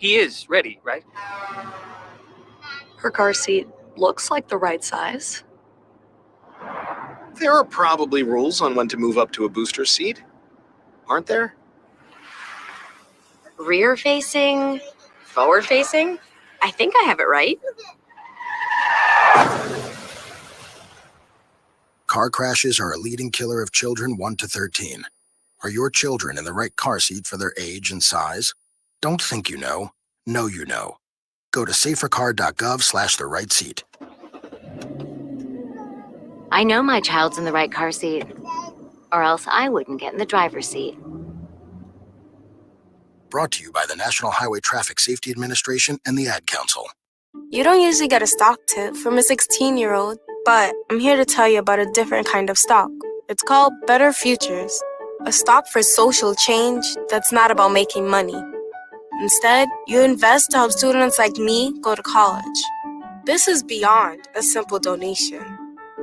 He is ready, right? Her car seat looks like the right size. There are probably rules on when to move up to a booster seat, aren't there? Rear facing, forward facing. I think I have it right. Car crashes are a leading killer of children 1 to 13. Are your children in the right car seat for their age and size? Don't think you know. Know you know. Go to safercar.gov/the right seat. I know my child's in the right car seat, or else I wouldn't get in the driver's seat. Brought to you by the National Highway Traffic Safety Administration and the Ad Council. You don't usually get a stock tip from a 16-year-old, but I'm here to tell you about a different kind of stock. It's called Better Futures, a stock for social change that's not about making money. Instead, you invest to help students like me go to college. This is beyond a simple donation.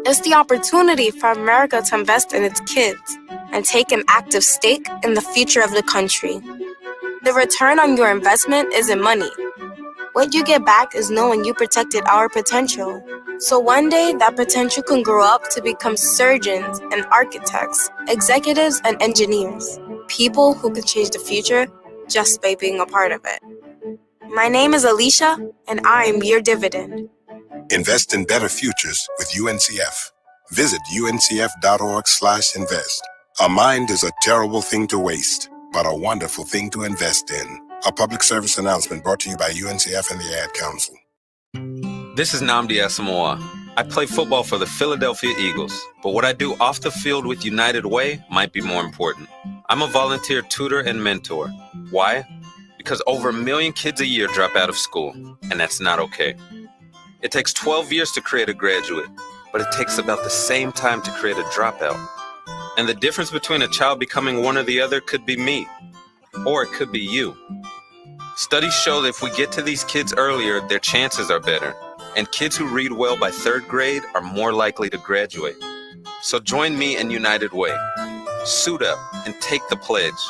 It's the opportunity for America to invest in its kids and take an active stake in the future of the country. The return on your investment isn't money. What you get back is knowing you protected our potential. So one day, that potential can grow up to become surgeons and architects, executives and engineers, people who can change the future just by being a part of it. My name is Alicia, and I am your dividend. Invest in better futures with UNCF. Visit uncf.org/invest. A mind is a terrible thing to waste, but a wonderful thing to invest in. A public service announcement brought to you by UNCF and the Ad Council. This is Nnamdi Asamoah. I play football for the Philadelphia Eagles, but what I do off the field with United Way might be more important. I'm a volunteer tutor and mentor. Why? Because over 1 million kids a year drop out of school, and that's not okay. It takes 12 years to create a graduate, but it takes about the same time to create a dropout. And the difference between a child becoming one or the other could be me, or it could be you. Studies show that if we get to these kids earlier, their chances are better. And kids who read well by 3rd grade are more likely to graduate. So join me in United Way. Suit up and take the pledge.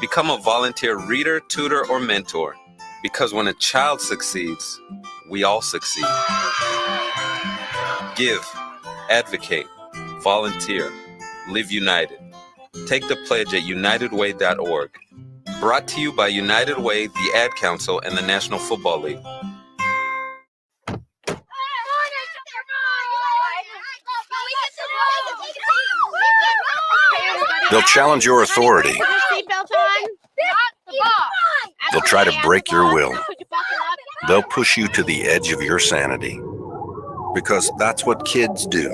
Become a volunteer reader, tutor, or mentor. Because when a child succeeds, we all succeed. Give, advocate, volunteer, live united. Take the pledge at unitedway.org. Brought to you by United Way, the Ad Council, and the National Football League. They'll challenge your authority. They'll try to break your will. They'll push you to the edge of your sanity. Because that's what kids do.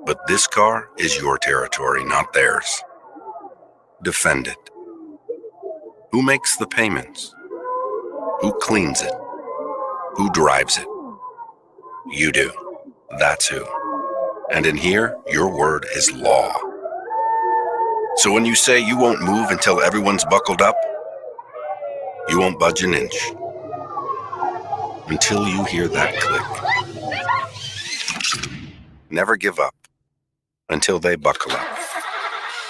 But this car is your territory, not theirs. Defend it. Who makes the payments? Who cleans it? Who drives it? You do. That's who. And in here, your word is law. So when you say you won't move until everyone's buckled up, you won't budge an inch. Until you hear that click. Never give up until they buckle up.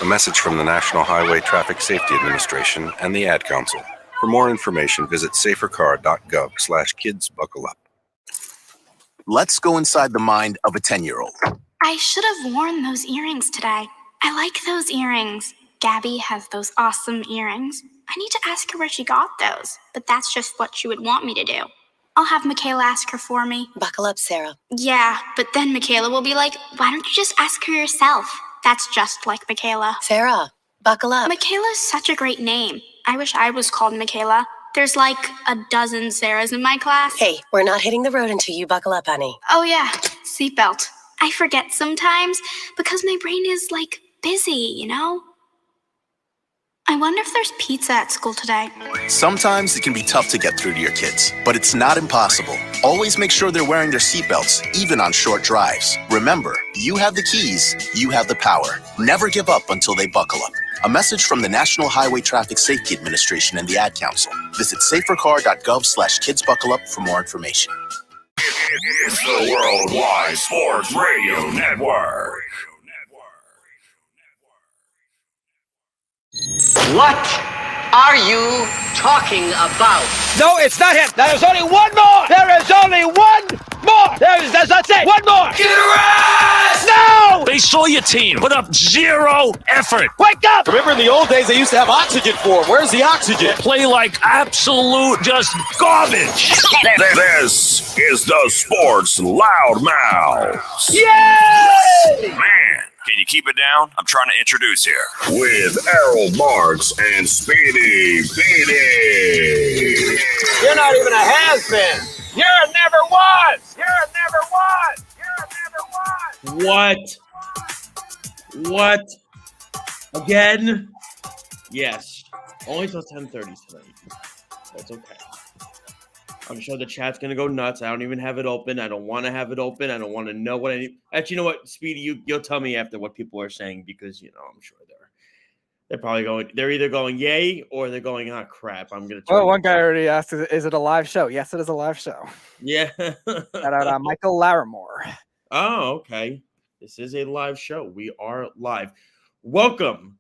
A message from the National Highway Traffic Safety Administration and the Ad Council. For more information, visit safercar.gov/kidsbuckleup. Let's go inside the mind of a 10-year-old. I should have worn those earrings today. I like those earrings. Gabby has those awesome earrings. I need to ask her where she got those, but that's just what she would want me to do. I'll have Michaela ask her for me. Buckle up, Sarah. Yeah, but then Michaela will be like, why don't you just ask her yourself? That's just like Michaela. Sarah, buckle up. Michaela's such a great name. I wish I was called Michaela. There's like a dozen Sarahs in my class. Hey, we're not hitting the road until you buckle up, honey. Oh yeah, seatbelt. I forget sometimes because my brain is like busy, you know? I wonder if there's pizza at school today. Sometimes it can be tough to get through to your kids, but it's not impossible. Always make sure they're wearing their seatbelts, even on short drives. Remember, you have the keys, you have the power. Never give up until they buckle up. A message from the National Highway Traffic Safety Administration and the Ad Council. Visit safercar.gov/kidsbuckleup for more information. It's the Worldwide Sports Radio Network. What are you talking about? No, it's not him. There's only one more. There is only one more. That's it. One more. Get arrested! No! They saw your team put up zero effort. Wake up! Remember in the old days they used to have oxygen for them. Where's the oxygen? Play like absolute just garbage. This is the Sports Loudmouths. Yay! Man, can you keep it down? I'm trying to introduce here. With Errol Marks and Speedy Beatty. You're not even a has-been. You're a never was. You're a never was. You're a never was. What? Again? Yes. Only till 10:30 tonight. That's okay. I'm sure the chat's gonna go nuts. I don't even have it open. I don't want to have it open. I don't want to know what any. Actually, you know what, Speedy, you'll tell me after what people are saying because I'm sure they're probably going. They're either going yay or they're going crap. I'm gonna. Oh, one guy already asked, "Is it a live show?" Yes, it is a live show. Yeah. Shout out Michael Larimore. Oh, okay. This is a live show. We are live. Welcome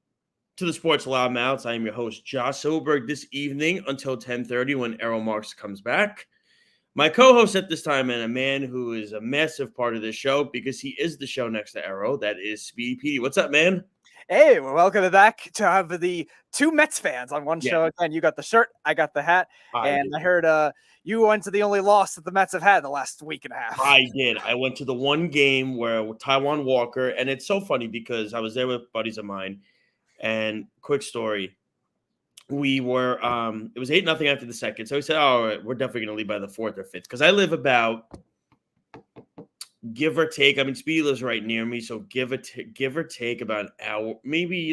to the Sports Loudmouths. I am your host, Josh Silberg, this evening until 10:30 when Errol Marks comes back. My co-host at this time and a man who is a massive part of this show because he is the show next to Errol, that is Speedy Petey. What's up, man? Hey, well, welcome back to have the two Mets fans on one show again. You got the shirt, I got the hat, I heard you went to the only loss that the Mets have had in the last week and a half. I did. I went to the one game where Taijuan Walker, and it's so funny because I was there with buddies of mine, and quick story, we were it was 8-0 after the second, so we said, all right, we're definitely going to leave by the fourth or fifth because I live about, give or take, I mean, Speedy lives right near me, so give or take about an hour, maybe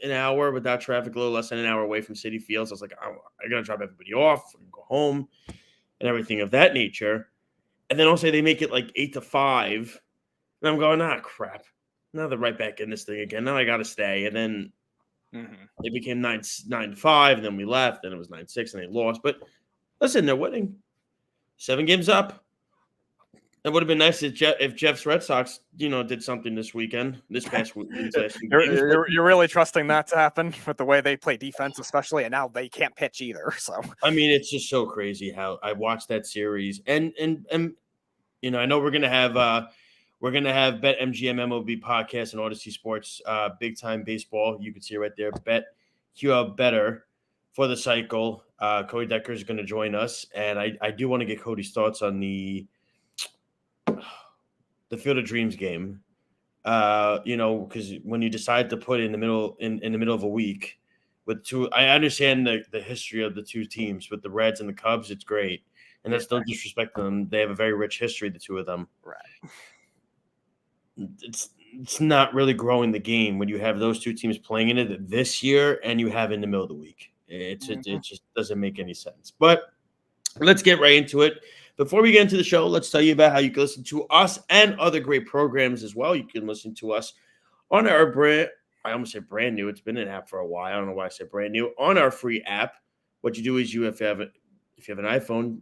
an hour without traffic, a little less than an hour away from Citi Field. So I was like, I got to drop everybody off and go home and everything of that nature. And then also they make it like 8 to 5. And I'm going, crap. Now they're right back in this thing again. Now I got to stay. And then it became 9 to 5, and then we left, and it was 9-6, and they lost. But listen, they're winning. 7 games up. It would have been nice if Jeff's Red Sox, did something this past week. You're really trusting that to happen with the way they play defense, especially, and now they can't pitch either. So I mean, it's just so crazy how I watched that series, and I know we're gonna have BetMGM MLB podcast and Odyssey Sports, big time baseball. You can see it right there. Bet QL better for the cycle. Cody Decker is going to join us, and I do want to get Cody's thoughts on the Field of Dreams game, because when you decide to put in the middle of a week with two, I understand the history of the two teams with the Reds and the Cubs. It's great, and that's no disrespect to them. They have a very rich history, the two of them. Right. It's not really growing the game when you have those two teams playing in it this year, and you have in the middle of the week. It just doesn't make any sense. But let's get right into it. Before we get into the show, let's tell you about how you can listen to us and other great programs as well. You can listen to us on our brand. I almost said brand new. It's been an app for a while. I don't know why I said brand new. On our free app, what you do is if you have an iPhone,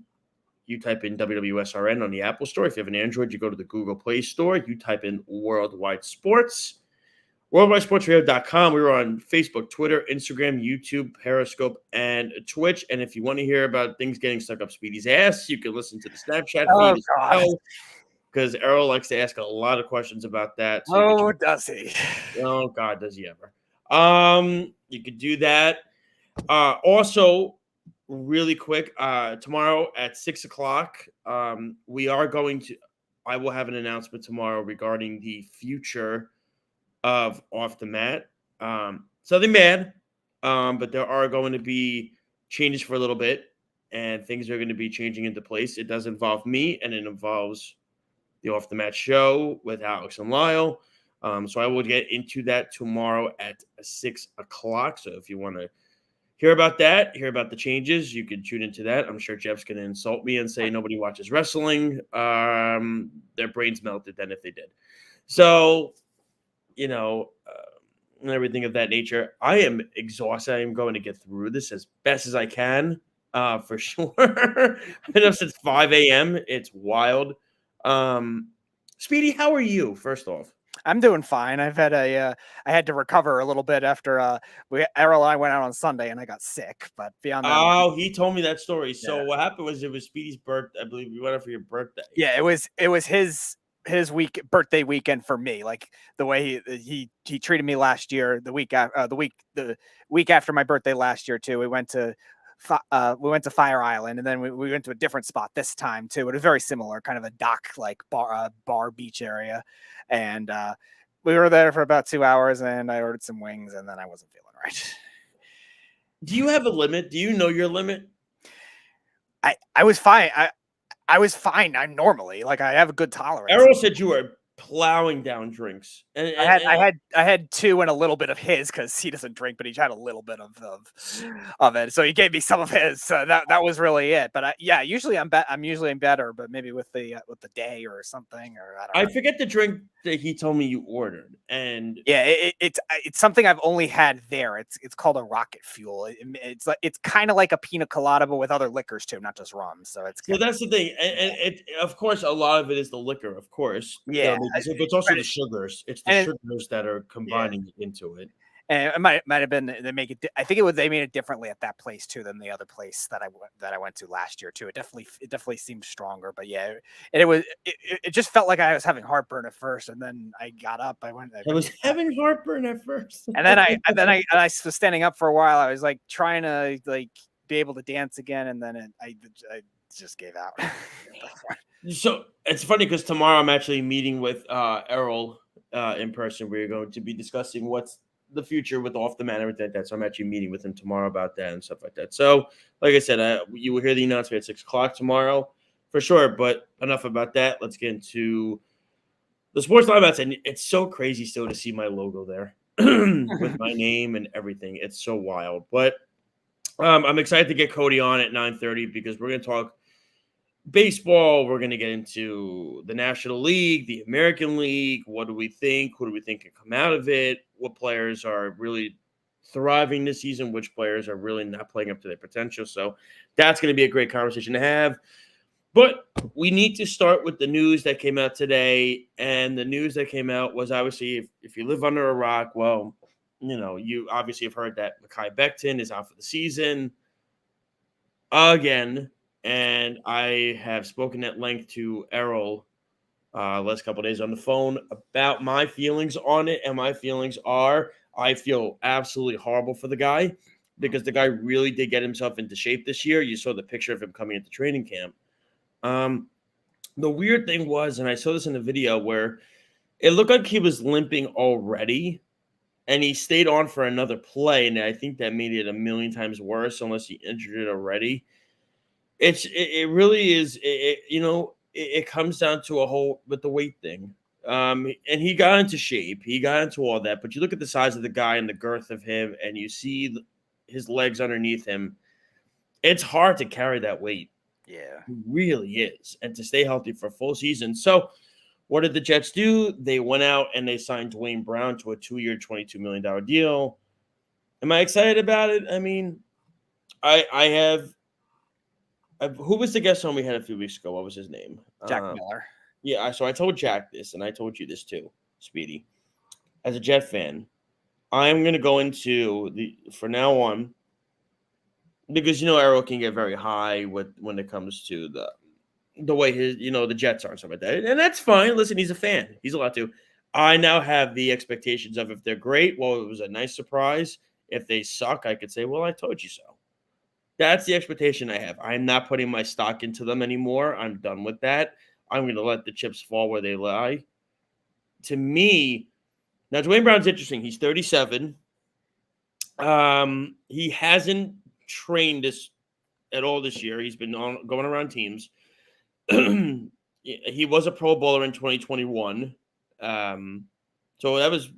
you type in WWSRN on the Apple Store. If you have an Android, you go to the Google Play Store. You type in Worldwide Sports. WorldwideSportsRadio.com. We're on Facebook, Twitter, Instagram, YouTube, Periscope, and Twitch. And if you want to hear about things getting stuck up Speedy's ass, you can listen to the Snapchat feed as well, because Errol likes to ask a lot of questions about that. So does he? Oh, God, does he ever. You could do that. Also, really quick, tomorrow at 6 o'clock, I will have an announcement tomorrow regarding the future of Off the Mat. Something bad, but there are going to be changes for a little bit, and things are going to be changing into place. It does involve me, and it involves the Off the Mat show with Alex and Lyle. So I will get into that tomorrow at 6 o'clock. So if you want to hear about that, hear about the changes, you can tune into that. I'm sure Jeff's going to insult me and say nobody watches wrestling. Their brains melted then if they did. So, and everything of that nature. I am exhausted. I am going to get through this as best as I can, for sure. I've been up since 5 a.m. It's wild. Speedy, how are you, first off? I'm doing fine. I had to recover a little bit after Errol and I went out on Sunday and I got sick. But beyond that, Oh, he told me that story. So Yeah. what happened was it was Speedy's birthday. I believe you went out for your birthday. yeah, it was his birthday weekend for me. Like the way he treated me last year, the week after my birthday last year too. We went to Fire Island, and then we went to a different spot this time too. It was very similar, kind of a dock like bar beach area, and we were there for about 2 hours, and I ordered some wings, and then I wasn't feeling right. Do you have a limit? Do you know your limit? I was fine. I was fine. I'm normally like I have a good tolerance. Errol said you were plowing down drinks. And I had 2 and a little bit of his because he doesn't drink, but he had a little bit of it. So he gave me some of his. So that was really it. But usually I'm usually better, but maybe with the day or something, or I don't know. I forget the drink that he told me you ordered, and yeah, it's something I've only had there. It's called a Rocket Fuel. It's kind of like a pina colada, but with other liquors too, not just rum. So that's the thing, and of course a lot of it is the liquor, of course. Yeah, but it's also the sugars. It's the sugars that are combining into it. And it might have been they make it. I think they made it differently at that place too than the other place that I went to last year too. It definitely seemed stronger, but yeah, it just felt like I was having heartburn at first, and then I got up. I was having heartburn at first, and then I was standing up for a while. I was like trying to like be able to dance again, and then I just gave out. So it's funny because tomorrow I'm actually meeting with Errol in person. We're going to be discussing what's the future with Off the Man and everything like that. So I'm actually meeting with him tomorrow about that and stuff like that. So, like I said, you will hear the announcement at 6:00 tomorrow for sure. But enough about that. Let's get into the sports live. And it's so crazy still to see my logo there with my name and everything. It's so wild. But I'm excited to get Cody on at 9:30 because we're going to talk baseball. We're going to get into the National League, the American League. What do we think? Who do we think can come out of it? What players are really thriving this season? Which players are really not playing up to their potential? So that's going to be a great conversation to have. But we need to start with the news that came out today. And the news that came out was obviously if you live under a rock, well, you obviously have heard that Mekhi Becton is out for the season again. And I have spoken at length to Errol last couple of days on the phone about my feelings on it. And my feelings are I feel absolutely horrible for the guy because the guy really did get himself into shape this year. You saw the picture of him coming into training camp. The weird thing was, and I saw this in the video, where it looked like he was limping already. And he stayed on for another play. And I think that made it a million times worse unless he injured it already. It really is. It comes down to a whole with the weight thing. And he got into shape. He got into all that. But you look at the size of the guy and the girth of him, and you see his legs underneath him. It's hard to carry that weight. Yeah, it really is. And to stay healthy for a full season. So what did the Jets do? They went out and they signed Dwayne Brown to a 2-year, $22 million deal. Am I excited about it? I mean, who was the guest on we had a few weeks ago? What was his name? Jack Miller. Yeah, so I told Jack this, and I told you this too, Speedy. As a Jet fan, I'm going to go into for now on, because Errol can get very high when it comes to the way the Jets are and stuff like that, and that's fine. Listen, he's a fan; he's allowed to. I now have the expectations of if they're great, well, it was a nice surprise. If they suck, I could say, well, I told you so. That's the expectation I have. I'm not putting my stock into them anymore. I'm done with that. I'm going to let the chips fall where they lie. To me, now Dwayne Brown's interesting. He's 37. He hasn't trained at all this year. He's been going around teams. He was a Pro Bowler in 2021. So that was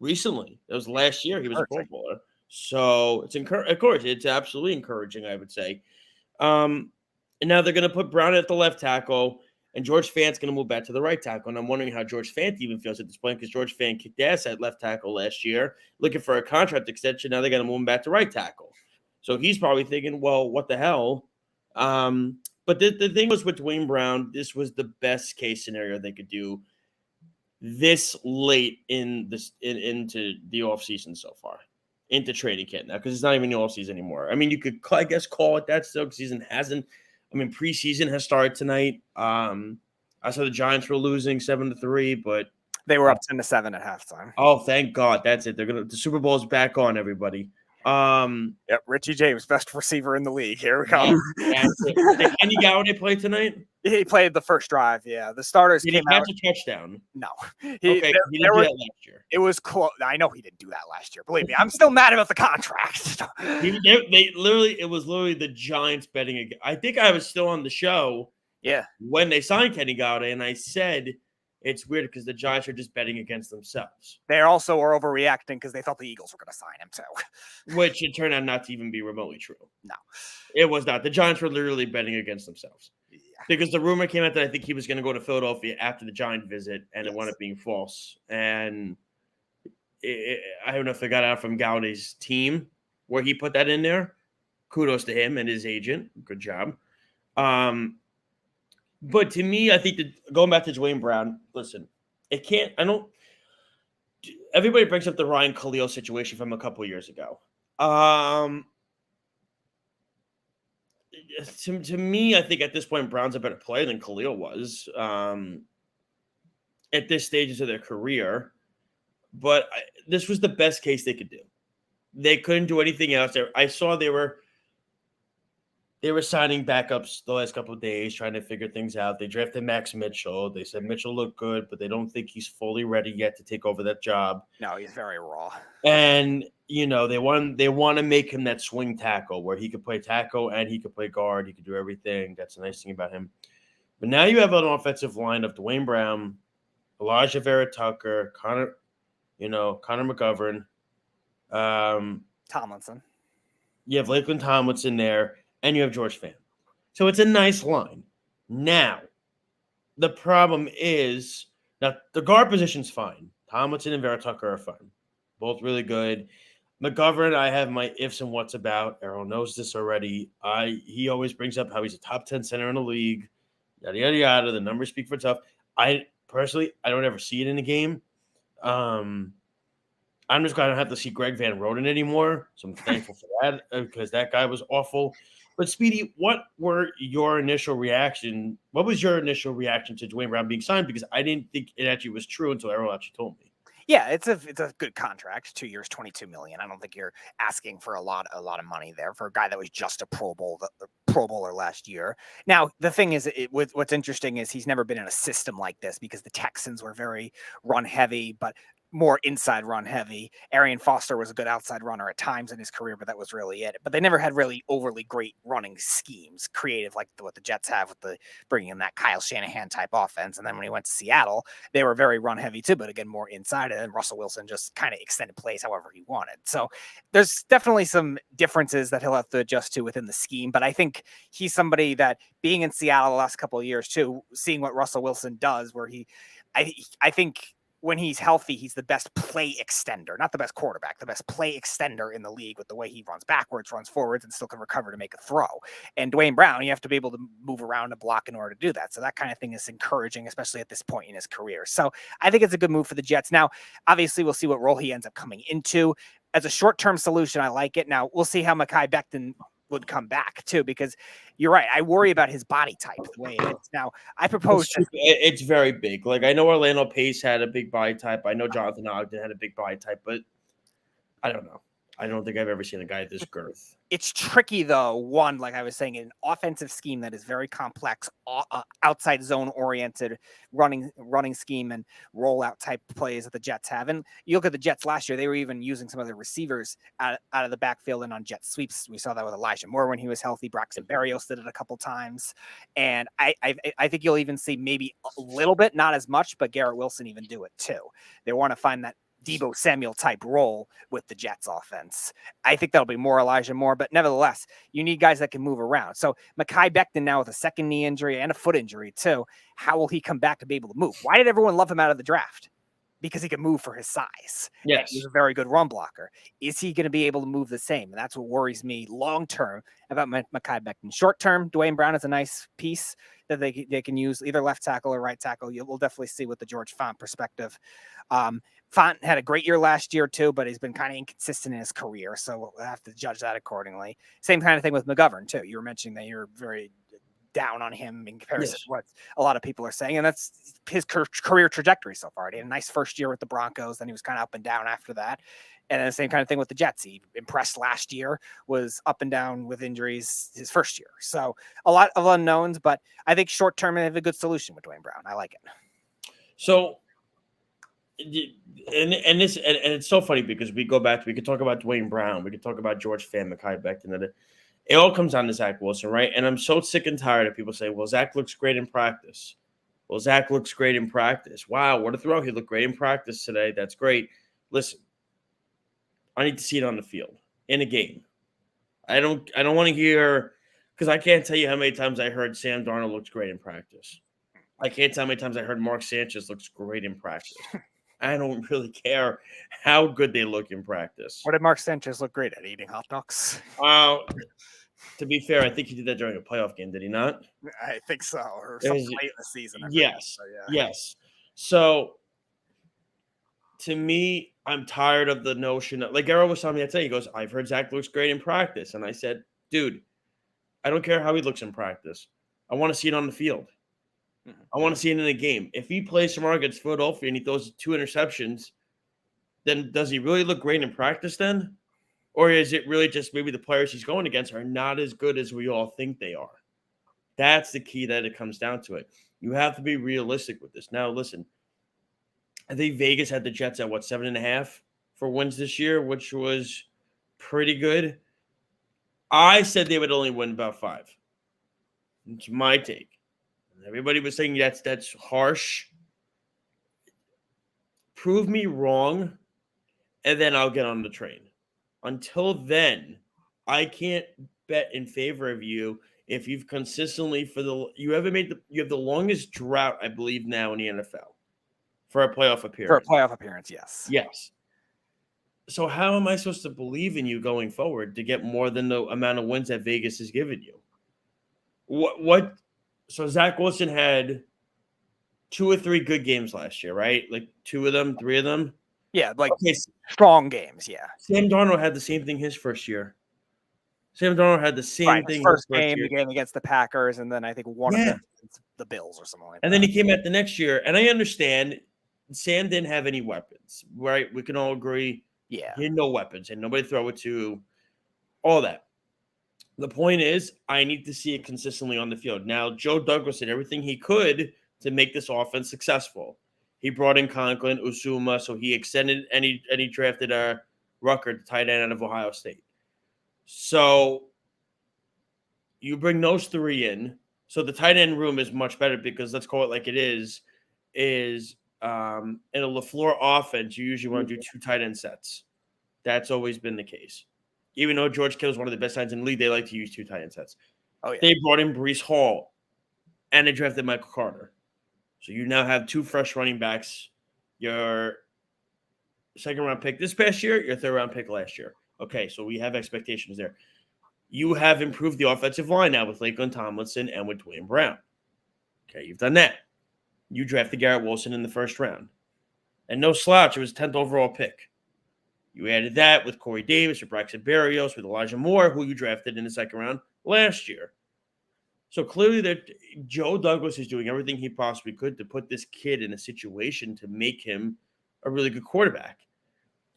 recently. That was last year. He was a Pro Bowler. So it's of course, it's absolutely encouraging, I would say. And now they're going to put Brown at the left tackle, and George Fant's going to move back to the right tackle. And I'm wondering how George Fant even feels at this point, because George Fant kicked ass at left tackle last year, looking for a contract extension. Now they're going to move him back to right tackle. So he's probably thinking, well, what the hell? But the thing was with Dwayne Brown, this was the best case scenario they could do. this late into the offseason so far, into training camp now, because it's not even the offseason anymore. I mean, you could, I guess, call it that still, because season hasn't. I mean, preseason has started tonight. I saw the Giants were losing 7-3, but they were up 10-7 at halftime. Oh, thank God. That's it. The Super Bowl's back on, everybody. Yep, Richie James, best receiver in the league. Here we go. Did Kenny Galladay play tonight? He played the first drive. Yeah, the starters Did came he out. catch a touchdown? No. He didn't do that last year. It was close. I know he didn't do that last year. Believe me, I'm still mad about the contract. It was literally the Giants betting again. I think I was still on the show. Yeah. When they signed Kenny Galladay, and I said it's weird because the Giants are just betting against themselves. They also are overreacting because they thought the Eagles were going to sign him too. Which it turned out not to even be remotely true. No. It was not. The Giants were literally betting against themselves. Yeah. Because the rumor came out that I think he was going to go to Philadelphia after the Giant visit, and it wound up being false. And I don't know if it got out from Galladay's team where he put that in there. Kudos to him and his agent. Good job. But to me, I think that going back to Dwayne Brown, listen, everybody brings up the Ryan Khalil situation from a couple years ago. To me, I think at this point, Brown's a better player than Khalil was at this stage of their career. But this was the best case they could do. They couldn't do anything else. I saw they were signing backups the last couple of days, trying to figure things out. They drafted Max Mitchell. They said Mitchell looked good, but they don't think he's fully ready yet to take over that job. No, he's very raw. And, they want to make him that swing tackle where he could play tackle and he could play guard. He could do everything. That's the nice thing about him. But now you have an offensive line of Dwayne Brown, Elijah Vera Tucker, Connor McGovern. Tomlinson. You have Lakeland Tomlinson there. And you have George Fant. So it's a nice line. Now, the problem is, the guard position's fine. Tomlinson and Vera Tucker are fine. Both really good. McGovern, I have my ifs and whats about. Errol knows this already. He always brings up how he's a top 10 center in the league. Yada, yada, yada. The numbers speak for itself. I don't ever see it in the game. I'm just glad I don't have to see Greg Van Roten anymore. So I'm thankful for that because that guy was awful. But Speedy, what was your initial reaction to Dwayne Brown being signed? Because I didn't think it actually was true until Errol actually told me. Yeah, it's a good contract. 2 years, $22 million. I don't think you're asking for a lot of money there for a guy that was just a Pro Bowler last year. Now, the thing is, what's interesting is he's never been in a system like this because the Texans were very run heavy, but more inside run heavy. Arian Foster was a good outside runner at times in his career, but that was really it. But they never had really overly great running schemes, creative like what the Jets have with the bringing in that Kyle Shanahan type offense. And then when he went to Seattle, they were very run heavy too, but again, more inside. And then Russell Wilson just kind of extended plays however he wanted. So there's definitely some differences that he'll have to adjust to within the scheme. But I think he's somebody that being in Seattle the last couple of years too, seeing what Russell Wilson does, where I think when he's healthy, he's the best play extender, not the best quarterback, the best play extender in the league with the way he runs backwards, runs forwards, and still can recover to make a throw. And Dwayne Brown, you have to be able to move around and block in order to do that. So that kind of thing is encouraging, especially at this point in his career. So I think it's a good move for the Jets. Now, obviously, we'll see what role he ends up coming into. As a short-term solution, I like it. Now, we'll see how Mekhi Becton would come back too, because you're right. I worry about his body type the way it is. Now, I propose it's very big. Like I know Orlando Pace had a big body type. I know Jonathan Ogden had a big body type, but I don't know. I don't think I've ever seen a guy this girth. It's tricky though. One, like I was saying, an offensive scheme that is very complex, outside zone oriented running scheme and rollout type plays that the Jets have. And you look at the Jets last year; they were even using some of their receivers out of the backfield and on jet sweeps. We saw that with Elijah Moore when he was healthy. Braxton Berrios did it a couple times, and I think you'll even see maybe a little bit, not as much, but Garrett Wilson even do it too. They want to find that Deebo Samuel type role with the Jets offense. I think that'll be more Elijah Moore, but nevertheless, you need guys that can move around. So Mekhi Becton now with a second knee injury and a foot injury too. How will he come back to be able to move? Why did everyone love him out of the draft? because he can move for his size. Yes. He's a very good run blocker. Is he going to be able to move the same? And that's what worries me long-term about Mekhi Becton. Short-term, Dwayne Brown is a nice piece that they can use either left tackle or right tackle. We'll definitely see with the George Font perspective. Font had a great year last year too, but he's been kind of inconsistent in his career. So we'll have to judge that accordingly. Same kind of thing with McGovern too. You were mentioning that you're very down on him in comparison to what a lot of people are saying. And that's his career trajectory so far. He had a nice first year with the Broncos. Then he was kind of up and down after that. And then the same kind of thing with the Jets. He impressed last year, was up and down with injuries his first year. So a lot of unknowns, but I think short-term they have a good solution with Dwayne Brown. I like it. So, and it's so funny because we could talk about Dwayne Brown. We could talk about George Fant, Mekhi Becton. It all comes down to Zach Wilson, right? And I'm so sick and tired of people saying, well, Zach looks great in practice. Well, Zach looks great in practice. Wow, what a throw. He looked great in practice today. That's great. Listen, I need to see it on the field in a game. I don't want to hear, because I can't tell you how many times I heard Sam Darnold looks great in practice. I can't tell how many times I heard Mark Sanchez looks great in practice. I don't really care how good they look in practice. What did Mark Sanchez look great at? Eating hot dogs? To be fair, I think he did that during a playoff game, did he not? I think so, or something late in the season. Yes, yes. So, to me, I'm tired of the notion that, like Errol was telling me that today, he goes, I've heard Zach looks great in practice. And I said, dude, I don't care how he looks in practice. I want to see it on the field. I want to see it in a game. If he plays tomorrow against Philadelphia and he throws 2 interceptions, then does he really look great in practice then? Or is it really just maybe the players he's going against are not as good as we all think they are? That's the key that it comes down to it. You have to be realistic with this. Now, listen, I think Vegas had the Jets at, 7.5 for wins this year, which was pretty good. I said they would only win about 5. It's my take. Everybody was saying that's harsh. Prove me wrong, and then I'll get on the train. Until then, I can't bet in favor of you if you've consistently you have the longest drought, I believe, now in the NFL for a playoff appearance. For a playoff appearance, yes. Yes. So how am I supposed to believe in you going forward to get more than the amount of wins that Vegas has given you? What? So Zach Wilson had 2 or 3 good games last year, right? Like 2 of them, 3 of them. Yeah, like strong games. Yeah. Sam Darnold had the same thing his first year. Sam Darnold had the same thing. First game, the game against the Packers, and then I think one of them against the Bills or something like that. And then he came out the next year, and I understand Sam didn't have any weapons, right? We can all agree. Yeah. He had no weapons, and nobody throw it to, all that. The point is, I need to see it consistently on the field. Now, Joe Douglas did everything he could to make this offense successful. He brought in Conklin, Usuma, so he extended and he drafted Rucker, the tight end out of Ohio State. So you bring those 3 in. So the tight end room is much better because, let's call it like it is in a LaFleur offense, you usually want to do 2 tight end sets. That's always been the case. Even though George Kittle is one of the best tight ends in the league, they like to use 2 tight end sets. Oh, yeah. They brought in Breece Hall, and they drafted Michael Carter. So you now have 2 fresh running backs. Your 2nd-round pick this past year, your 3rd-round pick last year. Okay, so we have expectations there. You have improved the offensive line now with Lakeland Tomlinson and with Dwayne Brown. Okay, you've done that. You drafted Garrett Wilson in the 1st round. And no slouch, it was 10th overall pick. You added that with Corey Davis, with Braxton Berrios, with Elijah Moore, who you drafted in the 2nd round last year. So clearly that Joe Douglas is doing everything he possibly could to put this kid in a situation to make him a really good quarterback.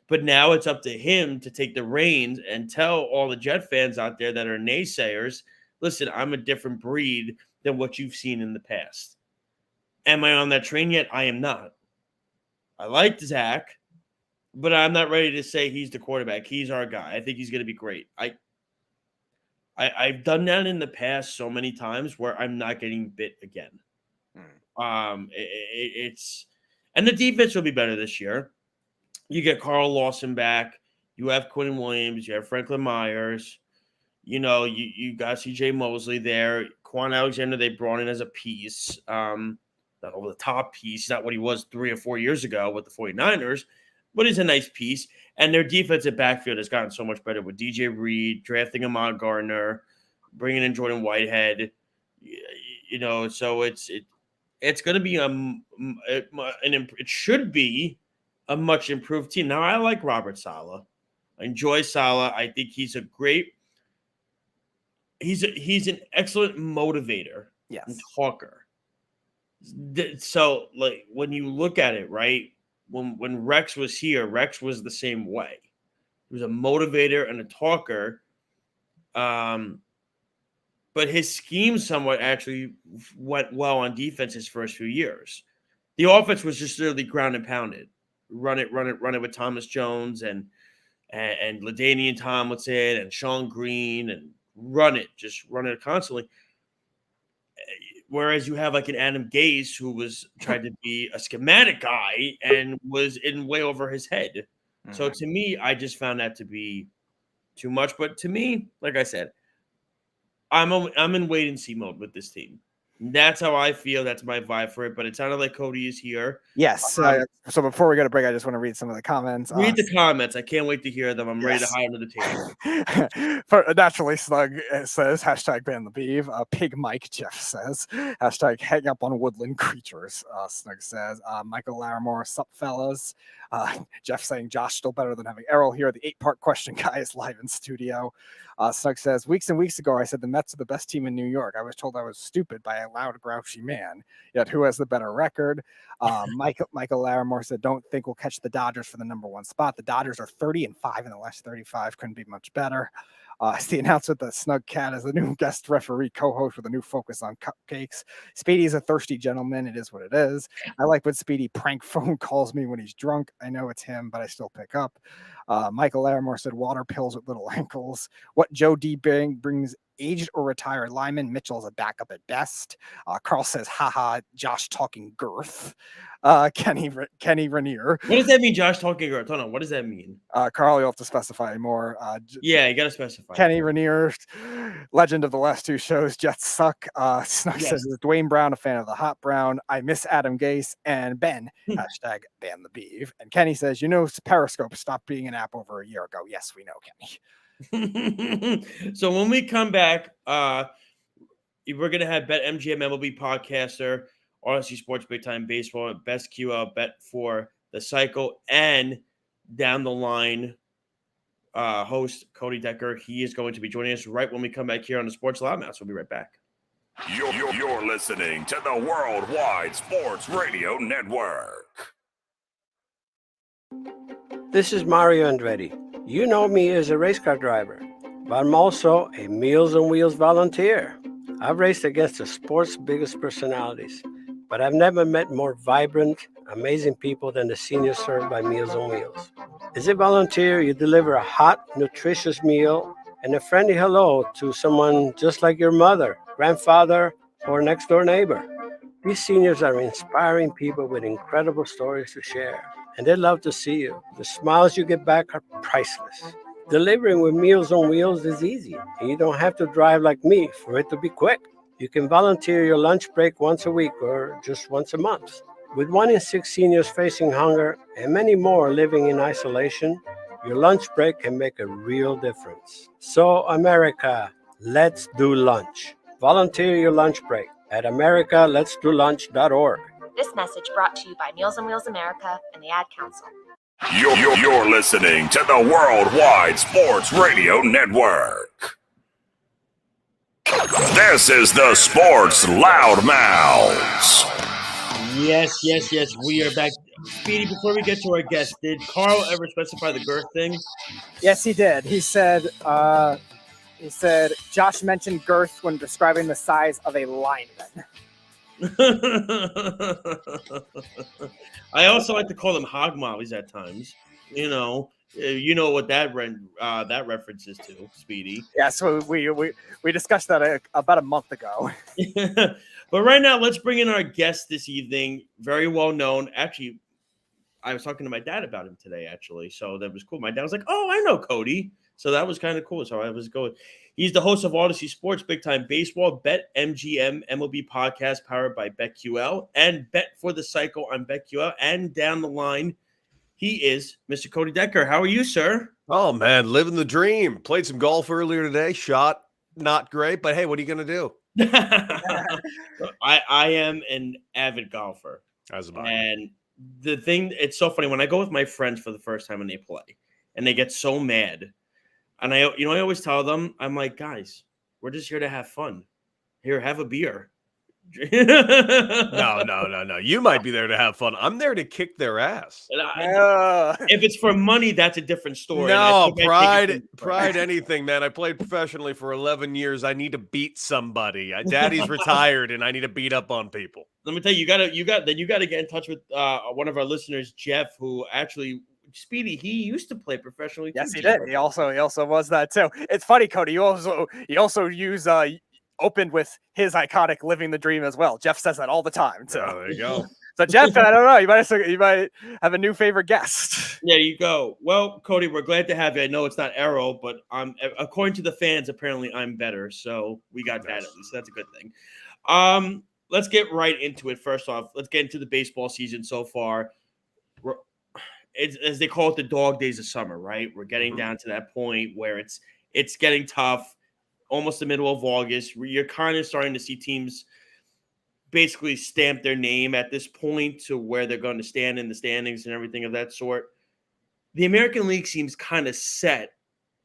But now it's up to him to take the reins and tell all the Jet fans out there that are naysayers, listen, I'm a different breed than what you've seen in the past. Am I on that train yet? I am not. I like Zach, but I'm not ready to say he's the quarterback. He's our guy. I think he's going to be great. I've done that in the past so many times where I'm not getting bit again. It's and the defense will be better this year. You get Carl Lawson back. You have Quinn Williams. You have Franklin Myers. You know, you got C.J. Mosley there. Quan Alexander they brought in as a piece. not over the top piece, not what he was 3 or 4 years ago with the 49ers, but he's a nice piece. And their defensive backfield has gotten so much better with DJ Reed, drafting Ahmad Gardner, bringing in Jordan Whitehead. So it's going to be it should be a much improved team. Now, I like Robert Saleh. I enjoy Saleh. I think he's a great. He's an excellent motivator and talker. So, like, when you look at it, right, when Rex was here, Rex was the same way. He was a motivator and a talker. But his scheme somewhat actually went well on defense his first few years. The offense was just literally ground and pounded. Run it with Thomas Jones and LaDainian Tomlinson and Sean Green, and run it constantly. Whereas you have like an Adam Gase who was trying to be a schematic guy and was in way over his head. Mm-hmm. So to me, I just found that to be too much. But to me, like I said, I'm in wait and see mode with this team. That's how I feel. That's my vibe for it. But it sounded like Cody is here. Yes. So before we go to break, I just want to read some of the comments. Read the comments. I can't wait to hear them. I'm ready to hide under the table. Naturally, Snug says, #ban the beef. Pig Mike, Jeff says, #hang up on woodland creatures. Snug says, Michael Larimore, sup fellas. Jeff saying, Josh still better than having Errol here. The 8-part question guy is live in studio. Snug says, weeks and weeks ago, I said the Mets are the best team in New York. I was told I was stupid by a loud, grouchy man. Yet who has the better record? Michael Larimore said, don't think we'll catch the Dodgers for the number 1 spot. The Dodgers are 30-5 in the last 35. Couldn't be much better. It's the announcement that Snug Cat is the new guest referee co-host with a new focus on cupcakes. Speedy is a thirsty gentleman. It is what it is. I like when Speedy prank phone calls me when he's drunk. I know it's him, but I still pick up. Michael Larimore said water pills with little ankles. What Joe D. brings aged or retired lineman. Mitchell's a backup at best. Carl says, haha, Josh talking girth. Kenny Rainier. What does that mean, Josh talking girth? Hold on, what does that mean? Carl, you'll have to specify more. Yeah, you got to specify. Kenny Rainier, legend of the last 2 shows. Jets suck. Snug says, Dwayne Brown, a fan of the Hot Brown. I miss Adam Gase. And Ben, #ban the beef. And Kenny says, Periscope stopped being an app over a year ago. Yes, we know, Kenny. So when we come back, we're going to have BetMGM MLB podcaster, RSC Sports Big Time Baseball, best QL bet for the cycle, and down the line host Cody Decker. He is going to be joining us right when we come back here on the Sports Loudmouth. We'll be right back. You're listening to the Worldwide Sports Radio Network. This is Mario Andretti. You know me as a race car driver, but I'm also a Meals on Wheels volunteer. I've raced against the sport's biggest personalities, but I've never met more vibrant, amazing people than the seniors served by Meals on Wheels. As a volunteer, you deliver a hot, nutritious meal and a friendly hello to someone just like your mother, grandfather, or next-door neighbor. These seniors are inspiring people with incredible stories to share, and they love to see you. The smiles you get back are priceless. Delivering with Meals on Wheels is easy, and you don't have to drive like me for it to be quick. You can volunteer your lunch break once a week or just once a month. With 1 in 6 seniors facing hunger and many more living in isolation, your lunch break can make a real difference. So, America, let's do lunch. Volunteer your lunch break at americaletsdolunch.org. This message brought to you by Meals on Wheels America and the Ad Council. You're listening to the Worldwide Sports Radio Network. This is the Sports Loudmouths. Yes. We are back. Speedy, before we get to our guest, did Carl ever specify the girth thing? Yes, he did. He said Josh mentioned girth when describing the size of a lineman. I also like to call them hog mollies at times. You know what that reference is to, Speedy. Yeah, so we discussed that about a month ago. But right now, let's bring in our guest this evening. Very well known. Actually, I was talking to my dad about him today, actually. So that was cool. My dad was like, oh, I know Cody. So that was kind of cool. So I was going. He's the host of Odyssey Sports, Big Time Baseball, Bet MGM MLB podcast powered by BetQL, and Bet for the Cycle on BetQL. And down the line, he is Mr. Cody Decker. How are you, sir? Oh, man, living the dream. Played some golf earlier today. Shot not great, but hey, what are you going to do? I am an avid golfer. And the thing, it's so funny. When I go with my friends for the first time and they play, and they get so mad, and I always tell them, I'm like, guys, we're just here to have fun. Here, have a beer. No. You might be there to have fun. I'm there to kick their ass. If it's for money, that's a different story. No, pride anything, man. I played professionally for 11 years. I need to beat somebody. Daddy's retired, and I need to beat up on people. Let me tell you, you got to get in touch with one of our listeners, Jeff, who actually. Speedy, he used to play professionally. Yes, he did. He also was that too. It's funny, Cody. You also use opened with his iconic "Living the Dream" as well. Jeff says that all the time. So there you go. So Jeff, I don't know. You might have a new favorite guest. There you go. Well, Cody, we're glad to have you. I know it's not Errol, but according to the fans, apparently I'm better. So we got that at least. That's a good thing. Let's get right into it. First off, let's get into the baseball season so far. It's, as they call it, the dog days of summer, right? We're getting down to that point where it's getting tough, almost the middle of August. You're kind of starting to see teams basically stamp their name at this point to where they're going to stand in the standings and everything of that sort. The American League seems kind of set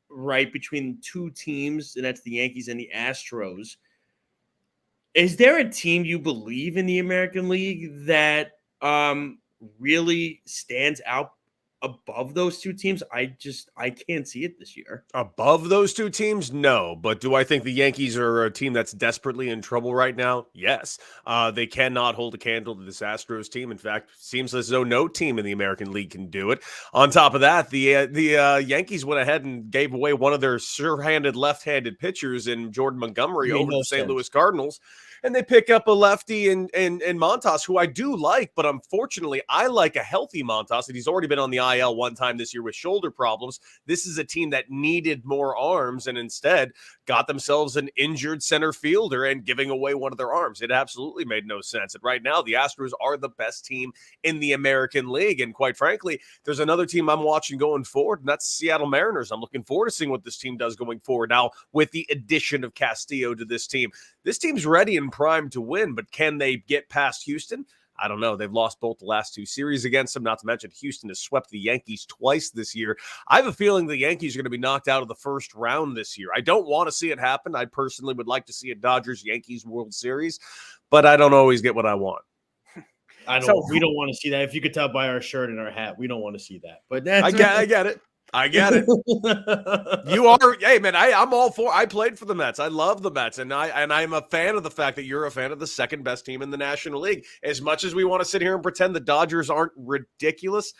right between two teams, and that's the Yankees and the Astros. Is there a team you believe in the American League that really stands out above those two teams? I can't see it this year. Above those two teams? No. But do I think the Yankees are a team that's desperately in trouble right now? Yes. They cannot hold a candle to this Astros team. In fact, seems as though no team in the American League can do it. On top of that, the Yankees went ahead and gave away one of their sure-handed left-handed pitchers in Jordan Montgomery over the St. Louis Cardinals. And they pick up a lefty in Montas, who I do like, but unfortunately, I like a healthy Montas, and he's already been on the IL one time this year with shoulder problems. This is a team that needed more arms and instead got themselves an injured center fielder and giving away one of their arms. It absolutely made no sense. And right now, the Astros are the best team in the American League. And quite frankly, there's another team I'm watching going forward, and that's Seattle Mariners. I'm looking forward to seeing what this team does going forward now with the addition of Castillo to this team. This team's ready and primed to win, but can they get past Houston? I don't know. They've lost both the last two series against them, not to mention Houston has swept the Yankees twice this year. I have a feeling the Yankees are going to be knocked out of the first round this year. I don't want to see it happen. I personally would like to see a Dodgers-Yankees World Series, but I don't always get what I want. We don't want to see that. If you could tell by our shirt and our hat, we don't want to see that. But I get it. I get it. You are, hey man, I'm all for. I played for the Mets. I love the Mets, and I'm a fan of the fact that you're a fan of the second best team in the National League. As much as we want to sit here and pretend the Dodgers aren't ridiculous,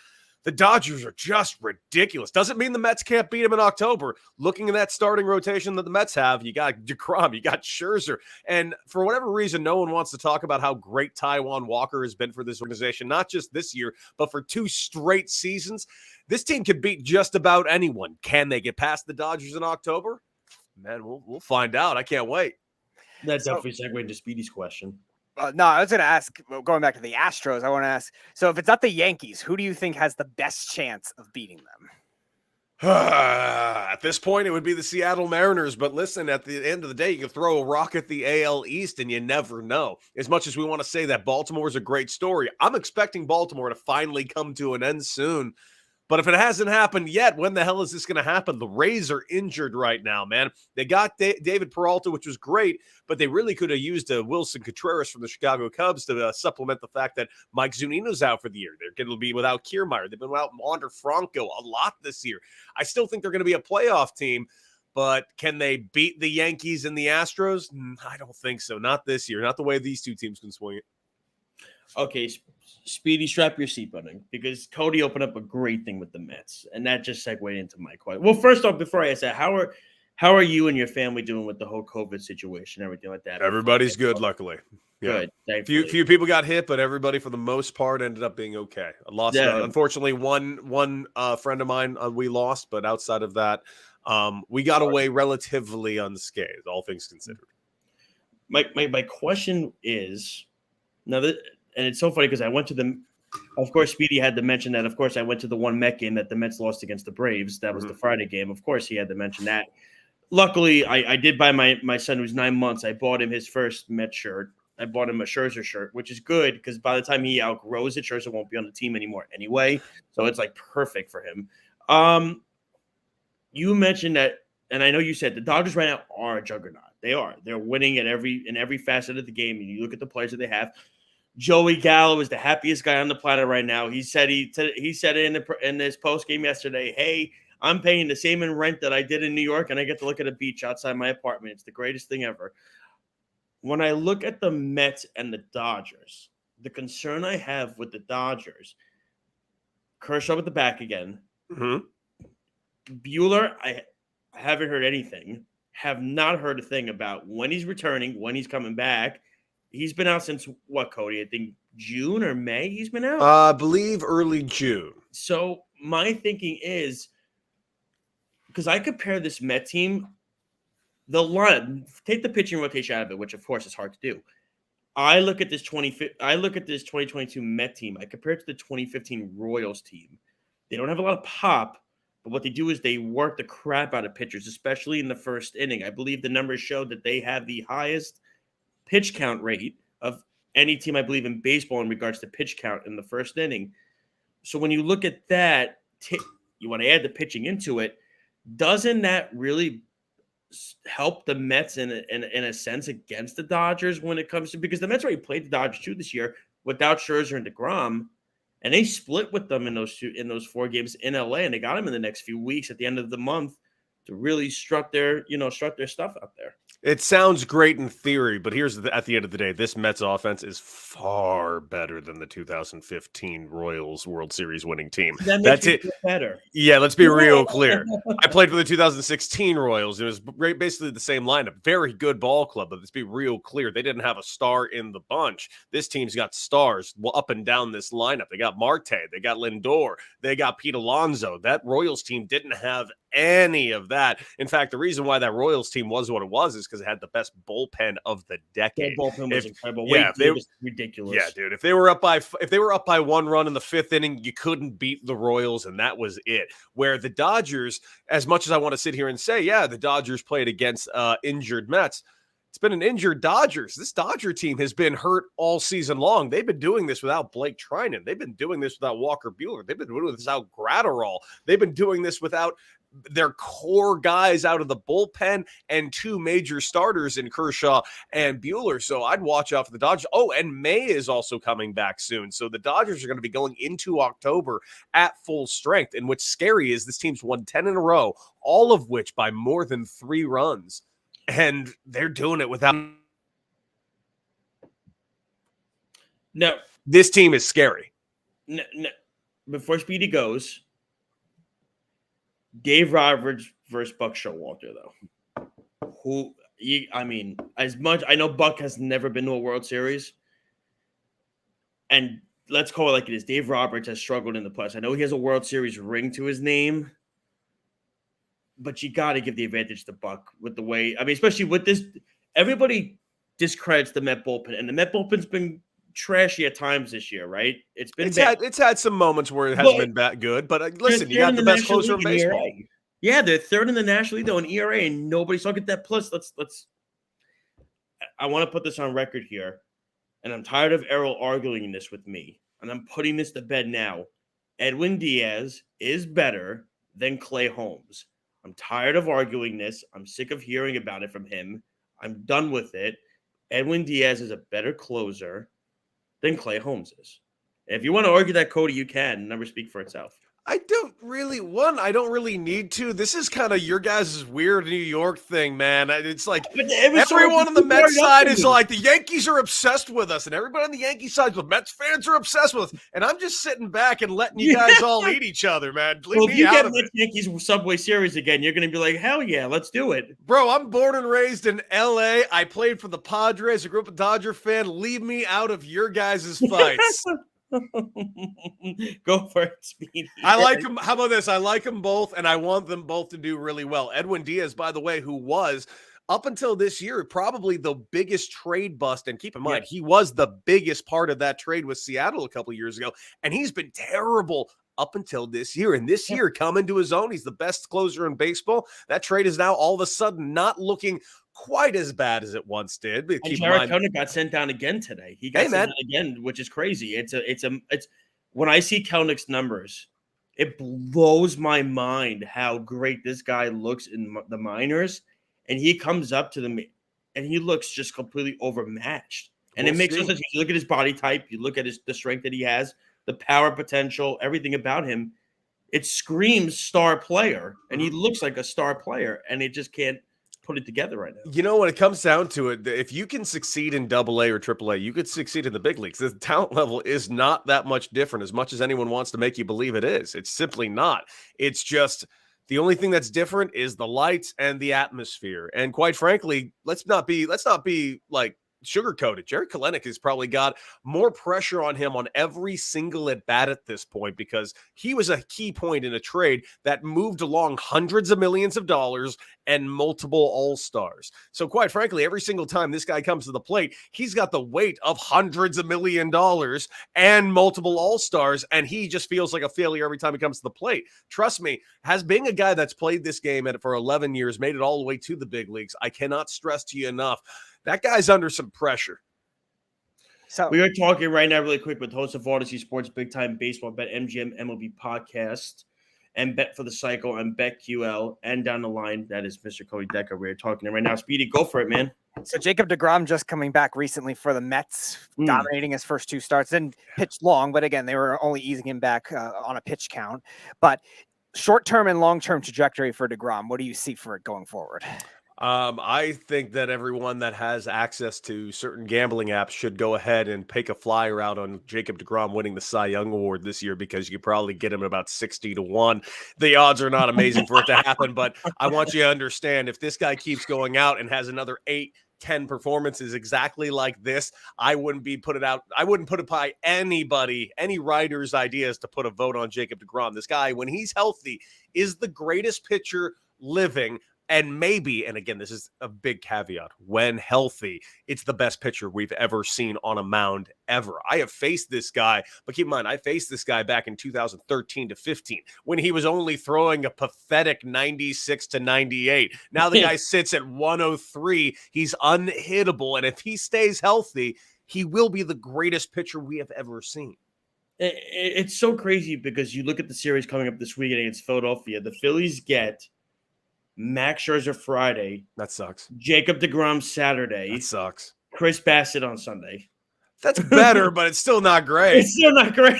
the Dodgers are just ridiculous. Doesn't mean the Mets can't beat them in October. Looking at that starting rotation that the Mets have, you got DeGrom, you got Scherzer, and for whatever reason, no one wants to talk about how great Taijuan Walker has been for this organization, not just this year, but for 2 straight seasons. This team could beat just about anyone. Can they get past the Dodgers in October? Man, we'll find out. I can't wait. That definitely segued into Speedy's question. No, I was going to ask, going back to the Astros, I want to ask, so if it's not the Yankees, who do you think has the best chance of beating them? At this point, it would be the Seattle Mariners. But listen, at the end of the day, you can throw a rock at the AL East and you never know. As much as we want to say that Baltimore is a great story, I'm expecting Baltimore to finally come to an end soon. But if it hasn't happened yet, when the hell is this going to happen? The Rays are injured right now, man. They got David Peralta, which was great, but they really could have used a Wilson Contreras from the Chicago Cubs to supplement the fact that Mike Zunino's out for the year. They're going to be without Kiermaier. They've been without Wander Franco a lot this year. I still think they're going to be a playoff team, but can they beat the Yankees and the Astros? I don't think so. Not this year. Not the way these two teams can swing it. Okay, Speedy, strap your seatbelt in, because Cody opened up a great thing with the Mets, and that just segued into my question. Well, first off, before I ask that, how are you and your family doing with the whole COVID situation, everything like that? Everybody's good, luckily. Yeah. Good. Few people got hit, but everybody, for the most part, ended up being okay. I lost, unfortunately, one friend of mine we lost, but outside of that, We got away relatively unscathed, all things considered. My question is now that, and it's so funny because I went to of course, Speedy had to mention that. Of course, I went to the one Met game that the Mets lost against the Braves. That was the Friday game. Of course, he had to mention that. Luckily, I did buy my son who's 9 months. I bought him his first Met shirt. I bought him a Scherzer shirt, which is good because by the time he outgrows it, Scherzer won't be on the team anymore anyway. So it's like perfect for him. You mentioned that, and I know you said the Dodgers right now are a juggernaut. They are. They're winning in every facet of the game. And you look at the players that they have. Joey Gallo is the happiest guy on the planet right now. He said it in his post game yesterday. Hey, I'm paying the same in rent that I did in New York, and I get to look at a beach outside my apartment. It's the greatest thing ever. When I look at the Mets and the Dodgers, the concern I have with the Dodgers, Kershaw with the back again. Buehler, I haven't heard anything. Have not heard a thing about when he's returning, when he's coming back. He's been out since what, Cody? I think June or May he's been out? I believe early June. So my thinking is, because I compare this Met team, take the pitching rotation out of it, which of course is hard to do. I look at this 2022 Met team. I compare it to the 2015 Royals team. They don't have a lot of pop, but what they do is they work the crap out of pitchers, especially in the first inning. I believe the numbers show that they have the highest pitch count rate of any team, I believe, in baseball in regards to pitch count in the first inning. So when you look at that, you want to add the pitching into it. Doesn't that really help the Mets in a sense against the Dodgers when it comes to, because the Mets already played the Dodgers too this year without Scherzer and DeGrom, and they split with them in those 4 games in LA, and they got them in the next few weeks at the end of the month to really strut their stuff out there. It sounds great in theory, but at the end of the day, this Mets offense is far better than the 2015 Royals World Series winning team. That's it. Better. Yeah, let's be real clear. I played for the 2016 Royals. It was basically the same lineup. Very good ball club, but let's be real clear. They didn't have a star in the bunch. This team's got stars up and down this lineup. They got Marte. They got Lindor. They got Pete Alonso. That Royals team didn't have any of that. In fact, the reason why that Royals team was what it was is because it had the best bullpen of the decade. That bullpen was incredible. They was ridiculous. Yeah, dude. If they were up by 1 run in the 5th inning, you couldn't beat the Royals, and that was it. Where the Dodgers, as much as I want to sit here and say, yeah, the Dodgers played against injured Mets, it's been an injured Dodgers. This Dodger team has been hurt all season long. They've been doing this without Blake Trinan. They've been doing this without Walker Buehler. They've been doing this without Gratterall. They've been doing this without their core guys out of the bullpen and 2 major starters in Kershaw and Buehler. So I'd watch out for the Dodgers. Oh, and May is also coming back soon. So the Dodgers are going to be going into October at full strength. And what's scary is this team's won 10 in a row, all of which by more than 3 runs. And they're doing it without. No. This team is scary. No. Before Speedy goes, Dave Roberts versus Buck Showalter, though. As much I know Buck has never been to a World Series, and let's call it like it is. Dave Roberts has struggled in the playoffs. I know he has a World Series ring to his name, but you got to give the advantage to Buck with the way. I mean, especially with this, everybody discredits the Met bullpen, and the Met bullpen's been trashy at times this year, right? It's had some moments where it hasn't been that good, but listen, you got the best closer in baseball. Yeah, they're 3rd in the National League though in ERA, and nobody's talking at that. Plus, let's. I want to put this on record here, and I'm tired of Errol arguing this with me, and I'm putting this to bed now. Edwin Diaz is better than Clay Holmes. I'm tired of arguing this. I'm sick of hearing about it from him. I'm done with it. Edwin Diaz is a better closer than Clay Holmes is. If you want to argue that, Cody, you can. The numbers speak for itself. I don't really need to. This is kind of your guys' weird New York thing, man. It's like everyone on the Mets side is like, the Yankees are obsessed with us, and everybody on the Yankees side, the Mets fans are obsessed with us. And I'm just sitting back and letting you guys all eat each other, man. Leave me out of it. If you get Yankees Subway Series again, you're going to be like, hell yeah, let's do it. Bro, I'm born and raised in LA. I played for the Padres, a group of Dodger fan. Leave me out of your guys' fights. Go for it, Speedy. I like them. How about this? I like them both, and I want them both to do really well. Edwin Diaz, by the way, who was up until this year probably the biggest trade bust, and keep in mind, he was the biggest part of that trade with Seattle a couple of years ago, and he's been terrible up until this year. And this year, coming to his own, he's the best closer in baseball. That trade is now all of a sudden not looking quite as bad as it once did. But And Jared Kelenic got sent down again today. He got sent down again, which is crazy. It's when I see Kelenic's numbers, it blows my mind how great this guy looks in the minors, and he comes up to them and he looks just completely overmatched. And it makes no sense. You look at his body type, you look at the strength that he has, the power potential, everything about him. It screams star player, and he looks like a star player, and it just can't put it together right now. You know, when it comes down to it, if you can succeed in AA or AAA, you could succeed in the big leagues. The talent level is not that much different, as much as anyone wants to make you believe it is. It's simply not. It's just the only thing that's different is the lights and the atmosphere. And quite frankly, let's not be like sugarcoated. Jared Kelenic has probably got more pressure on him on every single at bat at this point, because he was a key point in a trade that moved along hundreds of millions of dollars and multiple all-stars. So quite frankly, every single time this guy comes to the plate, he's got the weight of hundreds of million dollars and multiple all-stars, and he just feels like a failure every time he comes to the plate. Trust me, as being a guy that's played this game for 11 years, made it all the way to the big leagues, I cannot stress to you enough, that guy's under some pressure. So we are talking right now really quick with the host of Odyssey Sports Big Time Baseball Bet MGM MLB podcast and Bet for the Cycle and BetQL, and down the line, that is Mr. Cody Decker. We're talking right now. Speedy, go for it, man. So Jacob deGrom just coming back recently for the Mets, dominating his first two starts. Didn't pitch long, but again, they were only easing him back on a pitch count. But short-term and long-term trajectory for deGrom, what do you see for it going forward? I think that everyone that has access to certain gambling apps should go ahead and take a flyer out on Jacob deGrom winning the Cy Young Award this year, because you probably get him at about 60-1. The odds are not amazing for it to happen, but I want you to understand, if this guy keeps going out and has another 8-10 performances exactly like this, I wouldn't put it by anybody, any writer's ideas to put a vote on Jacob deGrom. This guy, when he's healthy, is the greatest pitcher living. And maybe, and again, this is a big caveat, when healthy, it's the best pitcher we've ever seen on a mound ever. I have faced this guy, but keep in mind, I faced this guy back in 2013 to 15 when he was only throwing a pathetic 96 to 98. Now the guy sits at 103. He's unhittable. And if he stays healthy, he will be the greatest pitcher we have ever seen. It's so crazy because you look at the series coming up this weekend against Philadelphia. The Phillies get Max Scherzer Friday. That sucks. Jacob deGrom Saturday. That sucks. Chris Bassett on Sunday. That's better, but it's still not great. It's still not great.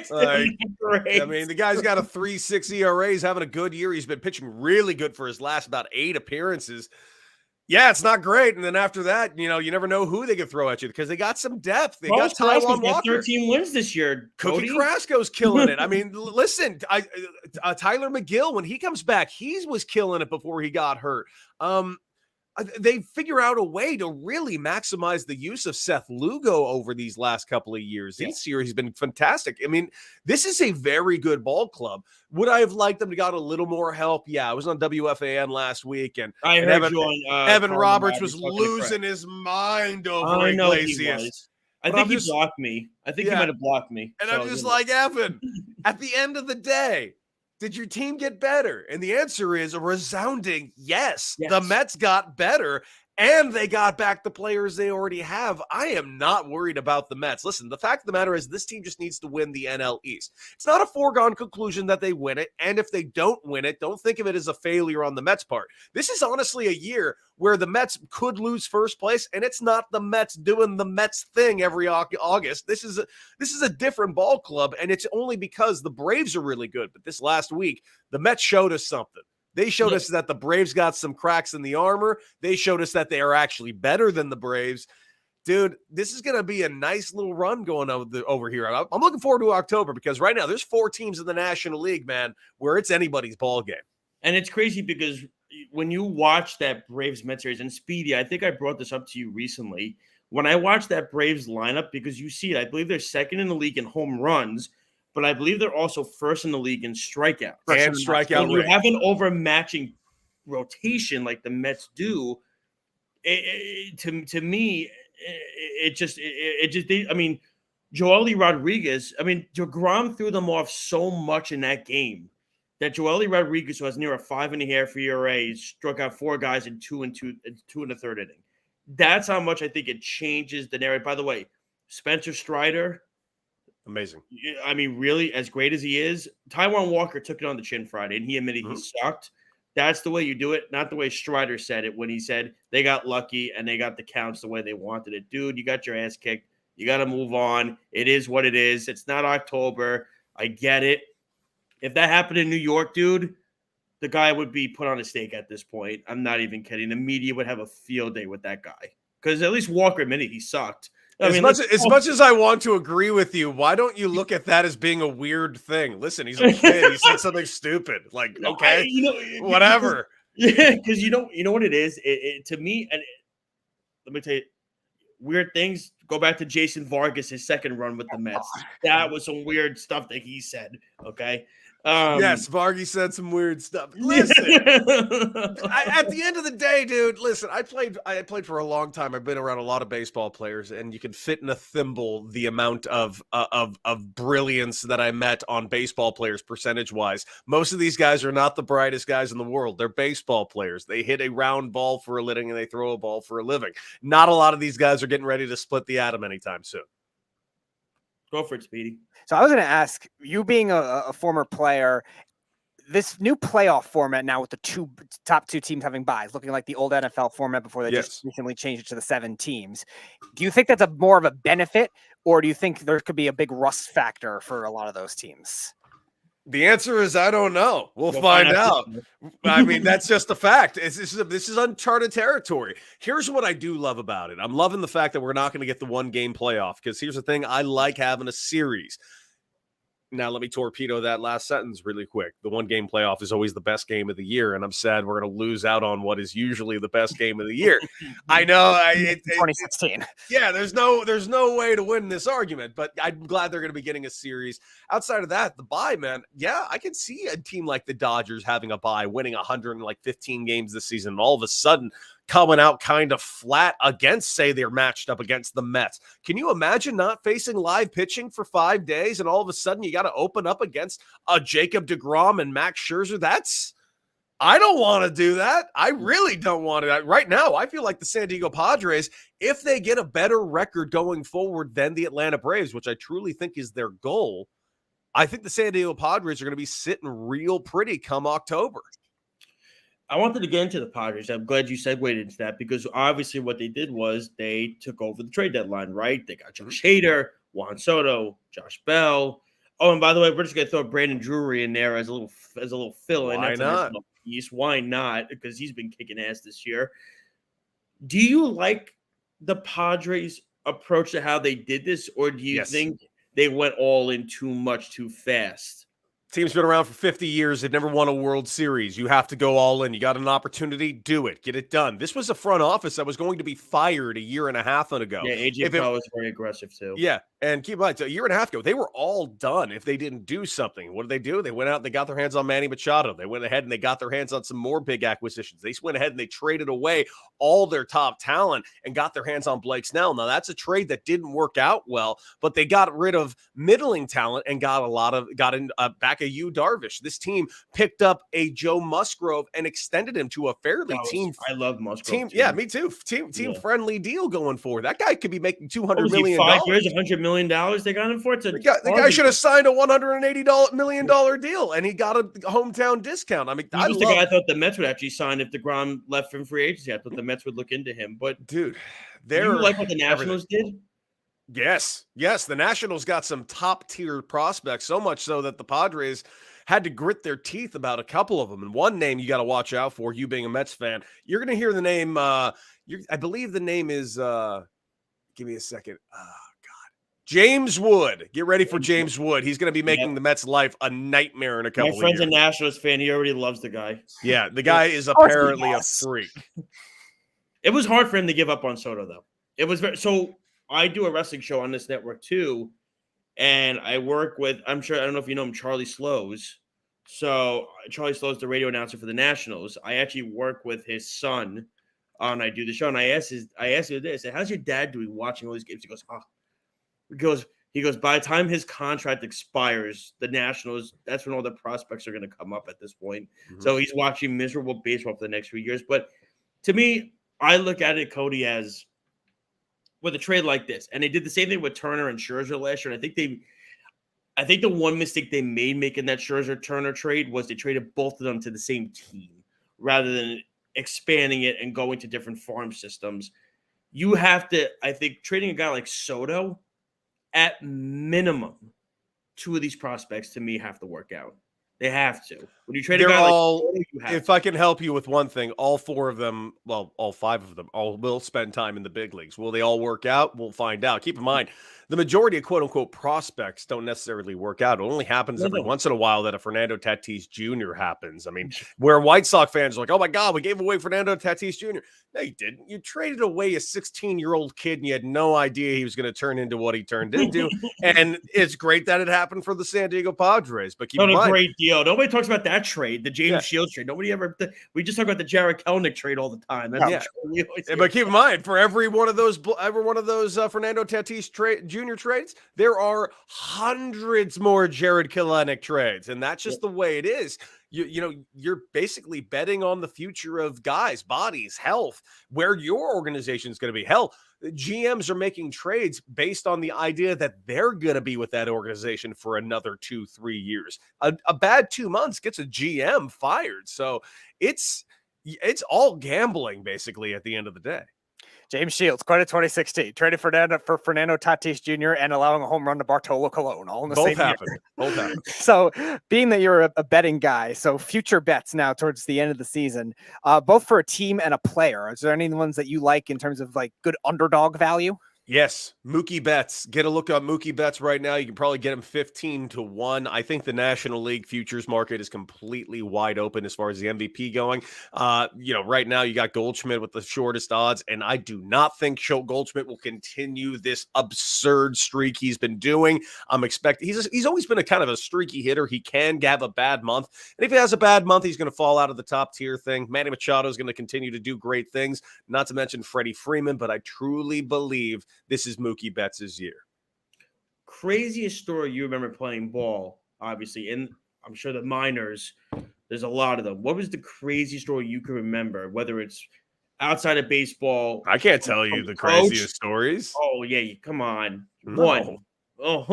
I mean, the guy's got a 3.6 ERA. He's having a good year. He's been pitching really good for his last about 8 appearances. Yeah, it's not great. And then after that, you never know who they can throw at you, because they got some depth. They got Taijuan Walker. 13 wins this year. Cookie Carrasco's killing it. I mean, listen, Tyler McGill, when he comes back, he was killing it before he got hurt. They figure out a way to really maximize the use of Seth Lugo over these last couple of years. This year, he's been fantastic. I mean, this is a very good ball club. Would I have liked them to got a little more help? Yeah, I was on WFAN last week, and Evan Roberts was losing his mind over Iglesias. I think he blocked me. I think he might have blocked me. And I'm just like, Evan, at the end of the day, did your team get better? And the answer is a resounding yes. The Mets got better, and they got back the players they already have. I am not worried about the Mets. Listen, the fact of the matter is this team just needs to win the NL East. It's not a foregone conclusion that they win it, and if they don't win it, don't think of it as a failure on the Mets' part. This is honestly a year where the Mets could lose first place, and it's not the Mets doing the Mets thing every August. This is a different ball club, and it's only because the Braves are really good. But this last week, the Mets showed us something. They showed us that the Braves got some cracks in the armor. They showed us that they are actually better than the Braves. Dude, this is going to be a nice little run going over here. I'm looking forward to October, because right now there's 4 teams in the National League, man, where it's anybody's ball game. And it's crazy because when you watch that Braves Mets series, and Speedy, I think I brought this up to you recently, when I watch that Braves lineup, because you see it, I believe they're second in the league in home runs, but I believe they're also first in the league in strikeouts. And strikeout When you rate. have an overmatching rotation like the Mets do, to me, I mean, Joely Rodriguez, I mean, DeGrom threw them off so much in that game that Joely Rodriguez, who has near a 5.5 ERA, struck out 4 guys in 2 and 2.3 innings. That's how much I think it changes the narrative. By the way, Spencer Strider, amazing. I mean, really, as great as he is, Taijuan Walker took it on the chin Friday, and he admitted he sucked. That's the way you do it, not the way Strider said it when he said they got lucky and they got the counts the way they wanted it. Dude, you got your ass kicked. You got to move on. It is what it is. It's not October. I get it. If that happened in New York, dude, the guy would be put on a stake at this point. I'm not even kidding. The media would have a field day with that guy because at least Walker admitted he sucked. As much as I want to agree with you, why don't you look at that as being a weird thing? Listen, he's a kid. He said something stupid. Like, okay, whatever. Yeah, because you know what it is. To me, and let me tell you, weird things. Go back to Jason Vargas, his second run with the Mets. That was some weird stuff that he said. Okay. Yes, Vargas said some weird stuff. Listen, at the end of the day, dude, listen, I played for a long time. I've been around a lot of baseball players, and you can fit in a thimble the amount of brilliance that I met on baseball players percentage-wise. Most of these guys are not the brightest guys in the world. They're baseball players. They hit a round ball for a living, and they throw a ball for a living. Not a lot of these guys are getting ready to split the atom anytime soon. Go for it, Speedy. So I was going to ask, you being a former player, this new playoff format now with the top two teams having buys, looking like the old NFL format before they just recently changed it to the 7 teams. Do you think that's more of a benefit, or do you think there could be a big rust factor for a lot of those teams? The answer is I don't know. We'll find out. I mean, that's just a fact. This is uncharted territory. Here's what I do love about it. I'm loving the fact that we're not going to get the 1-game playoff because here's the thing. I like having a series. Now, let me torpedo that last sentence really quick. The 1-game playoff is always the best game of the year, and I'm sad we're going to lose out on what is usually the best game of the year. I know. 2016. Yeah, there's no way to win this argument, but I'm glad they're going to be getting a series. Outside of that, the bye, man, yeah, I can see a team like the Dodgers having a bye, winning 115 games this season, and all of a sudden coming out kind of flat against, say, they're matched up against the Mets. Can you imagine not facing live pitching for 5 days and all of a sudden you got to open up against a Jacob deGrom and Max Scherzer? I don't want to do that. I really don't want to. Right now, I feel like the San Diego Padres, if they get a better record going forward than the Atlanta Braves, which I truly think is their goal, I think the San Diego Padres are going to be sitting real pretty come October. I wanted to get into the Padres. I'm glad you segued into that because obviously what they did was they took over the trade deadline, right? They got Josh Hader, Juan Soto, Josh Bell. Oh, and by the way, we're just going to throw Brandon Drury in there as a little fill-in. Why not? Why not? Because he's been kicking ass this year. Do you like the Padres' approach to how they did this, or do you think they went all in too much too fast? Team's been around for 50 years. They've never won a World Series. You have to go all in. You got an opportunity, do it. Get it done. This was a front office that was going to be fired 1.5 years ago. Yeah, AJ Bell was very aggressive too. Yeah, and keep in mind, 1.5 years ago, they were all done if they didn't do something. What did they do? They went out and they got their hands on Manny Machado. They went ahead and they got their hands on some more big acquisitions. They went ahead and they traded away all their top talent and got their hands on Blake Snell. Now, that's a trade that didn't work out well, but they got rid of middling talent and got back a Yu Darvish. This team picked up a Joe Musgrove and extended him to a fairly I love Musgrove. Yeah, me too. Team friendly deal going forward. That guy could be making $200 million. 5 years, $100 million. They got him for it. The guy should have signed a $180 million deal, and he got a hometown discount. I mean, he was the guy I thought the Mets would actually sign if DeGrom left from free agency. I thought the Mets would look into him. But dude, you like what the Nationals did? Yes. The Nationals got some top tier prospects, so much so that the Padres had to grit their teeth about a couple of them. And one name you got to watch out for, you being a Mets fan, you're going to hear the name. I believe the name is. Give me a second. James Wood. Get ready for James Wood. He's going to be making the Mets' life a nightmare in a couple of years. My friend's a Nationals fan. He already loves the guy. Yeah, the guy is apparently a freak. It was hard for him to give up on Soto, though. It was so I do a wrestling show on this network too, and I work with, I don't know if you know him, Charlie Slows. So Charlie Slows, the radio announcer for the Nationals. I actually work with his son on, I do the show, and I asked him this, I said, how's your dad doing watching all these games? He goes, he goes, by the time his contract expires, the Nationals, that's when all the prospects are going to come up at this point. Mm-hmm. So he's watching miserable baseball for the next few years. But to me, I look at it, Cody, as with a trade like this, and they did the same thing with Turner and Scherzer last year. And I think the one mistake they made making that Scherzer-Turner trade was they traded both of them to the same team rather than expanding it and going to different farm systems. You have to, I think, trading a guy like Soto, at minimum, 2 of these prospects to me have to work out. They have to. When you trade a guy like Soto, you have if to. I can help you with one thing, all 4 of them, well, all 5 of them, all will spend time in the big leagues. Will they all work out? We'll find out. Keep in mind, the majority of quote-unquote prospects don't necessarily work out. It only happens every once in a while that a Fernando Tatis Jr. happens. I mean, where White Sox fans are like, oh my God, we gave away Fernando Tatis Jr. No, you didn't. You traded away a 16-year-old kid and you had no idea he was going to turn into what he turned into. And it's great that it happened for the San Diego Padres. But keep in mind, Great deal. Nobody talks about that trade, the James Shields trade. Nobody ever. We just talk about the Jared Kelenic trade all the time. That's but keep in mind, for every one of those Fernando Tatis Jr. trades, there are hundreds more Jared Kelenic trades, and that's just the way it is. You're basically betting on the future of guys, bodies, health, where your organization is going to be. Hell, GMs are making trades based on the idea that they're going to be with that organization for another 2-3 years. A bad 2 months gets a GM fired. So it's all gambling, basically, at the end of the day. James Shields, quite a 2016. Traded Fernando Tatis Jr. and allowing a home run to Bartolo Colon all in the same year. Both happened. So being that you're a betting guy, so future bets now towards the end of the season, both for a team and a player. Is there any ones that you like in terms of like good underdog value? Yes, Mookie Betts. Get a look at Mookie Betts right now. You can probably get him 15-1. I think the National League futures market is completely wide open as far as the MVP going. Right now you got Goldschmidt with the shortest odds, and I do not think Goldschmidt will continue this absurd streak he's been doing. I'm expecting he's always been a kind of a streaky hitter. He can have a bad month, and if he has a bad month, he's going to fall out of the top tier thing. Manny Machado is going to continue to do great things, not to mention Freddie Freeman, but I truly believe this is Mookie Betts' year. Craziest story you remember playing ball, obviously, and I'm sure the minors, there's a lot of them. What was the craziest story you can remember, whether it's outside of baseball? I can't tell you the craziest stories. Oh, yeah, come on. No. One. Oh.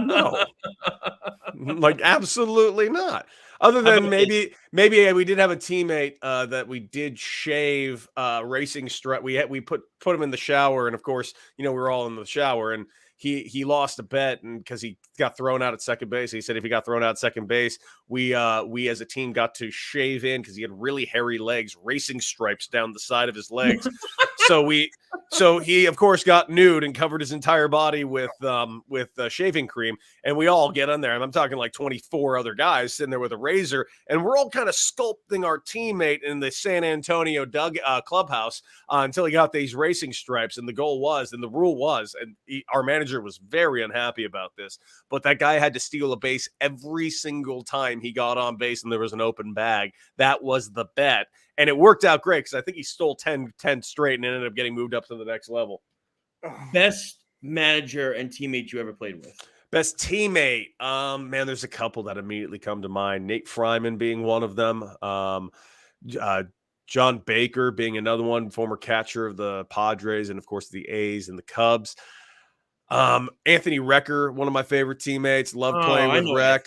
No. Like, absolutely not. Other than maybe we did have a teammate that we did shave racing strut. We put him in the shower, and of course, we were all in the shower, and he lost a bet, and because he got thrown out at second base. He said if he got thrown out at second base, we as a team got to shave in because he had really hairy legs, racing stripes down the side of his legs. So he of course got nude and covered his entire body with shaving cream, and we all get on there, and I'm talking like 24 other guys sitting there with a razor, and we're all kind of sculpting our teammate in the San Antonio clubhouse until he got these racing stripes. And the goal was, and the rule was, and our manager was very unhappy about this, but that guy had to steal a base every single time he got on base and there was an open bag. That was the bet. And it worked out great because I think he stole 10 straight and ended up getting moved up to the next level. Best manager and teammate you ever played with? Best teammate. Man, there's a couple that immediately come to mind. Nate Fryman being one of them. John Baker being another one, former catcher of the Padres and, of course, the A's and the Cubs. Anthony Recker, one of my favorite teammates. Loved playing with Rec.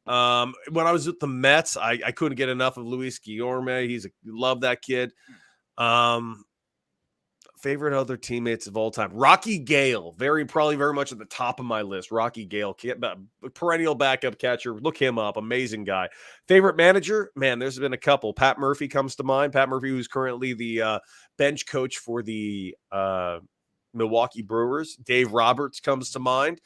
When I was with the Mets, I couldn't get enough of Luis Guillorme. Love that kid. Favorite other teammates of all time. Rocky Gale, probably very much at the top of my list. Rocky Gale, perennial backup catcher. Look him up. Amazing guy. Favorite manager? Man, there's been a couple. Pat Murphy comes to mind. Pat Murphy, who's currently the bench coach for the Milwaukee Brewers. Dave Roberts comes to mind.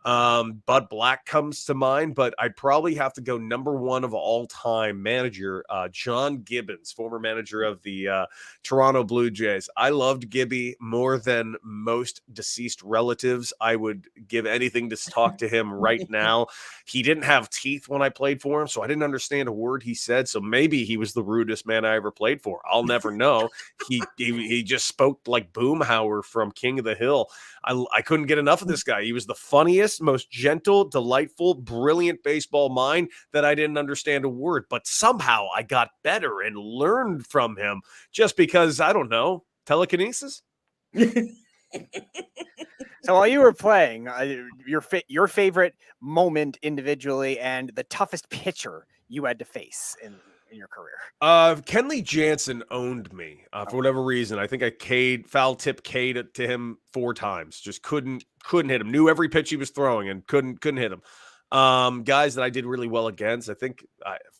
Bud Black comes to mind, but I'd probably have to go number one of all time manager, John Gibbons, former manager of the Toronto Blue Jays. I loved Gibby more than most deceased relatives. I would give anything to talk to him right now. He didn't have teeth when I played for him, so I didn't understand a word he said. So maybe he was the rudest man I ever played for. I'll never know. He just spoke like Boomhauer from King of the Hill. I couldn't get enough of this guy. He was the funniest, most gentle, delightful, brilliant baseball mind that I didn't understand a word. But somehow I got better and learned from him just because, I don't know, telekinesis? So while you were playing, your favorite moment individually and the toughest pitcher you had to face in your career? Kenley Jansen owned me for whatever reason. I think I foul tip K'd to him 4 times. Just couldn't hit him. Knew every pitch he was throwing and couldn't hit him. Guys that I did really well against. I think,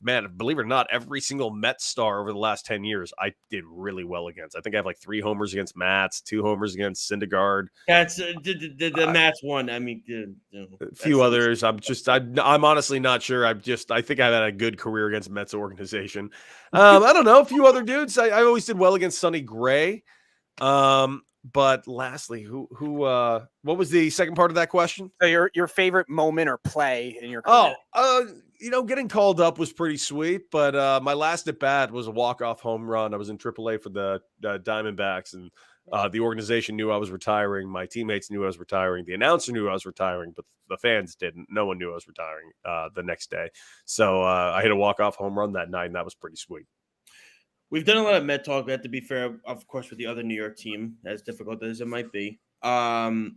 believe it or not, every single Mets star over the last 10 years, I did really well against. I think I have like 3 homers against Mats, 2 homers against Syndergaard. That's the Mats one. I mean, a few others. I'm honestly not sure. I think I've had a good career against Mets organization. I don't know. A few other dudes. I always did well against Sonny Gray. But lastly, what was the second part of that question? So your favorite moment or play in your career? Getting called up was pretty sweet, but my last at bat was a walk-off home run. I was in AAA for the Diamondbacks, and the organization knew I was retiring. My teammates knew I was retiring. The announcer knew I was retiring, but the fans didn't. No one knew I was retiring the next day. So I hit a walk-off home run that night, and that was pretty sweet. We've done a lot of Met talk. We have to be fair, of course, with the other New York team, as difficult as it might be. The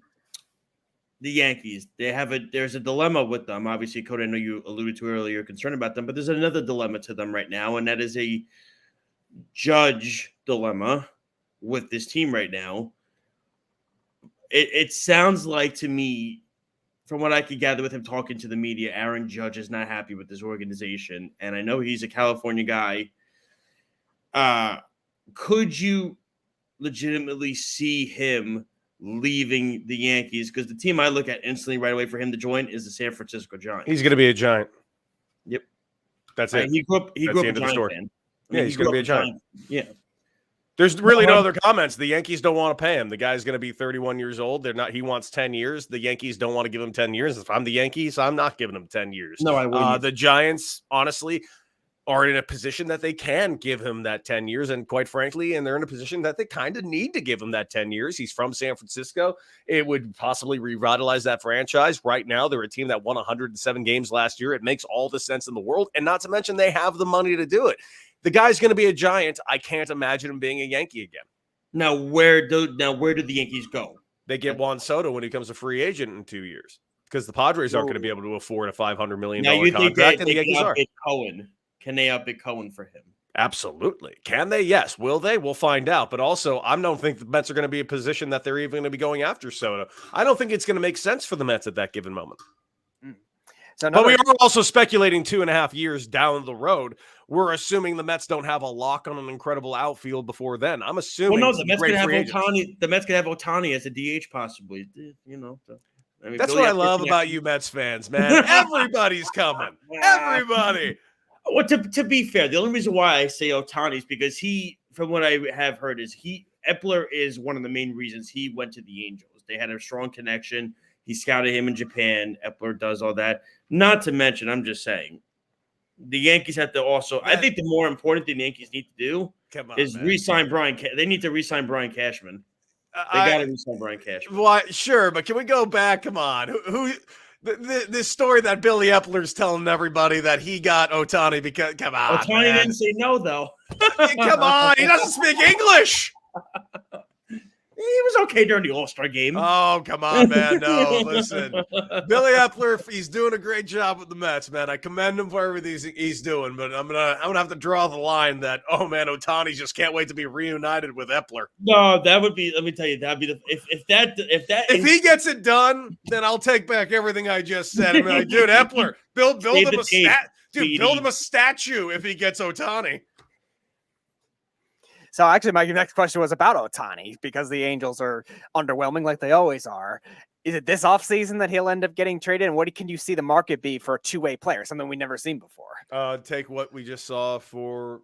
Yankees, there's a dilemma with them. Obviously, Cody, I know you alluded to earlier, you're concerned about them, but there's another dilemma to them right now, and that is a Judge dilemma with this team right now. It sounds like to me, from what I could gather with him talking to the media, Aaron Judge is not happy with this organization, and I know he's a California guy. Could you legitimately see him leaving the Yankees? Because the team I look at instantly right away for him to join is the San Francisco Giants. He's going to be a Giant. Yep. That's it. He grew up a Giant fan. He's going to be a Giant. Yeah. There's really no other comments. The Yankees don't want to pay him. The guy's going to be 31 years old. He wants 10 years. The Yankees don't want to give him 10 years. If I'm the Yankees, I'm not giving him 10 years. No, I wouldn't. The Giants, honestly, are in a position that they can give him that 10 years. And quite frankly, and they're in a position that they kind of need to give him that 10 years. He's from San Francisco. It would possibly revitalize that franchise. Right now, they're a team that won 107 games last year. It makes all the sense in the world. And not to mention, they have the money to do it. The guy's going to be a Giant. I can't imagine him being a Yankee again. Now, where do the Yankees go? They get Juan Soto when he becomes a free agent in 2 years. Because the Padres aren't going to be able to afford a $500 million contract. And the Yankees are. Cohen. Can they outbid Cohen for him? Absolutely. Can they? Yes. Will they? We'll find out. But also, I don't think the Mets are going to be in a position that they're even going to be going after Soto. I don't think it's going to make sense for the Mets at that given moment. But we are also speculating 2.5 years down the road. We're assuming the Mets don't have a lock on an incredible outfield before then. I'm assuming. Well, no, the Mets could have Ohtani. The Mets could have Ohtani as a DH, possibly. That's what I love about you Mets fans, man. Everybody's coming. Everybody. Well, to be fair, the only reason why I say Ohtani is because from what I have heard, Epler is one of the main reasons he went to the Angels. They had a strong connection. He scouted him in Japan. Epler does all that. Not to mention, I'm just saying, the Yankees have to also. I think the more important thing the Yankees need to do is re-sign Brian. They need to re-sign Brian Cashman. They got to re-sign Brian Cashman. Well, sure, but can we go back? Come on, who this story that Billy Epler's telling everybody that he got Ohtani because come on, Ohtani didn't say no though. Come on, he doesn't speak English. He was okay during the All-Star game. Oh, come on, man. No, listen. Billy Epler, he's doing a great job with the Mets, man. I commend him for everything he's doing, but I'm gonna have to draw the line that, oh man, Ohtani just can't wait to be reunited with Epler. No, that would be, let me tell you, that'd be if he gets it done, then I'll take back everything I just said. I'm like, dude, Epler, build him a statue if he gets Ohtani. So actually, my next question was about Ohtani because the Angels are underwhelming like they always are. Is it this offseason that he'll end up getting traded? And what can you see the market be for a two-way player, something we've never seen before? Take what we just saw for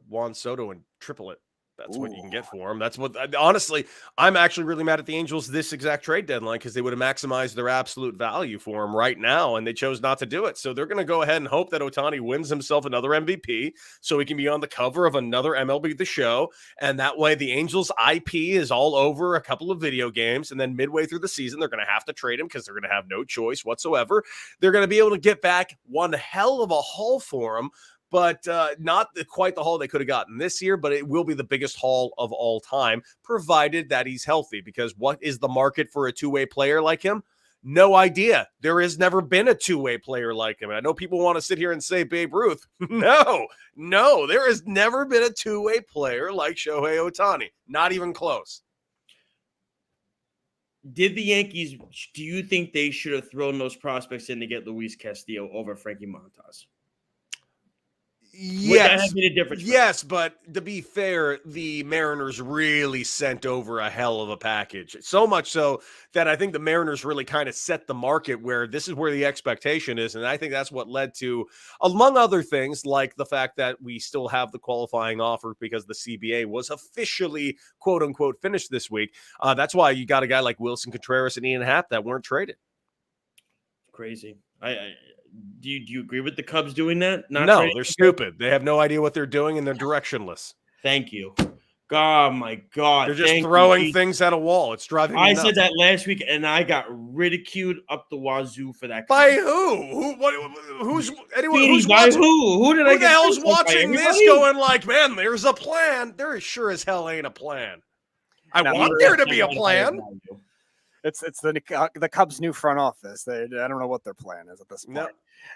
Juan Soto and triple it. That's what you can get for him. That's what, honestly, I'm actually really mad at the Angels this exact trade deadline because they would have maximized their absolute value for him right now, and they chose not to do it. So they're going to go ahead and hope that Ohtani wins himself another MVP so he can be on the cover of another MLB The Show. And that way the Angels' IP is all over a couple of video games. And then midway through the season, they're going to have to trade him because they're going to have no choice whatsoever. They're going to be able to get back one hell of a haul for him. But not quite the haul they could have gotten this year, but it will be the biggest haul of all time, provided that he's healthy. Because what is the market for a two-way player like him? No idea. There has never been a two-way player like him. And I know people want to sit here and say Babe Ruth. No, there has never been a two-way player like Shohei Ohtani. Not even close. Did the Yankees, do you think they should have thrown those prospects in to get Luis Castillo over Frankie Montas? Yes, but to be fair, the Mariners really sent over a hell of a package. So much so that I think the Mariners really kind of set the market where this is where the expectation is. And I think that's what led to, among other things, like the fact that we still have the qualifying offer because the CBA was officially, quote unquote, finished this week. That's why you got a guy like Wilson Contreras and Ian Happ that weren't traded. Crazy. Do you agree with the Cubs doing that? No, they're stupid. They have no idea what they're doing, and they're directionless. Thank you. Oh, my God. They're just throwing things at a wall. It's driving me nuts. I said that last week, and I got ridiculed up the wazoo for that. By who? Who's anyone? Who's by watching? Who did I Who the get hell's ridiculed by? watching this Everybody? going like, man, there's a plan. There sure as hell ain't a plan. I want there to be a plan. It's the Cubs' new front office. I don't know what their plan is at this point. No.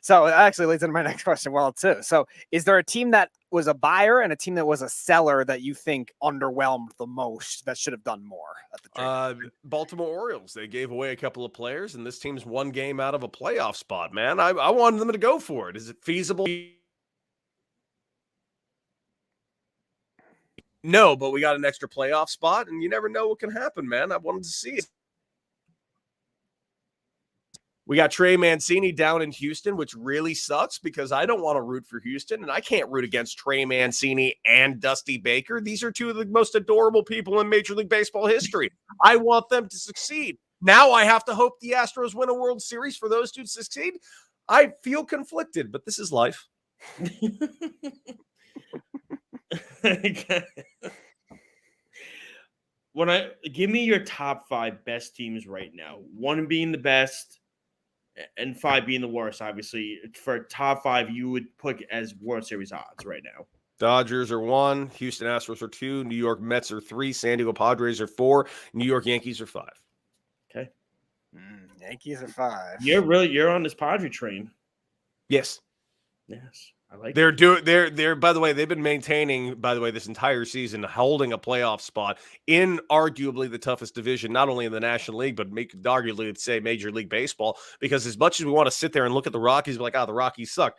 So it actually leads into my next question well, too. So is there a team that was a buyer and a team that was a seller that you think underwhelmed the most that should have done more at the trade? Baltimore Orioles. They gave away a couple of players, and this team's one game out of a playoff spot, man. I wanted them to go for it. Is it feasible? No, but we got an extra playoff spot, and you never know what can happen, man. I wanted to see it. We got Trey Mancini down in Houston, which really sucks because I don't want to root for Houston, and I can't root against Trey Mancini and Dusty Baker. These are two of the most adorable people in Major League Baseball history. I want them to succeed. Now I have to hope the Astros win a World Series for those two to succeed. I feel conflicted, but this is life. Give me your top 5 best teams right now. 1 being the best, and 5 being the worst. Obviously, for top 5, you would put as World Series odds right now. Dodgers are 1, Houston Astros are 2, New York Mets are 3, San Diego Padres are 4, New York Yankees are 5. Okay, Yankees are 5. You're on this Padre train. Yes. I like. They're by the way, they've been maintaining, this entire season, holding a playoff spot in arguably the toughest division, not only in the National League, but arguably say Major League Baseball. Because as much as we want to sit there and look at the Rockies, be like, the Rockies suck.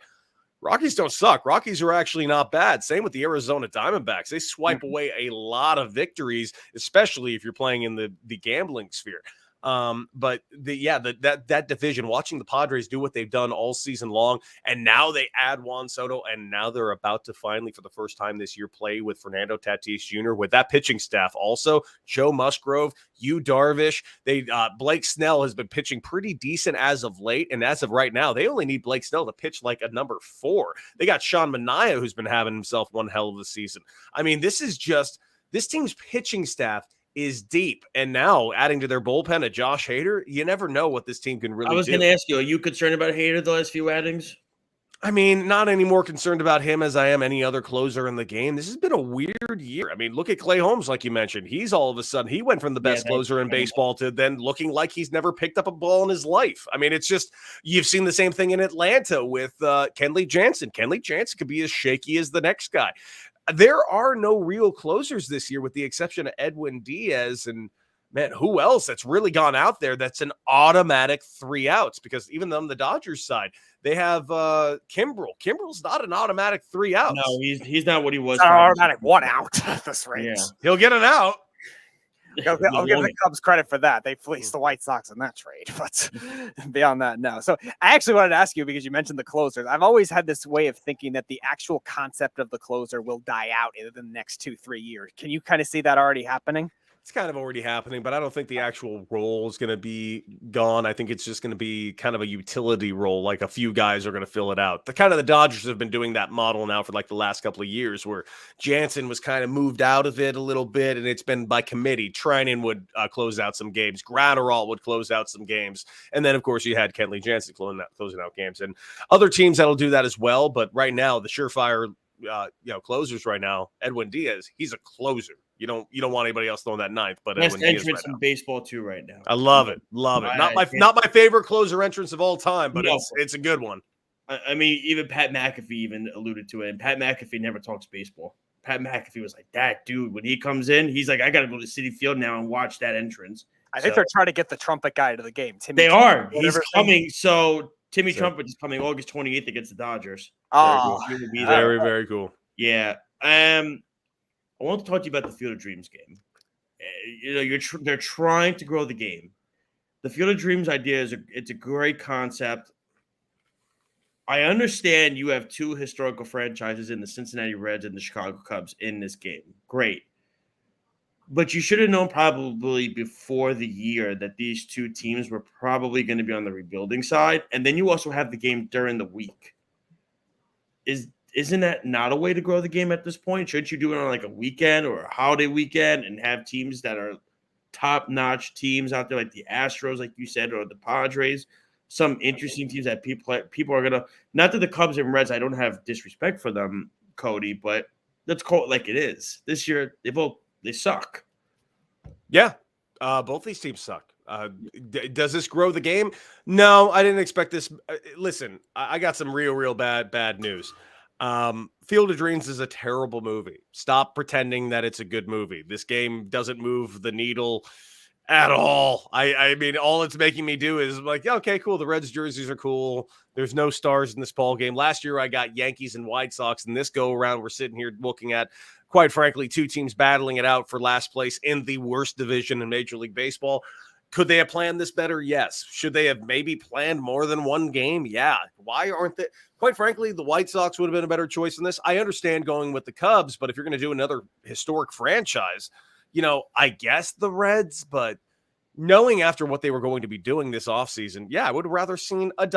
Rockies don't suck. Rockies are actually not bad. Same with the Arizona Diamondbacks. They swipe away a lot of victories, especially if you're playing in the gambling sphere. But that division, watching the Padres do what they've done all season long, and now they add Juan Soto, and now they're about to finally, for the first time this year, play with Fernando Tatis Jr. with that pitching staff. Also, Joe Musgrove, Yu Darvish, Blake Snell has been pitching pretty decent as of late, and as of right now, they only need Blake Snell to pitch like a number 4. They got Sean Manaea, who's been having himself one hell of a season. I mean, this team's pitching staff is deep, and now adding to their bullpen a Josh Hader, you never know what this team can really do. I was going to ask you, are you concerned about Hader the last few outings? I mean, not any more concerned about him as I am any other closer in the game. This has been a weird year. I mean, look at Clay Holmes, like you mentioned. He's all of a sudden, he went from the best closer in baseball to then looking like he's never picked up a ball in his life. I mean, it's just, you've seen the same thing in Atlanta with Kenley Jansen. Kenley Jansen could be as shaky as the next guy. There are no real closers this year with the exception of Edwin Diaz, and man, who else that's really gone out there that's an automatic 3 outs? Because even on the Dodgers side, they have Kimbrel. Kimbrel's not an automatic 3 outs. No, he's not what he was. It's an automatic 1 out at this rate. Yeah. He'll get an out. I'll give the Cubs credit for that. They fleeced the White Sox in that trade, but beyond that, no. So I actually wanted to ask you, because you mentioned the closers. I've always had this way of thinking that the actual concept of the closer will die out in the next 2-3 years. Can you kind of see that already happening? It's kind of already happening, but I don't think the actual role is going to be gone. I think it's just going to be kind of a utility role. Like a few guys are going to fill it out. The Dodgers have been doing that model now for like the last couple of years, where Jansen was kind of moved out of it a little bit, and it's been by committee. Treinen would close out some games. Gratterall would close out some games. And then, of course, you had Kenley Jansen closing out games. And other teams that'll do that as well. But right now, the surefire closers right now, Edwin Diaz, he's a closer. You don't want anybody else throwing that ninth, but best Edwin Diaz entrance right in baseball too right now. I love it. Not my favorite closer entrance of all time, but it's a good one. I mean, even Pat McAfee even alluded to it, and Pat McAfee never talks baseball. Pat McAfee was like, that dude, when he comes in, he's like, I got to go to Citi Field now and watch that entrance. I think they're trying to get the trumpet guy to the game. They are. He's coming. So Timmy Trumpet is coming August 28th against the Dodgers. Oh, very, very cool. Yeah. I want to talk to you about the Field of Dreams game. They're trying to grow the game. The Field of Dreams idea it's a great concept. I understand you have 2 historical franchises in the Cincinnati Reds and the Chicago Cubs in this game. Great. But you should have known probably before the year that these 2 teams were probably going to be on the rebuilding side. And then you also have the game during the week. Isn't that not a way to grow the game at this point? Shouldn't you do it on like a weekend or a holiday weekend and have teams that are top-notch teams out there, like the Astros, like you said, or the Padres, some interesting teams that people are going to – not that the Cubs and Reds, I don't have disrespect for them, Cody, but let's call it like it is. This year, they suck. Yeah, both these teams suck. Does this grow the game? No, I didn't expect this. Listen, I got some real bad news. Field of Dreams is a terrible movie. Stop pretending that it's a good movie. This game doesn't move the needle at all. I mean, all it's making me do is like, yeah, okay, cool. The Reds jerseys are cool. There's no stars in this ball game. Last year I got Yankees and White Sox, and this go around we're sitting here looking at, quite frankly, 2 teams battling it out for last place in the worst division in Major League Baseball. Could they have planned this better? Yes. Should they have maybe planned more than one game? Yeah. Why aren't they? Quite frankly, the White Sox would have been a better choice in this. I understand going with the Cubs, but if you're going to do another historic franchise, I guess the Reds, but knowing after what they were going to be doing this offseason, yeah, I would have rather seen a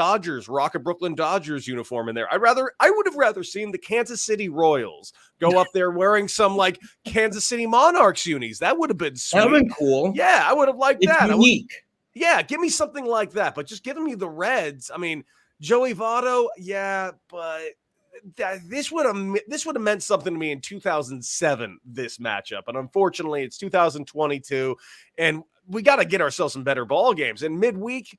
Rocket Brooklyn Dodgers uniform in there. I would have rather seen the Kansas City Royals go up there wearing some like Kansas City Monarchs unis. That would have been sweet. That would have been cool. Yeah, I would have liked that. Unique. Yeah, give me something like that. But just giving me the Reds. I mean, Joey Votto, yeah, but this would have meant something to me in 2007. This matchup, and unfortunately, it's 2022, and we got to get ourselves some better ball games. And midweek,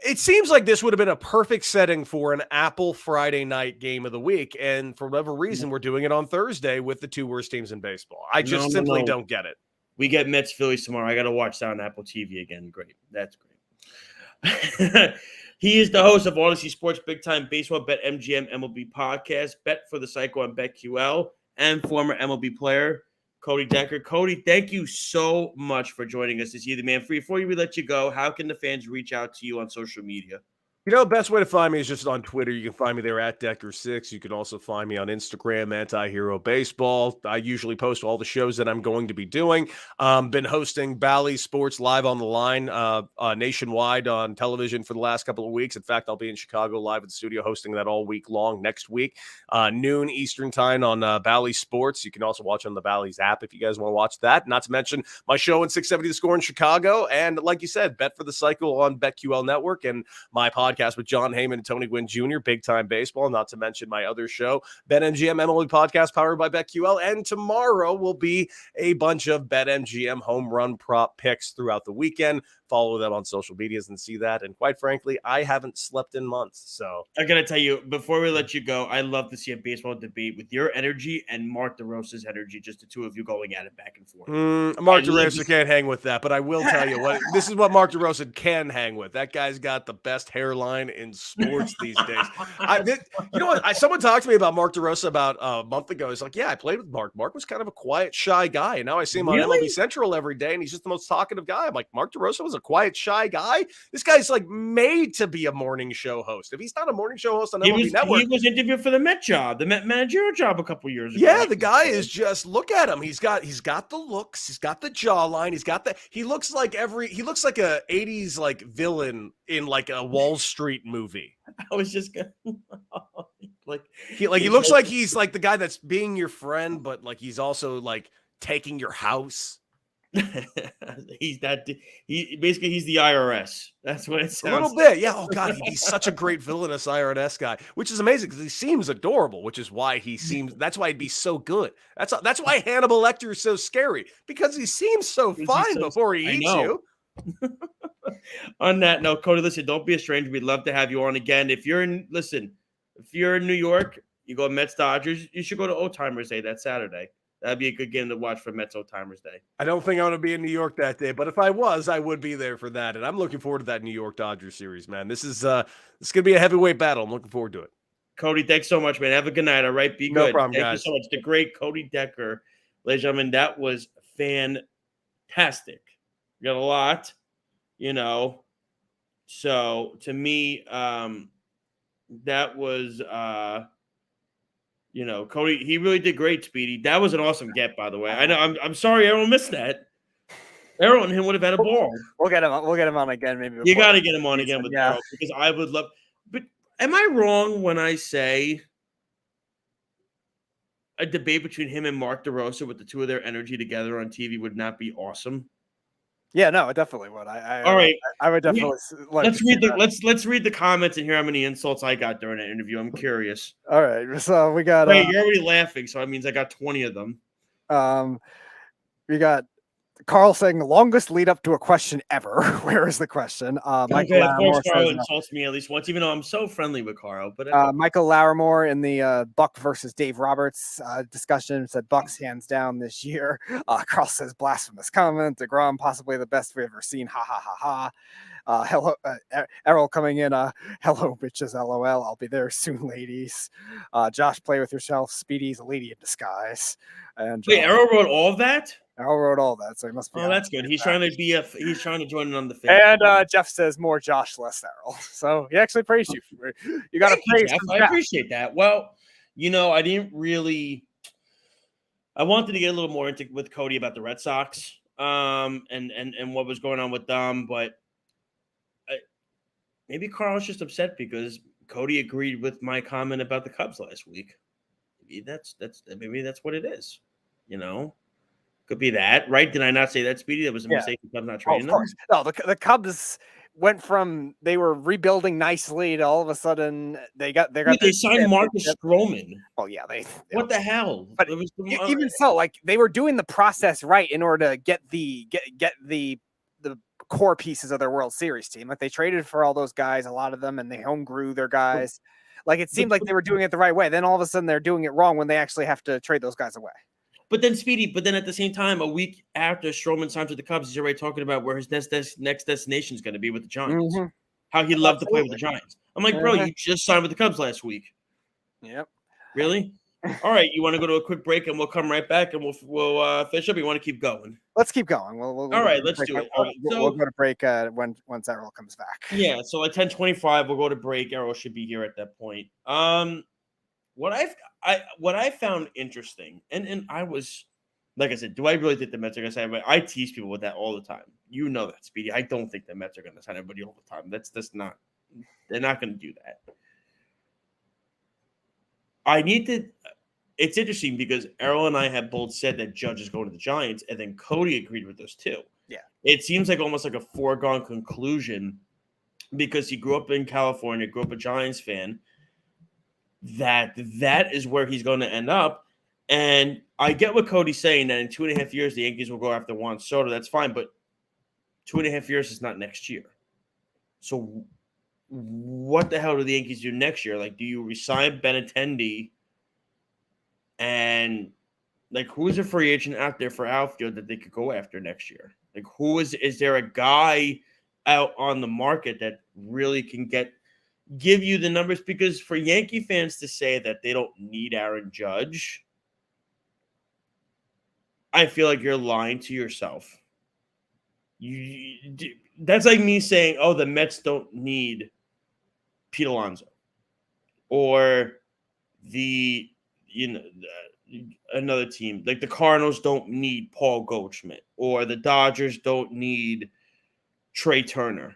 it seems like this would have been a perfect setting for an Apple Friday night game of the week. And for whatever reason, we're doing it on Thursday with the 2 worst teams in baseball. I just simply don't get it. We get Mets Phillies tomorrow. I got to watch that on Apple TV again. Great. That's great. He is the host of Odyssey Sports Big Time Baseball, Bet MGM MLB Podcast, Bet for the Cycle on BetQL, and former MLB player Cody Decker. Cody, thank you so much for joining us this evening, man. Before we let you go, how can the fans reach out to you on social media? Best way to find me is just on Twitter. You can find me there at Decker6. You can also find me on Instagram, Anti-Hero Baseball. I usually post all the shows that I'm going to be doing. Been hosting Bally Sports Live on the Line nationwide on television for the last couple of weeks. In fact, I'll be in Chicago live at the studio hosting that all week long next week, noon Eastern time on Bally Sports. You can also watch on the Bally's app if you guys want to watch that. Not to mention my show in 670 The Score in Chicago. And like you said, Bet for the Cycle on BetQL Network, and my podcast podcast with John Heyman and Tony Gwynn Jr., Big Time Baseball, not to mention my other show, BetMGM MLB Podcast, powered by BetQL. And tomorrow will be a bunch of BetMGM home run prop picks throughout the weekend. Follow them on social medias and see that. And quite frankly, I haven't slept in months. So I got to tell you, before we let you go, I love to see a baseball debate with your energy and Mark DeRosa's energy, just the two of you going at it back and forth. Mark DeRosa can't hang with that, but I will tell you what, this is what Mark DeRosa can hang with. That guy's got the best hairline in sports these days. You know what? Someone talked to me about Mark DeRosa about a month ago. He's like, yeah, I played with Mark. Mark was kind of a quiet, shy guy. And now I see him on MLB Central every day, and he's just the most talkative guy. I'm like, Mark DeRosa was a quiet, shy guy. This guy's like made to be a morning show host. If he's not a morning show host on MLB Network, he was interviewed for the Met job, the Met managerial job a couple years ago. Yeah, the guy is just, look at him. He's got the looks, he's got the jawline, he looks like a 80s like villain in like a Wall Street movie. I was just gonna he looks like he's like the guy that's being your friend, but like he's also like taking your house. He's the IRS. That's what it sounds a little bit. Yeah. Oh God, he'd be such a great villainous IRS guy, which is amazing because he seems adorable, which is why that's why he'd be so good. That's why Hannibal Lecter is so scary, because he seems so fine before he eats you. On that note, Cody, listen, don't be a stranger. We'd love to have you on again. If you're in New York, you go Mets Dodgers, you should go to Old Timers Day that Saturday. That'd be a good game to watch for Mets Old Timers Day. I don't think I'm going to be in New York that day, but if I was, I would be there for that. And I'm looking forward to that New York Dodgers series, man. This is going to be a heavyweight battle. I'm looking forward to it. Cody, thanks so much, man. Have a good night. All right, be good. No problem, Thank guys. you so much. The great Cody Decker, ladies and gentlemen. That was fantastic. We got a lot, So to me, that was. Cody, he really did great, Speedy. That was an awesome get, by the way. I know. I'm sorry, everyone missed that. Errol and him would have had a ball. We'll get him on again, maybe. You got to get him on again with Errol, because I would love. But am I wrong when I say a debate between him and Mark DeRosa with the two of their energy together on TV would not be awesome? Yeah, no, it definitely would. All right, I would definitely. Let's read the comments and hear how many insults I got during that interview. I'm curious. All right, so we got. Wait, you're already laughing, so that means I got 20 of them. We got Carl saying longest lead up to a question ever. Where is the question? Michael of course, Carl insults me at least once, even though I'm so friendly with Carl. But Michael Larimore in the Buck versus Dave Roberts discussion said Bucks hands down this year. Carl says blasphemous comment. DeGrom possibly the best we've ever seen. Ha ha ha ha. Hello, Errol coming in. Hello, bitches. LOL. I'll be there soon, ladies. Josh, play with yourself. Speedy's a lady in disguise. And wait, Errol wrote all of that. Errol wrote all that, so he must be. Oh, that's good. He's trying to join in on the fan. And Jeff says more Josh, less Errol. So he actually praised you. You got to praise Jeff. I appreciate that. Well, I didn't really. I wanted to get a little more into with Cody about the Red Sox, and what was going on with them, but maybe Carl's just upset because Cody agreed with my comment about the Cubs last week. Maybe that's what it is. Could be that, right? Did I not say that, Speedy? That was a mistake. The Cubs not trading them. No, the Cubs went from they were rebuilding nicely to all of a sudden they signed Marcus Stroman. Oh yeah, what the hell? But even so, like they were doing the process right in order to get the core pieces of their World Series team. Like they traded for all those guys, a lot of them, and they home grew their guys. Like it seemed like they were doing it the right way. Then all of a sudden they're doing it wrong when they actually have to trade those guys away. But then at the same time, a week after Stroman signed with the Cubs, he's already talking about where his next destination is going to be with the Giants. Mm-hmm. How he loved to play with the Giants. I'm like, bro, you just signed with the Cubs last week. Yep. Really? All right. You want to go to a quick break and we'll come right back and we'll finish up. You want to keep going? Let's keep going. All right, let's do it. All right, we'll go to break once Errol comes back. Yeah. So at 10:25, we'll go to break. Errol should be here at that point. What I found interesting, and I was, like I said, do I really think the Mets are going to sign everybody? I tease people with that all the time. You know that, Speedy. I don't think the Mets are going to sign everybody all the time. That's not. They're not going to do that. It's interesting because Errol and I have both said that Judge is going to the Giants, and then Cody agreed with us too. Yeah. It seems like almost like a foregone conclusion because he grew up in California, grew up a Giants fan, that is where he's going to end up. And I get what Cody's saying, that in 2.5 years, the Yankees will go after Juan Soto. That's fine, but 2.5 years is not next year. So what the hell do the Yankees do next year? Like, do you resign Benintendi? And, like, who's a free agent out there for outfield that they could go after next year? Like, is there a guy out on the market that really can give you the numbers? Because for Yankee fans to say that they don't need Aaron Judge, I feel like you're lying to yourself. That's like me saying, oh, the Mets don't need Pete Alonso, or another team like the Cardinals don't need Paul Goldschmidt, or the Dodgers don't need Trey Turner.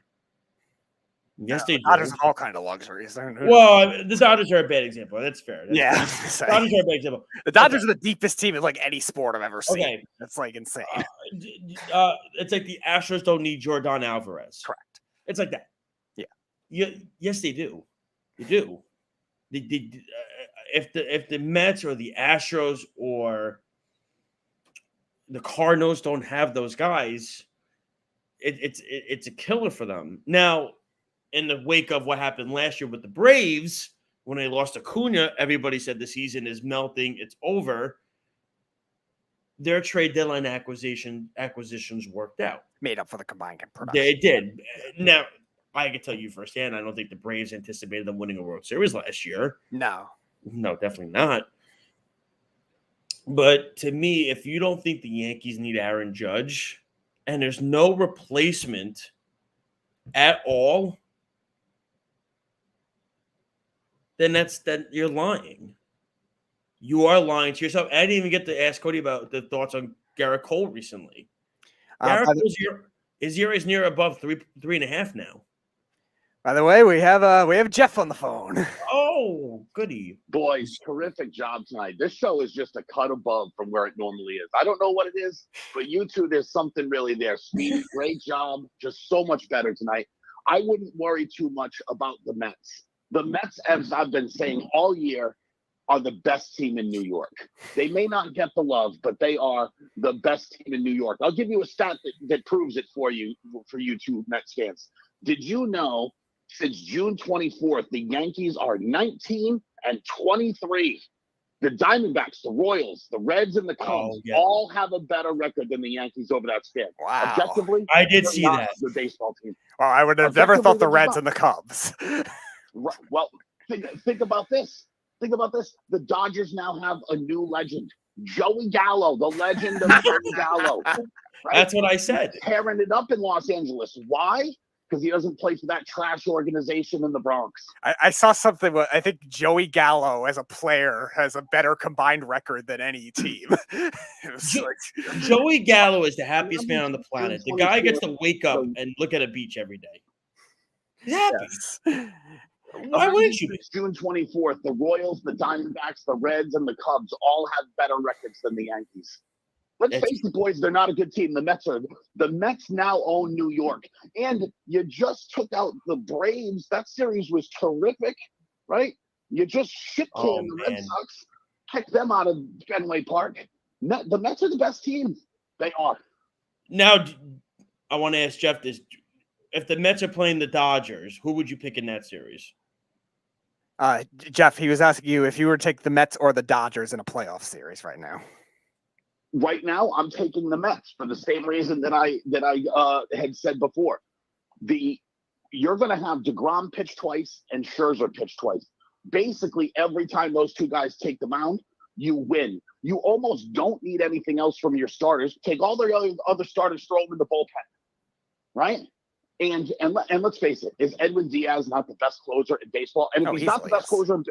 Yes, they do. Dodgers have all kind of luxuries. Well, the Dodgers are a bad example. That's fair. The Dodgers are a bad example. The Dodgers are the deepest team in like any sport I've ever seen. Okay. That's like insane. It's like the Astros don't need Jordan Alvarez. Correct. It's like that. Yeah. Yes, they do. They do. If the Mets or the Astros or the Cardinals don't have those guys, it's a killer for them. Now, in the wake of what happened last year with the Braves, when they lost Acuna, everybody said the season is melting, it's over. Their trade deadline acquisitions worked out. Made up for the combined production. They did. Now, I can tell you firsthand, I don't think the Braves anticipated them winning a World Series last year. No, definitely not. But to me, if you don't think the Yankees need Aaron Judge and there's no replacement at all, then you're lying. You are lying to yourself. I didn't even get to ask Cody about the thoughts on Garrett Cole recently. Garrett Cole's his year is near above 3.5 now. By the way, we have Jeff on the phone. Oh, goody. Boys, terrific job tonight. This show is just a cut above from where it normally is. I don't know what it is, but you two, there's something really there. Steve, great job. Just so much better tonight. I wouldn't worry too much about the Mets. The Mets, as I've been saying all year, are the best team in New York. They may not get the love, but they are the best team in New York. I'll give you a stat that proves it for you two Mets fans. Did you know since June 24th, the Yankees are 19-23? The Diamondbacks, the Royals, the Reds, and the Cubs all have a better record than the Yankees over that span. Wow. Objectively, I did see that. The baseball team. Well, I would have never thought the Reds and the Cubs. Well, think about this. Think about this. The Dodgers now have a new legend, Joey Gallo, the legend of Joey Gallo. Right? That's what I said. He's tearing it up in Los Angeles. Why? Because he doesn't play for that trash organization in the Bronx. I saw something. I think Joey Gallo as a player has a better combined record than any team. Joey Gallo is the happiest man on the planet. The guy gets to wake up and look at a beach every day. He's happy. Yes. Why wouldn't you be? June 24th, the Royals, the Diamondbacks, the Reds, and the Cubs all have better records than the Yankees. Let's face it, boys, they're not a good team. The Mets now own New York. And you just took out the Braves. That series was terrific, right? You just shit-canned the Red Sox, kicked them out of Fenway Park. The Mets are the best team. They are. Now, I want to ask Jeff this. If the Mets are playing the Dodgers, who would you pick in that series? Jeff, he was asking you if you were to take the Mets or the Dodgers in a playoff series right now. Right now, I'm taking the Mets for the same reason that I had said before. You're going to have DeGrom pitch twice and Scherzer pitch twice. Basically, every time those two guys take the mound, you win. You almost don't need anything else from your starters. Take all their other starters, throw them in the bullpen, right? And let's face it, is Edwin Diaz not the best closer in baseball? And if he's not the best closer,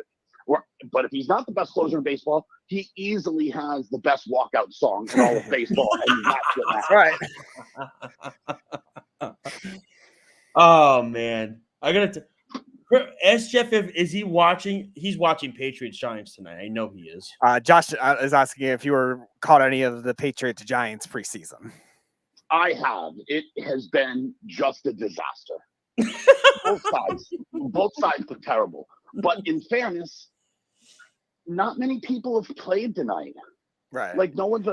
but if he's not the best closer in baseball, he easily has the best walkout song in all of baseball. And that's what right. Oh man, I gotta ask Jeff is he watching? He's watching Patriots Giants tonight. I know he is. Josh is asking if you were caught any of the Patriots Giants preseason. I have. It has been just a disaster. Both sides look terrible. But in fairness, not many people have played tonight. Right. Like no one's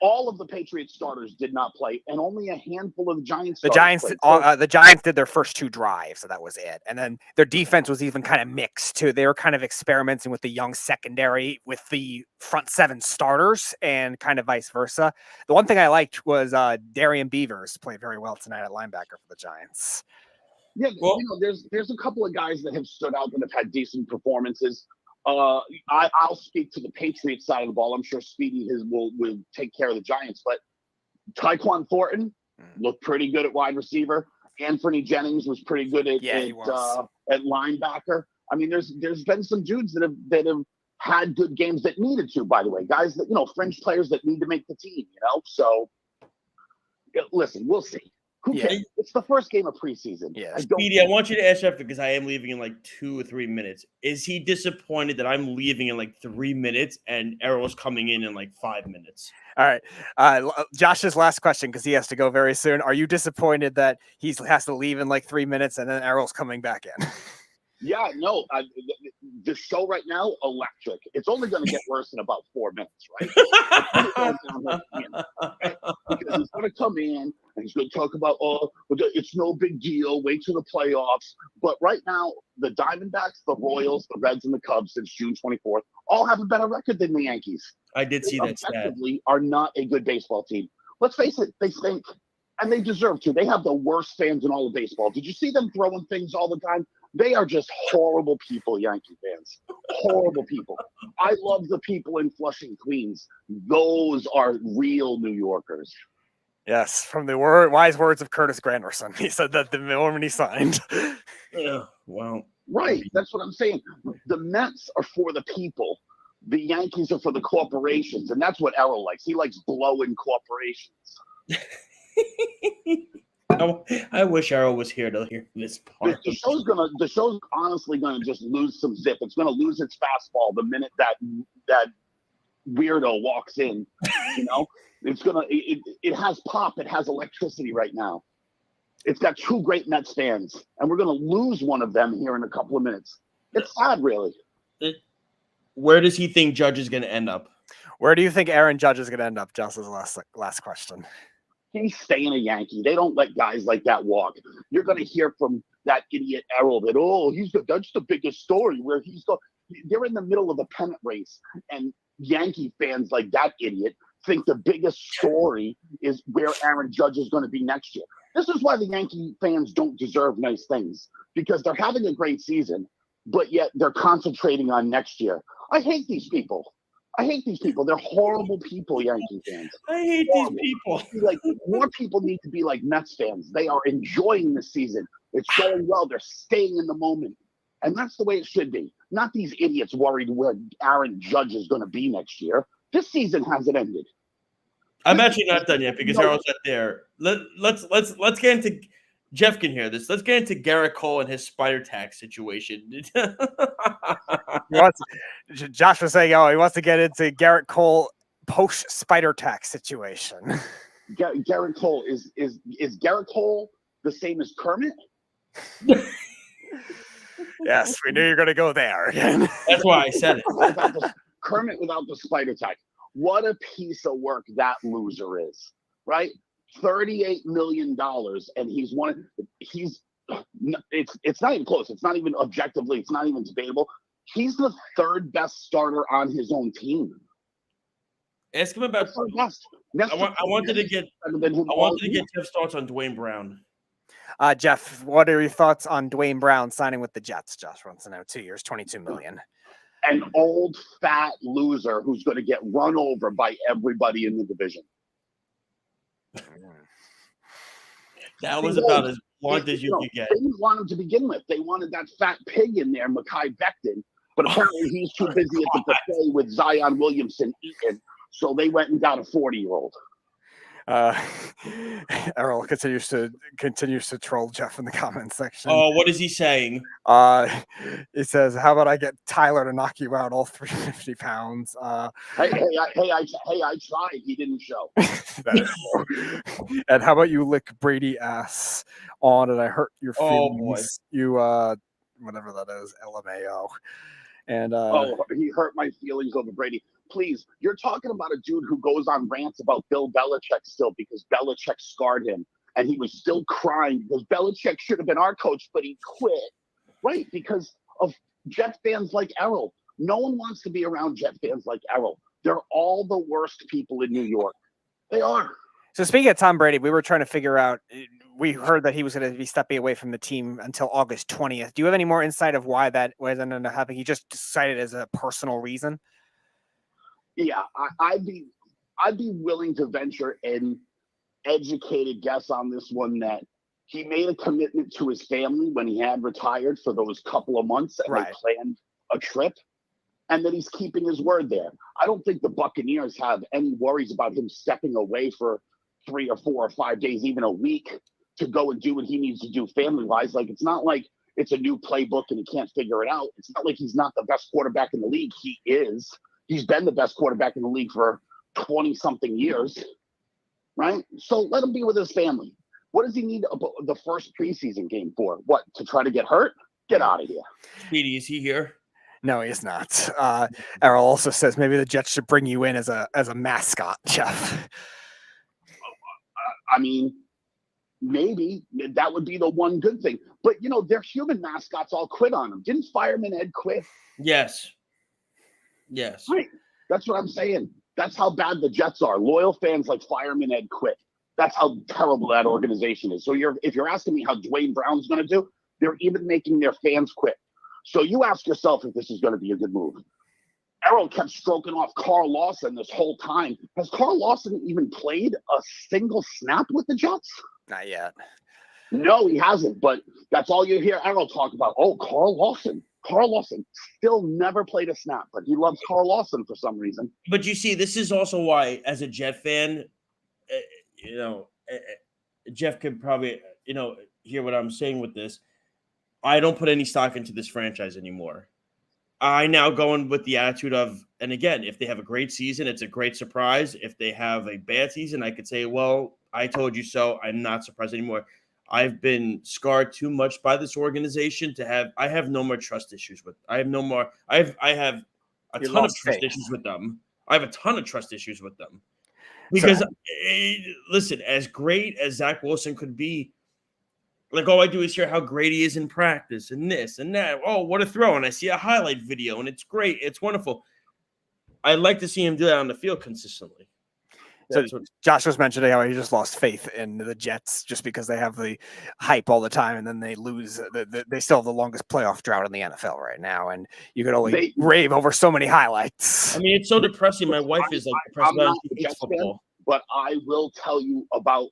all of the Patriots starters did not play, and only a handful of Giants. The starters Giants, played. the Giants did their first 2 drives, so that was it. And then their defense was even kind of mixed too. They were kind of experimenting with the young secondary, with the front 7 starters, and kind of vice versa. The one thing I liked was Darian Beavers played very well tonight at linebacker for the Giants. Yeah, there's a couple of guys that have stood out that have had decent performances. I'll speak to the Patriots side of the ball. I'm sure Speedy will take care of the Giants, but Tyquan Thornton looked pretty good at wide receiver. Anthony Jennings was pretty good at linebacker. I mean, there's been some dudes that have had good games that needed to, by the way, guys that fringe players that need to make the team. So listen, we'll see. Who cares? It's the first game of preseason. Yeah, Speedy, I want you to ask Jeff because I am leaving in like 2 or 3 minutes. Is he disappointed that I'm leaving in like 3 minutes and Errol's coming in like 5 minutes? All right. Josh's last question, because he has to go very soon. Are you disappointed that he has to leave in like 3 minutes and then Errol's coming back in? Yeah, no. The show right now, electric. It's only going to get worse in about 4 minutes, right? Because he's going to come in and he's going to talk about, it's no big deal. Wait till the playoffs. But right now, the Diamondbacks, the Royals, the Reds, and the Cubs since June 24th all have a better record than the Yankees. I did see that stat. Effectively, are not a good baseball team. Let's face it, they stink. And they deserve to. They have the worst fans in all of baseball. Did you see them throwing things all the time? They are just horrible people, Yankee fans. Horrible people. I love the people in Flushing, Queens. Those are real New Yorkers. Yes, from the wise words of Curtis Granderson. He said that the moment he signed. Yeah, well. Right, that's what I'm saying. The Mets are for the people. The Yankees are for the corporations, and that's what Errol likes. He likes blowing corporations. I wish Errol was here to hear this part. The show's honestly gonna just lose some zip. It's gonna lose its fastball the minute that weirdo walks in. It has pop. It has electricity right now. It's got 2 great Mets fans, and we're gonna lose one of them here in a couple of minutes. It's sad, really. Where does he think Judge is gonna end up? Where do you think Aaron Judge is gonna end up? Josh's last question. He's staying a Yankee. They don't let guys like that walk. You're going to hear from that idiot Errol that, that's the biggest story where they're in the middle of a pennant race, and Yankee fans like that idiot think the biggest story is where Aaron Judge is going to be next year. This is why the Yankee fans don't deserve nice things, because they're having a great season, but yet they're concentrating on next year. I hate these people. They're horrible people, Yankee fans. I hate horrible. these people. Like, more people need to be like Mets fans. They are enjoying the season. It's going well. They're staying in the moment. And that's the way it should be. Not these idiots worried where Aaron Judge is going to be next year. This season hasn't ended. I'm actually not done yet because Errol's not there. Let's get into Jeff can hear this. Let's get into Garrett Cole and his spider tax situation. Josh was saying, he wants to get into Garrett Cole post spider tax situation. Garrett Cole is Garrett Cole the same as Kermit? Yes, we knew you were going to go there again. That's why I said it. Kermit without the spider tax. What a piece of work that loser is, right? $38 million, and it's not even close. It's not even objectively, it's not even debatable. He's the 3rd best starter on his own team. Ask him about. I wanted to get Jeff's thoughts on Dwayne Brown. Jeff, what are your thoughts on Dwayne Brown signing with the Jets? Josh wants to know. 2 years, $22 million. An old fat loser who's going to get run over by everybody in the division. That was about as blunt as you could get. They didn't want him to begin with. They wanted that fat pig in there, Mekhi Becton, but apparently he's too busy at the buffet with Zion Williamson eating, so they went and got a 40-year-old. Errol continues to troll Jeff in the comments section. Oh, what is he saying? He says, "How about I get Tyler to knock you out all 350 pounds?" Hey, I tried. He didn't show. That is true. And how about you lick Brady ass on and I hurt your feelings? You whatever that is, LMAO. And he hurt my feelings over Brady. Please, you're talking about a dude who goes on rants about Bill Belichick still because Belichick scarred him, and he was still crying because Belichick should have been our coach, but he quit, right? Because of Jet fans like Errol. No one wants to be around Jet fans like Errol. They're all the worst people in New York. They are. So speaking of Tom Brady, we were trying to figure out. We heard that he was going to be stepping away from the team until August 20th. Do you have any more insight of why that wasn't going to happen? He just decided as a personal reason. Yeah, I'd be willing to venture an educated guess on this one that he made a commitment to his family when he had retired for those couple of months and they planned a trip, and that he's keeping his word there. I don't think the Buccaneers have any worries about him stepping away for 3 or 4 or 5 days, even a week, to go and do what he needs to do family-wise. Like, it's not like it's a new playbook and he can't figure it out. It's not like he's not the best quarterback in the league. He is. He's been the best quarterback in the league for 20-something years, right? So let him be with his family. What does he need the first preseason game for? What, to try to get hurt? Get out of here. Speedy, is he here? No, he is not. Errol also says maybe the Jets should bring you in as a mascot, Jeff. I mean, maybe that would be the one good thing. But, their human mascots all quit on him. Didn't Fireman Ed quit? Yes. Right. That's what I'm saying. That's how bad the Jets are. Loyal fans like Fireman Ed quit. That's how terrible that organization is. So if you're asking me how Dwayne Brown's going to do, they're even making their fans quit. So you ask yourself if this is going to be a good move. Errol kept stroking off Carl Lawson this whole time. Has Carl Lawson even played a single snap with the Jets? Not yet. No, he hasn't. But that's all you hear Errol talk about. Oh, Carl Lawson. Carl Lawson still never played a snap, but he loves Carl Lawson for some reason. But you see, this is also why, as a Jet fan, Jeff could probably, hear what I'm saying with this. I don't put any stock into this franchise anymore. I now go in with the attitude of, and again, if they have a great season, it's a great surprise. If they have a bad season, I could say, well, I told you so. I'm not surprised anymore. I've been scarred too much by this organization I have no more trust issues with. I have a ton of trust issues with them. I have a ton of trust issues with them. Because, listen, as great as Zach Wilson could be, like, all I do is hear how great he is in practice and this and that. Oh, what a throw. And I see a highlight video, and it's great. It's wonderful. I'd like to see him do that on the field consistently. So Josh was mentioning how he just lost faith in the Jets just because they have the hype all the time, and then they lose. They still have the longest playoff drought in the NFL right now, and you could only rave over so many highlights. I mean, it's so depressing. My wife is like depressed about football. But I will tell you about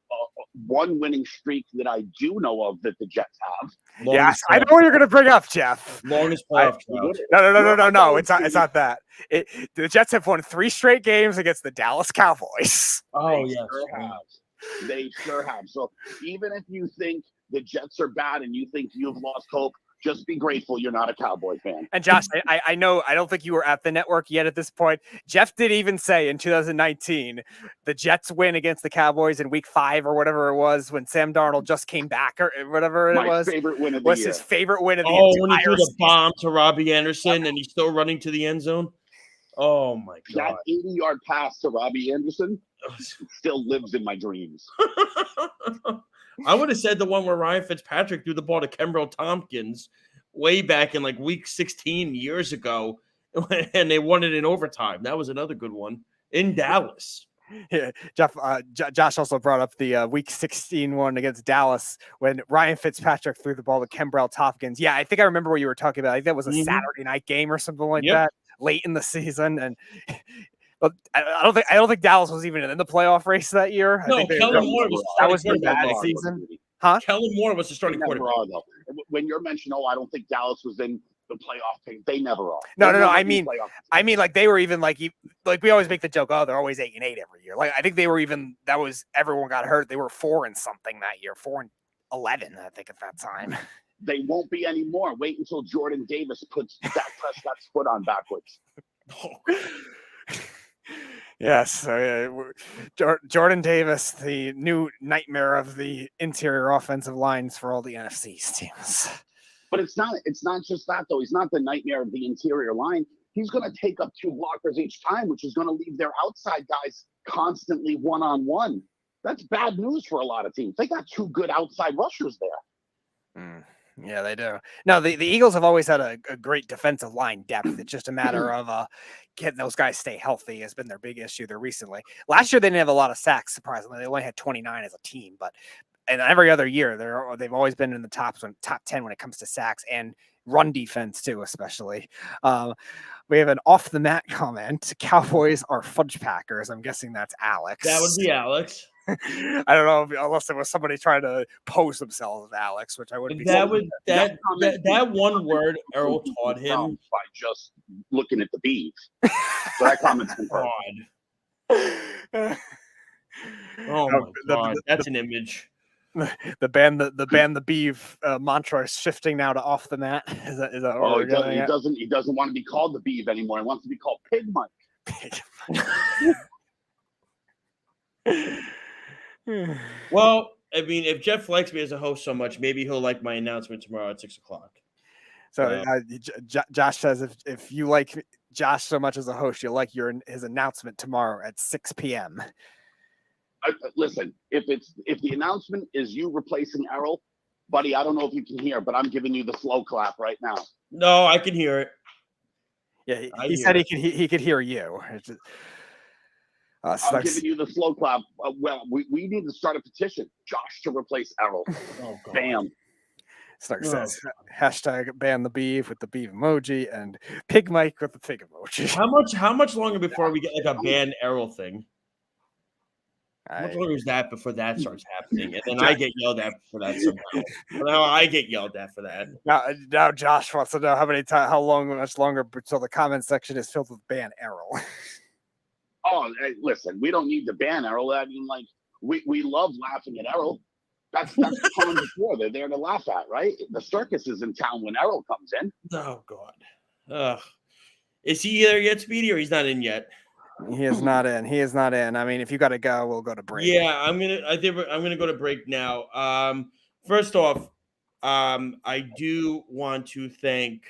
one winning streak that I do know of that the Jets have. Yes, I know what you're going to bring up, Jeff. Longest playoff drought. No. It's not that. The Jets have won 3 straight games against the Dallas Cowboys. Oh, yes. They sure have. So even if you think the Jets are bad and you think you've lost hope, just be grateful you're not a Cowboy fan. And Josh, I know, I don't think you were at the network yet at this point. Jeff did even say in 2019, the Jets win against the Cowboys in week 5 or whatever it was when Sam Darnold just came back or whatever it was. My favorite win of the year. His favorite win of the year. entire When he threw the season. bomb to Robbie Anderson and he's still running to the end zone. Oh, my God. That 80-yard pass to Robbie Anderson still lives in my dreams. I would have said the one where Ryan Fitzpatrick threw the ball to Kembrell Tompkins way back in like week 16 years ago, and they won it in overtime. That was another good one in Dallas. Yeah, Jeff. Josh also brought up the week 16 one against Dallas when Ryan Fitzpatrick threw the ball to Kembrell Tompkins. Yeah, I think I remember what you were talking about. I think that was a Saturday night game or something like that, late in the season. And but I don't think Dallas was even in the playoff race that year. No, I think Kellen Moore was. That was a bad season. Huh? Kellen Moore was the starting quarterback. When you're mentioning, I don't think Dallas was in the playoff pick. They never are. No. They're never I in mean, playoff. like they were even like we always make the joke. Oh, they're always 8-8 every year. Like I think they were even everyone got hurt. They were 4 and something that year, 4-11, I think at that time. They won't be anymore. Wait until Jordan Davis puts Dak Prescott's foot on backwards. Yes, Jordan Davis, the new nightmare of the interior offensive lines for all the NFC's teams. But it's not just that, though. He's not the nightmare of the interior line. He's going to take up 2 blockers each time, which is going to leave their outside guys constantly one-on-one. That's bad news for a lot of teams. They got 2 good outside rushers there. Yeah, they do. No, the Eagles have always had a great defensive line depth. It's just a matter of getting those guys stay healthy has been their big issue there recently. Last year, they didn't have a lot of sacks, surprisingly. They only had 29 as a team, and every other year, they've always been in the top 10 when it comes to sacks and run defense, too, especially. We have an off-the-mat comment. Cowboys are fudge packers. I'm guessing that's Alex. That would be Alex. I don't know unless it was somebody trying to pose themselves as Alex, which I wouldn't be. That one word Errol taught him by just looking at the bees. So that comment's confirmed. Oh my God, that's an image. The beef mantra is shifting now to off the mat. Is that he doesn't want to be called the beef anymore. He wants to be called Pig Mike. Well, I mean, if Jeff likes me as a host so much, maybe he'll like my announcement tomorrow at 6:00. So Josh says if you like Josh so much as a host, you'll like his announcement tomorrow at 6 p.m. Listen, if the announcement is you replacing Errol, buddy, I don't know if you can hear, but I'm giving you the slow clap right now. No, I can hear it. Yeah, he said he could hear you. I'm giving you the slow clap. Well, we need to start a petition, Josh, to replace Errol. Oh, God. Bam. Stark says hashtag ban the beef with the beef emoji and Pig Mike with the pig emoji. How much longer before we get like a ban Errol thing? How much longer is that before that starts happening? And then I get yelled at for that somehow. Now I get yelled at for that. Now Josh wants to know how much longer until the comment section is filled with ban Errol. Oh, hey, listen, we don't need to ban Errol. I mean, like, we love laughing at Errol. That's common before. They're there to laugh at, right? The circus is in town when Errol comes in. Oh, God. Is he there yet, Speedy, or he's not in yet? He is not in. I mean, if you got to go, we'll go to break. Yeah, I'm gonna go to break now. First off, I do want to thank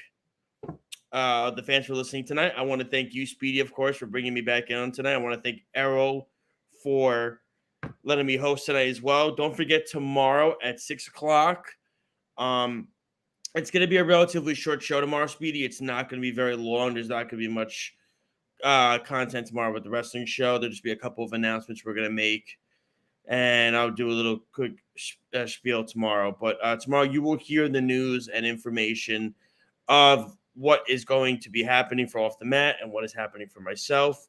the fans for listening tonight. I want to thank you, Speedy, of course, for bringing me back in tonight. I want to thank Errol for letting me host tonight as well. Don't forget tomorrow at 6:00. It's going to be a relatively short show tomorrow, Speedy. It's not going to be very long. There's not going to be much content tomorrow with the wrestling show. There'll just be a couple of announcements we're going to make, and I'll do a little quick spiel tomorrow. But tomorrow you will hear the news and information of what is going to be happening for Off the Mat and what is happening for myself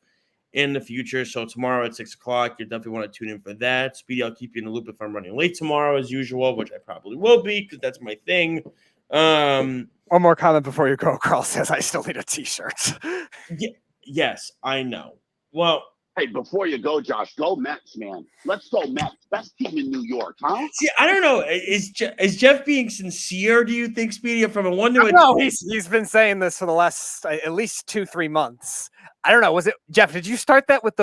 in the future. So tomorrow at 6:00, you definitely want to tune in for that. Speedy, I'll keep you in the loop if I'm running late tomorrow as usual, which I probably will be because that's my thing. One more comment before you go. Carl says I still need a t-shirt. Yes, I know. Well, hey, before you go, Josh, go Mets, man. Let's go Mets. Best team in New York, huh? See, I don't know. Is Jeff being sincere, do you think, Speedy? From a 1 to a No, he's been saying this for the last at least 2-3 months. I don't know. Was it Jeff? Did you start that with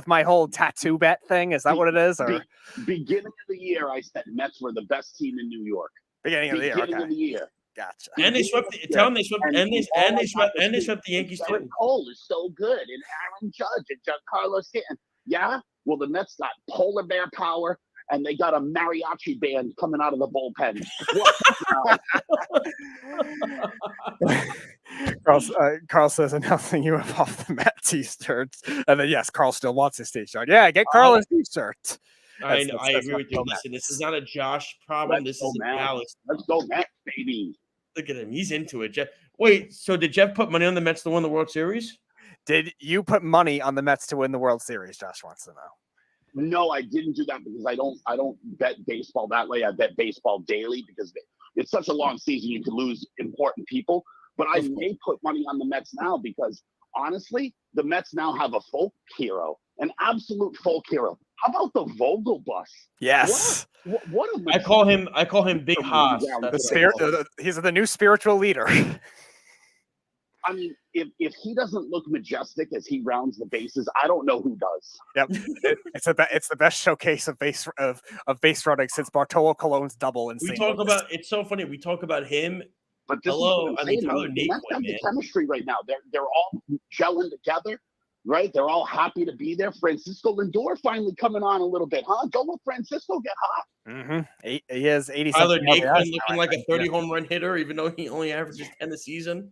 my whole tattoo bet thing? Is that what it is? Or beginning of the year, I said Mets were the best team in New York. Beginning of the year. Gotcha. And they swept. Tell them they swept. And they swept the Yankees too. Cole is so good, and Aaron Judge and Giancarlo Stanton. Yeah. Well, the Mets got polar bear power, and they got a mariachi band coming out of the bullpen. Carl says announcing you have Off the Mat t-shirts, and then yes, Carl still wants his t-shirt. Yeah, get Carl his t-shirt. I know. I agree with you. Listen, this is not a Josh problem. This is an Alex. Let's go Mets, baby. Look at him. He's into it. Jeff. Wait, so did Jeff put money on the Mets to win the World Series? Did you put money on the Mets to win the World Series? Josh wants to know. No, I didn't do that because I don't bet baseball that way. I bet baseball daily because it's such a long season. You could lose important people. But I may put money on the Mets now because honestly, the Mets now have a folk hero, an absolute folk hero. How about the Vogel bus? Yes. What a I call him Big Haas. He's the new spiritual leader. I mean, if he doesn't look majestic as he rounds the bases, I don't know who does. Yep, it's the best showcase of base running since Bartolo Colon's double in We St. talk Louis. about it's so funny. We talk about him. But this is what I'm saying. Tyler The Mets have the chemistry right now. They're all gelling together, right? They're all happy to be there. Francisco Lindor finally coming on a little bit, huh? Don't let Francisco get hot. Mm-hmm. He is 80. Tyler Naquin looking like a 30 home run hitter, even though he only averages 10 a season.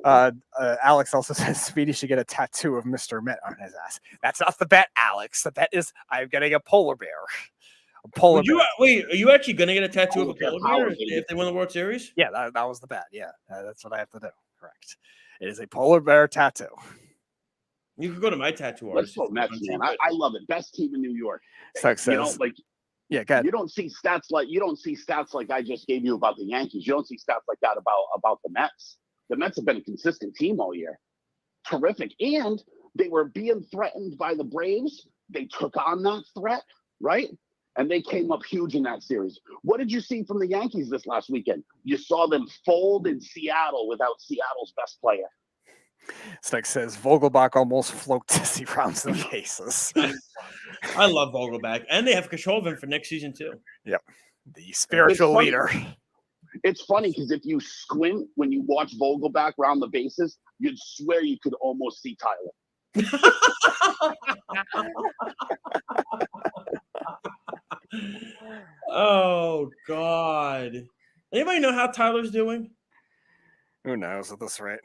Alex also says Speedy should get a tattoo of Mr. Met on his ass. That's not the bet, Alex. The bet is I'm getting a polar bear. Wait, are you actually going to get a tattoo of a polar bear if they win the World Series? Yeah, that was the bet. Yeah, that's what I have to do. Correct. It is a polar bear tattoo. You can go to my tattoo artist. Let's go Mets, man. I love it. Best team in New York. Success. You know, like yeah, go ahead. You don't see stats like I just gave you about the Yankees. You don't see stats like that about the Mets. The Mets have been a consistent team all year. Terrific. And they were being threatened by the Braves. They took on that threat, right? And they came up huge in that series. What did you see from the Yankees this last weekend? You saw them fold in Seattle without Seattle's best player. Stick says Vogelbach almost floats as he rounds the bases. I love Vogelbach. And they have control of him for next season, too. Yep. The spiritual leader. It's funny because if you squint when you watch Vogelbach round the bases, you'd swear you could almost see Tyler. Oh, God. Anybody know how Tyler's doing? Who knows at this rate?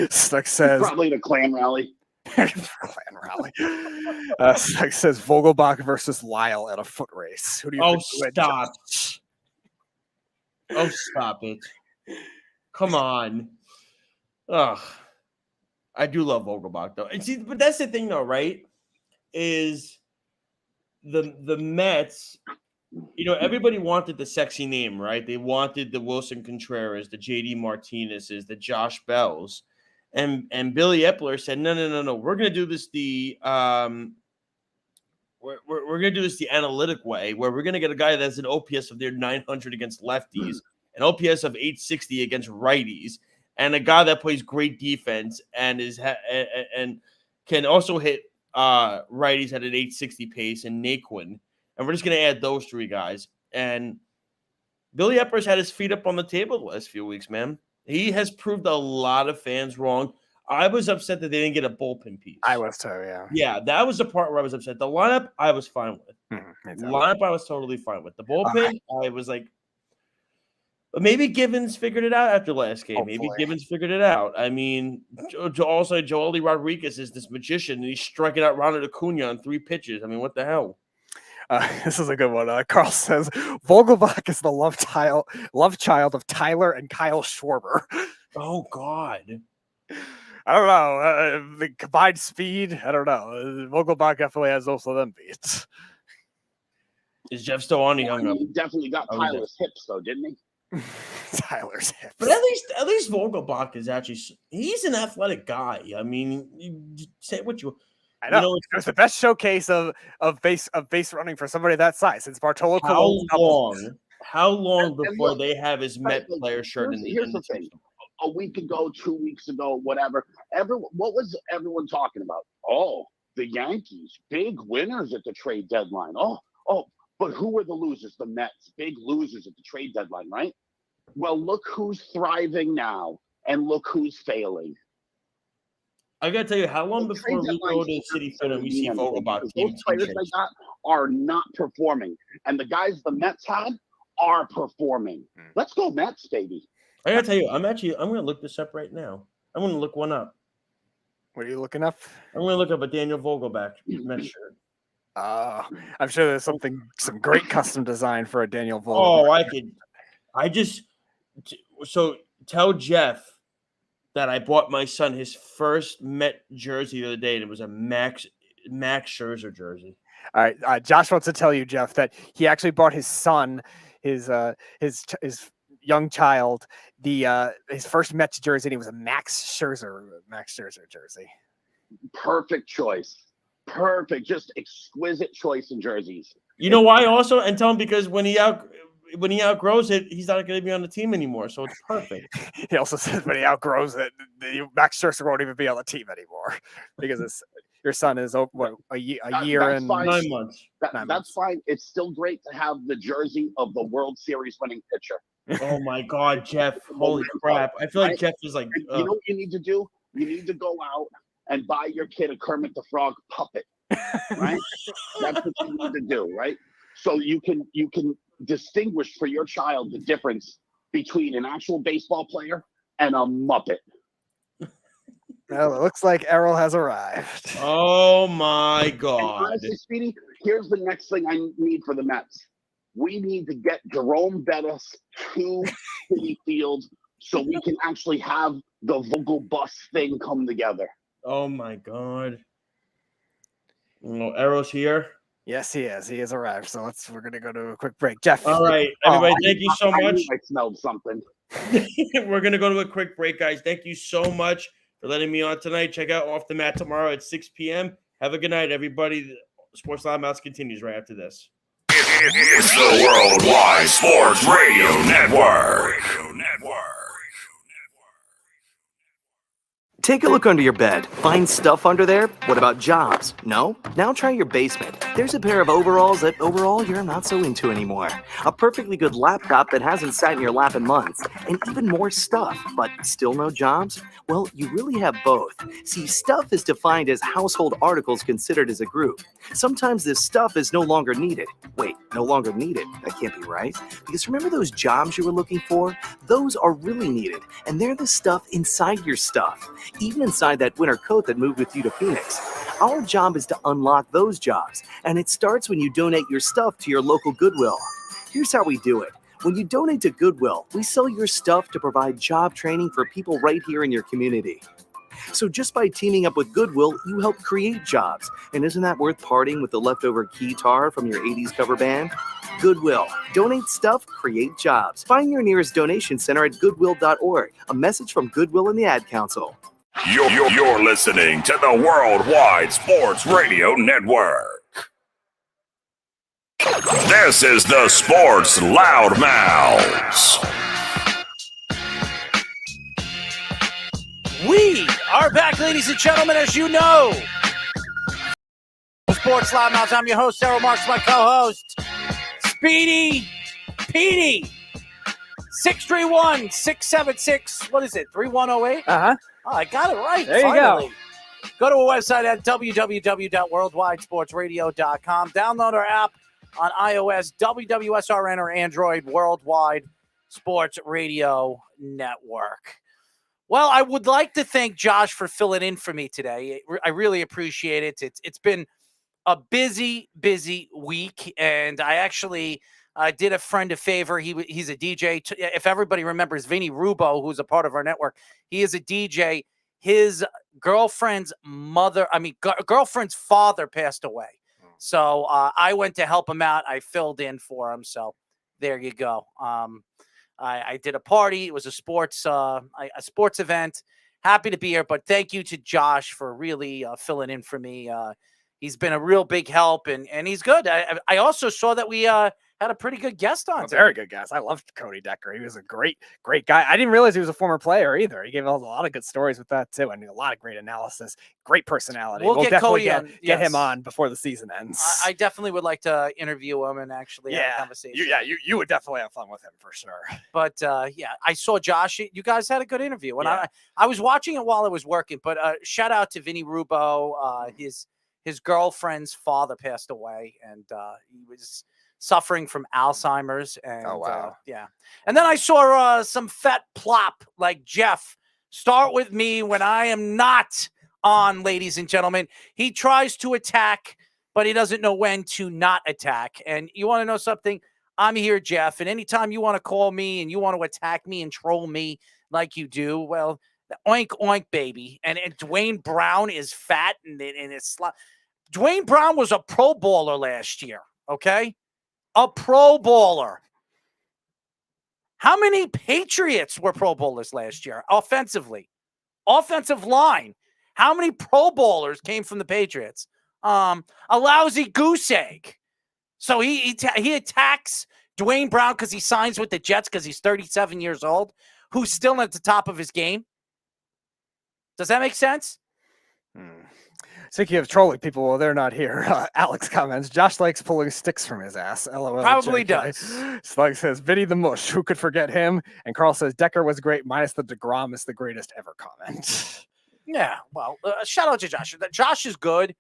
Stuck says probably the clan rally. Clan rally. Stuck says Vogelbach versus Lyle at a foot race. Who do you think stop. Oh, stop it. Come on. Ugh. I do love Vogelbach, though. And see, but that's the thing, though, right? Is the Mets, you know, everybody wanted the sexy name, right? They wanted the Wilson Contreras, the JD Martinez's, the Josh Bells. And Billy Epler said, no. We're gonna do this the we're gonna do this the analytic way, where we're gonna get a guy that has an OPS of near 900 against lefties, an OPS of 860 against righties, and a guy that plays great defense and and can also hit righties at an 860 pace, and Naquin. And we're just going to add those three guys. And Billy Epper's had his feet up on the table the last few weeks, man. He has proved a lot of fans wrong. I was upset that they didn't get a bullpen piece. I was too, yeah. Yeah, that was the part where I was upset. The lineup, I was fine with. The lineup, I was totally fine with. The bullpen, I was like, but maybe Givens figured it out after last game. Maybe Givens figured it out. I mean, also Joely Rodriguez is this magician, and he's striking out Ronald Acuna on 3 pitches. I mean, what the hell? This is a good one. Carl says Vogelbach is the love child of Tyler and Kyle Schwarber. Oh, God. I don't know. The combined speed, I don't know. Vogelbach definitely has most of them beats. Is Jeff still on? He hung up. He definitely got Tyler's hips, though, didn't he? Tyler's hips. But at least Vogelbach is actually, he's an athletic guy. I mean, you say what you. I know. It was the best showcase of base running for somebody that size since Bartolo Colon. How long before they have his Met player shirt in the Here's the thing. A week ago, 2 weeks ago, whatever. What was everyone talking about? Oh, the Yankees, big winners at the trade deadline. Oh, but who were the losers? The Mets, big losers at the trade deadline, right? Well, look who's thriving now, and look who's failing. I gotta tell you, how long before we go to City Field and we see Vogelbach? Those players like that are not performing, and the guys the Mets had are performing. Let's go Mets, baby. I gotta tell you, I'm gonna look this up right now. I'm gonna look one up. What are you looking up? I'm gonna look up a Daniel Vogelbach Mets shirt. I'm sure there's some great custom design for a Daniel Vogelbach. So tell Jeff that I bought my son his first Met jersey the other day, and it was a Max Scherzer jersey. All right, Josh wants to tell you, Jeff, that he actually bought his son his young child his first Mets jersey, and it was a Max Scherzer jersey. Perfect choice. Perfect. Just exquisite choice in jerseys. You know why also? And tell him because when he outgrows it, he's not going to be on the team anymore. So it's perfect. He also says when he outgrows it, Max Scherzer won't even be on the team anymore because your son is a year and 9 months. That's fine. It's still great to have the jersey of the World Series winning pitcher. Oh my God, Jeff! Holy crap! I feel like Jeff is like. You know what you need to do? You need to go out and buy your kid a Kermit the Frog puppet. Right? That's what you need to do, right? So you can distinguish for your child the difference between an actual baseball player and a Muppet. Well, it looks like Errol has arrived. Oh my God! And honestly, Speedy, here's the next thing I need for the Mets. We need to get Jerome Bettis to Citi Field so we can actually have the Vogel bus thing come together. Oh my God! Oh, Arrow's here. Yes, he is. He has arrived. So we're gonna go to a quick break. Jeff. All right, everybody. Thank you so much. I smelled something. We're gonna go to a quick break, guys. Thank you so much for letting me on tonight. Check out Off the Mat tomorrow at 6 p.m. Have a good night, everybody. Sports Loudmouths continues right after this. It's the Worldwide Sports Radio Network. Take a look under your bed. Find stuff under there? What about jobs? No? Now try your basement. There's a pair of overalls that overall you're not so into anymore. A perfectly good laptop that hasn't sat in your lap in months. And even more stuff, but still no jobs? Well, you really have both. See, stuff is defined as household articles considered as a group. Sometimes this stuff is no longer needed. Wait, no longer needed? That can't be right. Because remember those jobs you were looking for? Those are really needed, and they're the stuff inside your stuff. Even inside that winter coat that moved with you to Phoenix. Our job is to unlock those jobs, and it starts when you donate your stuff to your local Goodwill. Here's how we do it. When you donate to Goodwill, we sell your stuff to provide job training for people right here in your community. So just by teaming up with Goodwill, you help create jobs. And isn't that worth parting with the leftover guitar from your 80s cover band? Goodwill. Donate stuff, create jobs. Find your nearest donation center at goodwill.org. A message from Goodwill and the Ad Council. You're listening to the Worldwide Sports Radio Network. This is the Sports Loudmouths. We are back, ladies and gentlemen, as you know. Sports Loudmouths. I'm your host, Errol Marks, my co-host, Speedy Petey. 631-676, what is it, 3108? Uh-huh. Oh, I got it right. There finally. you go. Go to our website at www.worldwidesportsradio.com. Download our app on iOS, WWSRN or Android, Worldwide Sports Radio Network. Well, I would like to thank Josh for filling in for me today. I really appreciate it. It's been a busy week, and I actually did a friend a favor. He's a DJ. If everybody remembers Vinny Rubo, who's a part of our network, he is a DJ. His girlfriend's girlfriend's father passed away. So I went to help him out. I filled in for him. So there you go. I did a party. It was a sports event. Happy to be here, but thank you to Josh for really filling in for me. He's been a real big help, and he's good. I also saw that we had a pretty good guest on. A very good guest. I loved Cody Decker. He was a great guy. I didn't realize he was a former player either. He gave us a lot of good stories with that too. I mean, a lot of great analysis, great personality. We'll get definitely Cody get him on before the season ends. I definitely would like to interview him and actually have a conversation. You would definitely have fun with him for sure. But I saw Josh. You guys had a good interview, and I was watching it while I was working. But shout out to Vinny Rubo. His girlfriend's father passed away, and he was suffering from Alzheimer's. And and then I saw some fat plop like Jeff start with me when I am not on, ladies and gentlemen. He tries to attack, but he doesn't know when to not attack. And you want to know something? I'm here, Jeff, and anytime you want to call me and you want to attack me and troll me like you do, well, oink, oink, baby. And Dwayne Brown is fat and it's Dwayne Brown was a Pro Bowler last year, okay? A Pro Bowler. How many Patriots were Pro Bowlers last year offensively? Offensive line. How many Pro Bowlers came from the Patriots? A lousy goose egg. So he attacks Dwayne Brown because he signs with the Jets because he's 37 years old, who's still at the top of his game. Does that make sense? Speaking of trolling people, well, they're not here. Alex comments, Josh likes pulling sticks from his ass. LOL. Probably JK. does. Slug says, Vinny the Mush. Who could forget him? And Carl says, Decker was great, minus the DeGrom is the greatest ever comment. Yeah, well, shout out to Josh. Josh is good,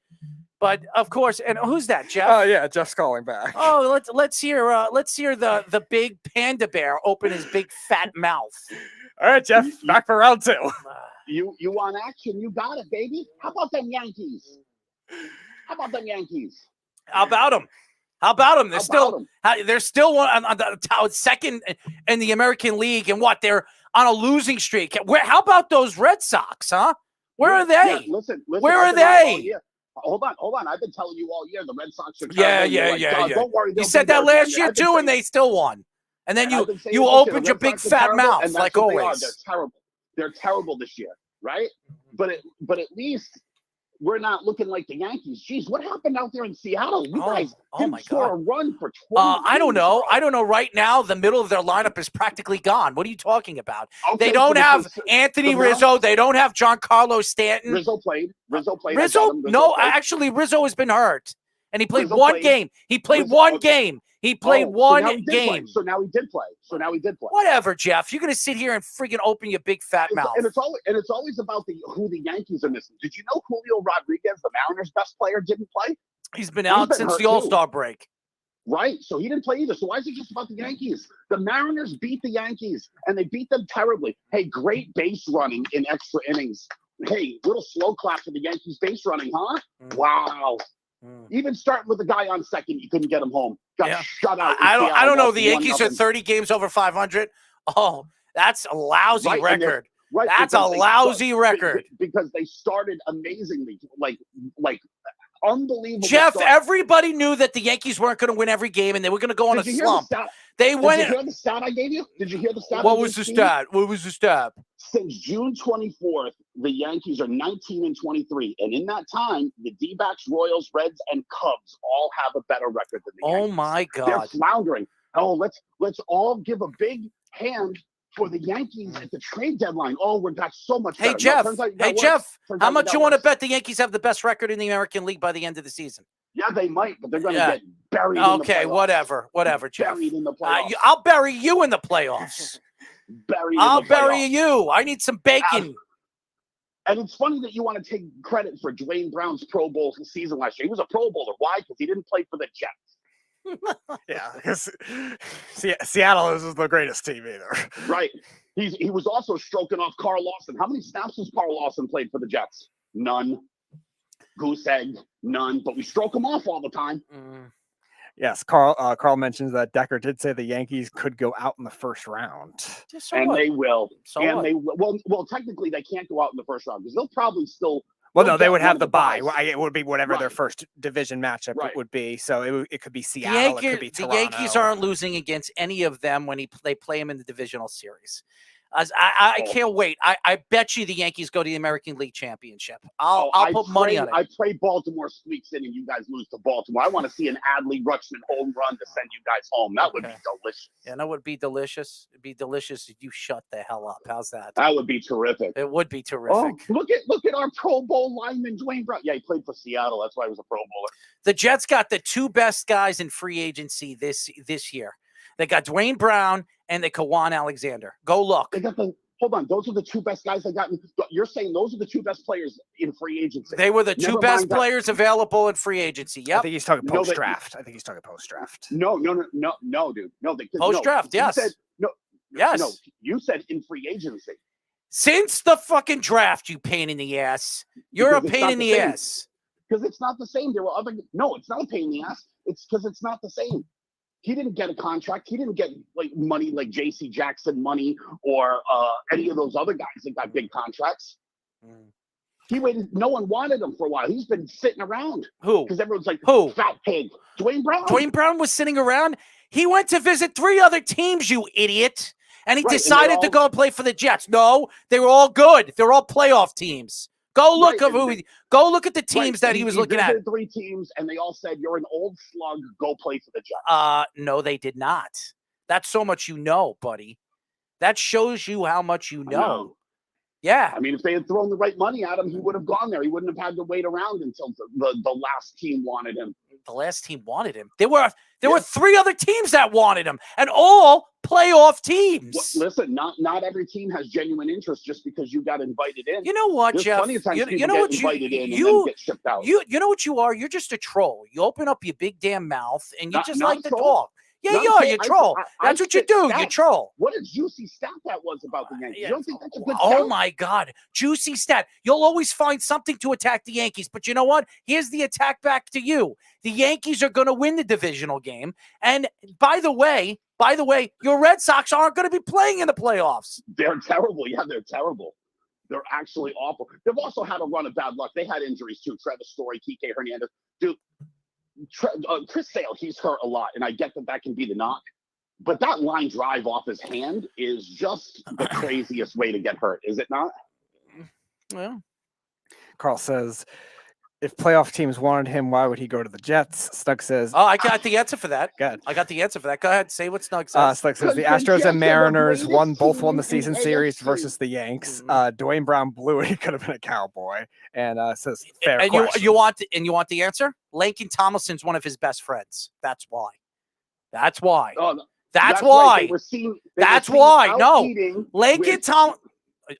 but of course, and who's that, Jeff? Oh yeah, Jeff's calling back. Oh, let's hear the big panda bear open his big fat mouth. All right, Jeff, back for round 2. You want action? You got it, baby. How about them Yankees? How about them Yankees? How about them? They're still one on the second in the American League, and what? They're on a losing streak. How about those Red Sox, huh? Where are they? Yeah, listen. Where are they? Hold on. I've been telling you all year the Red Sox are Yeah. Don't worry. You said that last year too, and they still won. And then you opened your big fat mouth like always. They're terrible. They're terrible this year, right? But at least we're not looking like the Yankees. Jeez, what happened out there in Seattle? You guys didn't score a run for 12 I don't know. Right now, the middle of their lineup is practically gone. What are you talking about? Okay, they don't have Anthony Rizzo. They don't have Giancarlo Stanton. Rizzo played. No, actually, Rizzo has been hurt. And he played one game. He played one game. He played one game. So now he did play. Whatever, Jeff. You're gonna sit here and freaking open your big fat mouth. And it's always about who the Yankees are missing. Did you know Julio Rodriguez, the Mariners' best player, didn't play? He's been out since the All-Star break. Right. So he didn't play either. So why is it just about the Yankees? The Mariners beat the Yankees, and they beat them terribly. Hey, great base running in extra innings. Hey, little slow clap for the Yankees base running, huh? Wow. Even starting with the guy on second, you couldn't get him home. Got shut out. I don't know. The Yankees are 30 games over 500. Oh, that's a lousy record. That's a lousy record. Because they started amazingly, like unbelievable. Jeff, everybody knew that the Yankees weren't going to win every game and they were going to go on a slump. Did you hear the stat I gave you? Did you hear the stat? What was the stat? Since June 24th, the Yankees are 19-23, and in that time, the D-backs, Royals, Reds, and Cubs all have a better record than the Yankees. Oh my God! They're floundering. Oh, let's all give a big hand for the Yankees at the trade deadline. Oh, we got so much. Hey Jeff, how much you want to bet the Yankees have the best record in the American League by the end of the season? Yeah, they might, but they're going to get buried. Okay, in the playoffs. whatever, Jeff. Buried in the playoffs. I'll bury you in the playoffs. I'll bury you. I need some bacon. And it's funny that you want to take credit for Dwayne Brown's Pro Bowl season last year. He was a Pro Bowler. Why? Because he didn't play for the Jets. Yeah, because Seattle is the greatest team either. Right. He was also stroking off Carl Lawson. How many snaps has Carl Lawson played for the Jets? None. Goose egg, none. But we stroke him off all the time. Yes, Carl mentions that Decker did say the Yankees could go out in the first round. They will. They will. Well, technically, they can't go out in the first round because they'll probably still. Well, no, they would have the bye. It would be whatever their first division matchup would be. So it could be Seattle. It could be Toronto. The Yankees aren't losing against any of them when they play them in the divisional series. I can't wait. I bet you the Yankees go to the American League Championship. I'll put money on it. I pray Baltimore squeaks in and you guys lose to Baltimore. I want to see an Adley Rutschman home run to send you guys home. That would be delicious. Yeah, that would be delicious. It'd be delicious if you shut the hell up. How's that? That would be terrific. It would be terrific. Oh, look at our Pro Bowl lineman, Dwayne Brown. Yeah, he played for Seattle. That's why he was a Pro Bowler. The Jets got the two best guys in free agency this year. They got Dwayne Brown and they got Juan Alexander. Go look. They got Hold on, those are the two best guys I got. You're saying those are the two best players in free agency. They were the two best players available in free agency. Yep. I think he's talking post-draft. No, dude. No, post-draft, yes. You said, yes. No, you said in free agency. Since the fucking draft, you pain in the ass. You're a pain in the ass. Because it's not the same. There were other. No, it's not a pain in the ass. It's because it's not the same. He didn't get a contract. He didn't get like money like J.C. Jackson money or any of those other guys that got big contracts. He waited. No one wanted him for a while. He's been sitting around. Who? Because everyone's like, who? Fat pig. Dwayne Brown. Dwayne Brown was sitting around. He went to visit 3 other teams, you idiot. And he Right, and decided to go and play for the Jets. No, they were all good. They're all playoff teams. Go look at go look at the teams that he was looking at. 3 teams, and they all said, "You're an old slug. Go play for the Jets." No, they did not. That's so much you know, buddy. That shows you how much you know. Yeah. I mean, if they had thrown the right money at him, he would have gone there. He wouldn't have had to wait around until the last team wanted him. The last team wanted him. There were 3 other teams that wanted him, and all playoff teams. Well, listen, not every team has genuine interest just because you got invited in. You know what, There's Jeff? Plenty of times You know what get invited in and you then get shipped out. You know what you are? You're just a troll. You open up your big damn mouth and you just like to troll. talk. Yeah, Not you a are. troll. You troll. That's what you do. You Stats. troll. What a juicy stat that was about the Yankees. You don't think that's a good Oh stat? my God. Juicy stat. You'll always find something to attack the Yankees. But you know what? Here's the attack back to you. The Yankees are going to win the divisional game. And by the way, your Red Sox aren't going to be playing in the playoffs. They're terrible. Yeah, they're terrible. They're actually awful. They've also had a run of bad luck. They had injuries too. Travis Story, Kike Hernandez. Dude, Chris Sale, he's hurt a lot. And I get that can be the knock. But that line drive off his hand is just the craziest way to get hurt, is it not? Well, Carl says, if playoff teams wanted him, why would he go to the Jets? Snug says, Oh, I got the answer for that. Good. I got the answer for that. Go ahead. Say what Snug says. Snug says the Astros and Mariners both won the season series versus the Yanks. Dwayne Brown blew it. He could have been a Cowboy. And says fair And question. you want the answer? Lincoln Tomlinson's one of his best friends. That's why. That's why. Oh, no. That's right. why. They were seen why. out No. eating Lincoln with- Tom.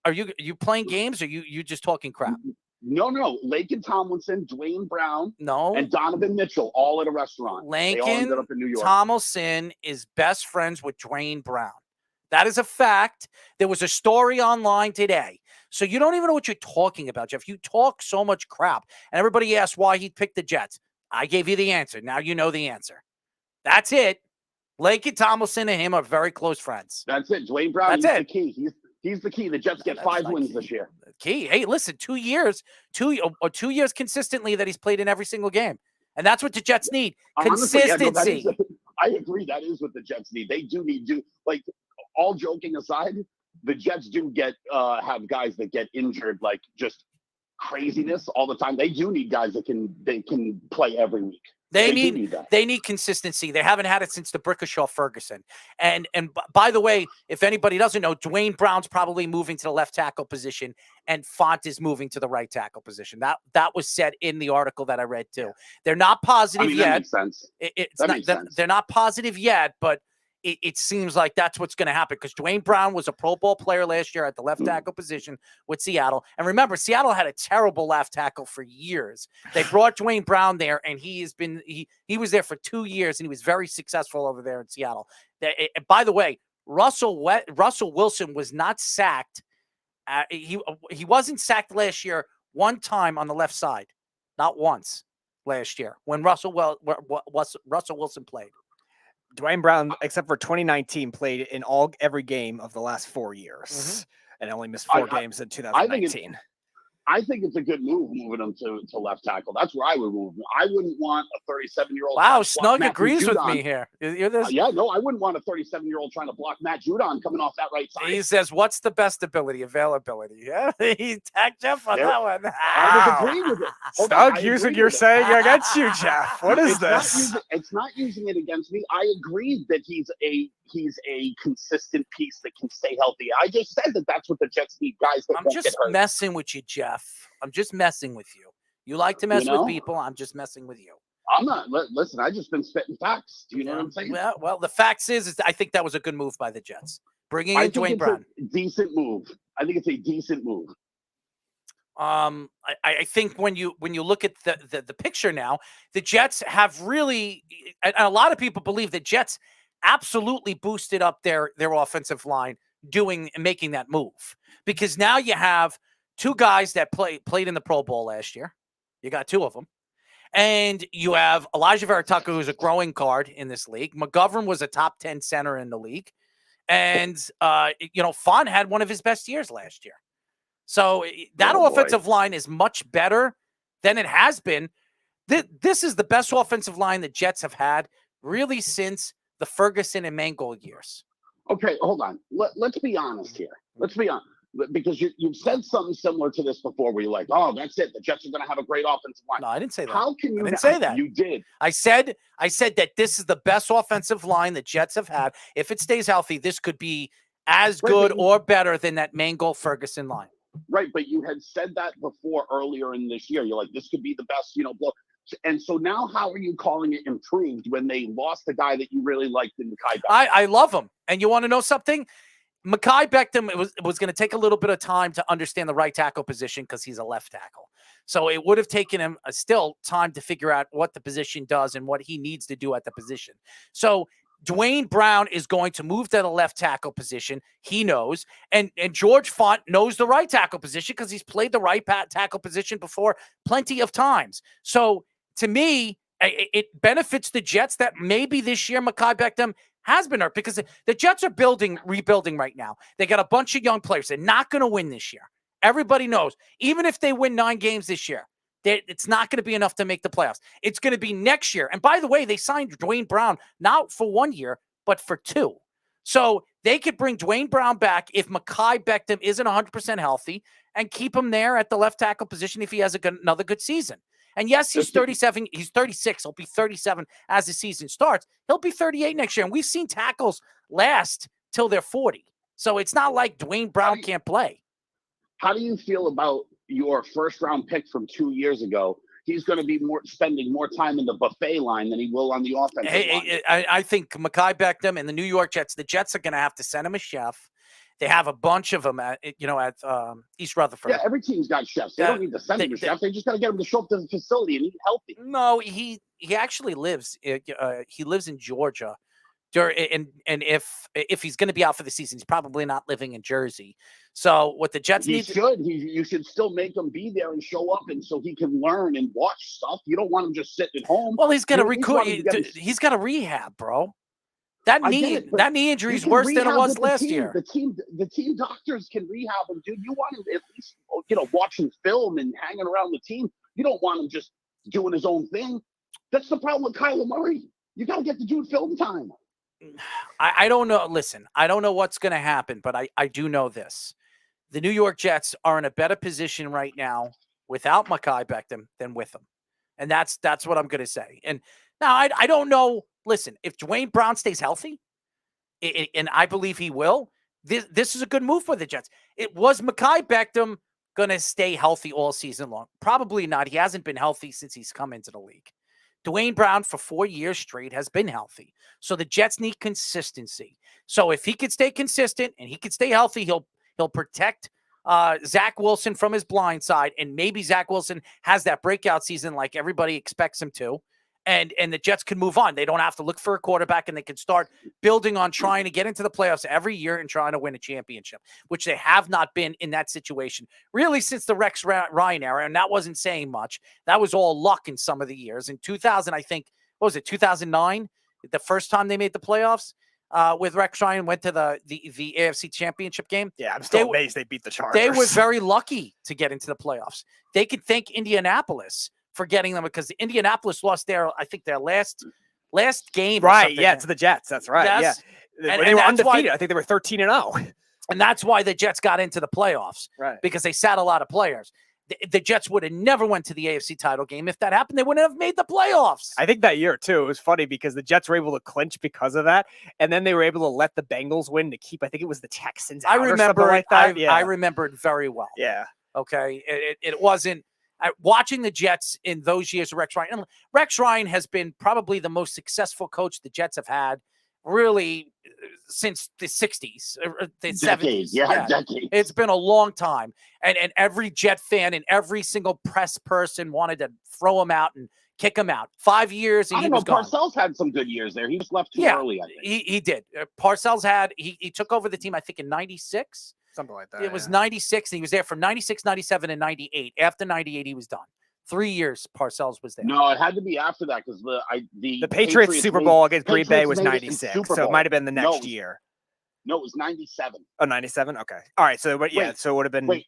Are you playing games or you just talking crap? No. Lakin Tomlinson, Dwayne Brown, No. and Donovan Mitchell all at a restaurant. They all ended Lincoln up in New York. Tomlinson is best friends with Dwayne Brown. That is a fact. There was a story online today. So you don't even know what you're talking about, Jeff. You talk so much crap. And everybody asked why he picked the Jets. I gave you the answer. Now you know the answer. That's it. Lakin Tomlinson and him are very close friends. That's it. Dwayne Brown is the key. He's the key. The Jets get 5 wins this year. Key. Hey, listen, 2 years consistently that he's played in every single game. And that's what the Jets need. Honestly, Consistency. yeah, I agree. That is what the Jets need. They do need to, like, all joking aside, the Jets do get have guys that get injured, like just craziness all the time. They do need guys that can play every week. They do need that. They need consistency. They haven't had it since the Brickashaw Ferguson. And by the way, if anybody doesn't know, Dwayne Brown's probably moving to the left tackle position, and Font is moving to the right tackle position. That was said in the article that I read too. They're not positive yet. That makes sense. That makes sense. They're not positive yet, but it seems like that's what's going to happen because Dwayne Brown was a Pro Bowl player last year at the left tackle position with Seattle. And remember, Seattle had a terrible left tackle for years. They brought Dwayne Brown there, and he was there for 2 years, and he was very successful over there in Seattle. By the way, Russell Wilson was not sacked. He wasn't sacked last year one time on the left side, not once last year when Russell Wilson played. Dwayne Brown, except for 2019, played in every game of the last 4 years and only missed 4 games in 2019. I think it's a good move moving him to left tackle. That's where I would move him. I wouldn't want a 37-year-old. Wow, Snug agrees with me here. Yeah, no, I wouldn't want a 37-year-old trying to block Matt Judon coming off that right side. He says, "What's the best ability? Availability." Yeah, he tagged Jeff on that one. I disagree with it. Snug using you're saying against you, Jeff. What is this? It's not using it against me. I agree that he's a consistent piece that can stay healthy. I just said that that's what the Jets need, guys that won't get hurt. Messing with you, Jeff. I'm just messing with you. You like to mess with people. I'm just messing with you. I'm not. Listen, I just been spitting facts. Do you know what I'm saying? Well, the facts is I think that was a good move by the Jets. Bringing in Dwayne Brown. Decent move. I think it's a decent move. I think when you look at the picture now, the Jets have really, and a lot of people believe the Jets absolutely boosted up their offensive line making that move, because now you have 2 guys that played in the Pro Bowl last year. You got 2 of them. And you have Elijah Vera-Tucker, who's a growing card in this league. McGovern was a top 10 center in the league. And, Font had one of his best years last year. So that offensive line is much better than it has been. This is the best offensive line the Jets have had really since the Ferguson and Mangold years. Okay, hold on. Let's be honest here. Let's be honest. Because you've said something similar to this before where you're like, oh, that's it. The Jets are going to have a great offensive line. No, I didn't say that. How can you I didn't say that. You did. I said that this is the best offensive line the Jets have had. If it stays healthy, this could be as good or better than that Mangold-Ferguson line. Right, but you had said that before earlier in this year. You're like, this could be the best, blow. And so now how are you calling it improved when they lost the guy that you really liked in Mekhi Becton? I love him. And you want to know something? Mekhi Becton was going to take a little bit of time to understand the right tackle position because he's a left tackle. So it would have taken him still time to figure out what the position does and what he needs to do at the position. So Dwayne Brown is going to move to the left tackle position. He knows. And George Font knows the right tackle position because he's played the right tackle position before plenty of times. So to me, it benefits the Jets that maybe this year Mekhi Becton has been hurt because the Jets are rebuilding right now. They got a bunch of young players. They're not going to win this year. Everybody knows. Even if they win 9 games this year, it's not going to be enough to make the playoffs. It's going to be next year. And by the way, they signed Dwayne Brown not for 1 year, but for 2. So they could bring Dwayne Brown back if Mekhi Becton isn't 100% healthy and keep him there at the left tackle position if he has another good season. And yes, he's 37. He's 36. He'll be 37 as the season starts. He'll be 38 next year. And we've seen tackles last till they're 40. So it's not like Dwayne Brown can't play. How do you feel about your first-round pick from 2 years ago? He's going to be spending more time in the buffet line than he will on the offensive line. I think Mekhi Becton and the New York Jets, the Jets are going to have to send him a chef. They have a bunch of them at East Rutherford. Yeah, every team's got chefs. They don't need to send him a chef. They just got to get him to show up to the facility and eat healthy. No, he actually lives. He lives in Georgia, and if he's going to be out for the season, he's probably not living in Jersey. So what the Jets need you should still make him be there and show up, and so he can learn and watch stuff. You don't want him just sitting at home. Well, he's going to record. He's got to rehab, bro. That knee injury is worse than it was last year. The team doctors can rehab him, dude. You want him at least, watching film and hanging around the team. You don't want him just doing his own thing. That's the problem with Kyler Murray. You got to get the dude film time. I don't know. Listen, I don't know what's going to happen, but I do know this. The New York Jets are in a better position right now without Mekhi Becton than with him. And that's what I'm going to say. And now I don't know. Listen, if Dwayne Brown stays healthy, and I believe he will, this is a good move for the Jets. Was Mekhi Becton going to stay healthy all season long? Probably not. He hasn't been healthy since he's come into the league. Dwayne Brown for 4 years straight has been healthy. So the Jets need consistency. So if he could stay consistent and he could stay healthy, he'll protect Zach Wilson from his blind side, and maybe Zach Wilson has that breakout season like everybody expects him to. And the Jets can move on. They don't have to look for a quarterback, and they can start building on trying to get into the playoffs every year and trying to win a championship, which they have not been in that situation really since the Rex Ryan era, and that wasn't saying much. That was all luck in some of the years. In 2000, I think, 2009, the first time they made the playoffs with Rex Ryan, went to the AFC Championship game. Yeah, I'm still amazed they beat the Chargers. They were very lucky to get into the playoffs. They could thank Indianapolis for getting them because Indianapolis lost their last game. Right. Yeah, to the Jets. That's right. Yes. Yeah. And they were undefeated. I think they were 13-0. And that's why the Jets got into the playoffs. Right. Because they sat a lot of players. The Jets would have never went to the AFC title game. If that happened, they wouldn't have made the playoffs. I think that year, too, it was funny because the Jets were able to clinch because of that. And then they were able to let the Bengals win to keep, I think it was the Texans out or something like that. I remember it very well. Yeah. Okay. It wasn't. Watching the Jets in those years of Rex Ryan. And Rex Ryan has been probably the most successful coach the Jets have had really since the 60s, the 70s. Yeah, decades. It's been a long time. And every Jet fan and every single press person wanted to throw him out and kick him out. 5 years and he was gone. Parcells had some good years there. He was left too early, I think. He did. Parcells he took over the team, I think, in 96. Something like that. It was 96, and he was there from 96, 97, and 98. After 98, he was done. 3 years Parcells was there. No, it had to be after that because the Patriots Super Bowl against Green Bay was 96, so it might have been the next year. No, it was 97. Oh, 97? Okay. All right, so so it would have been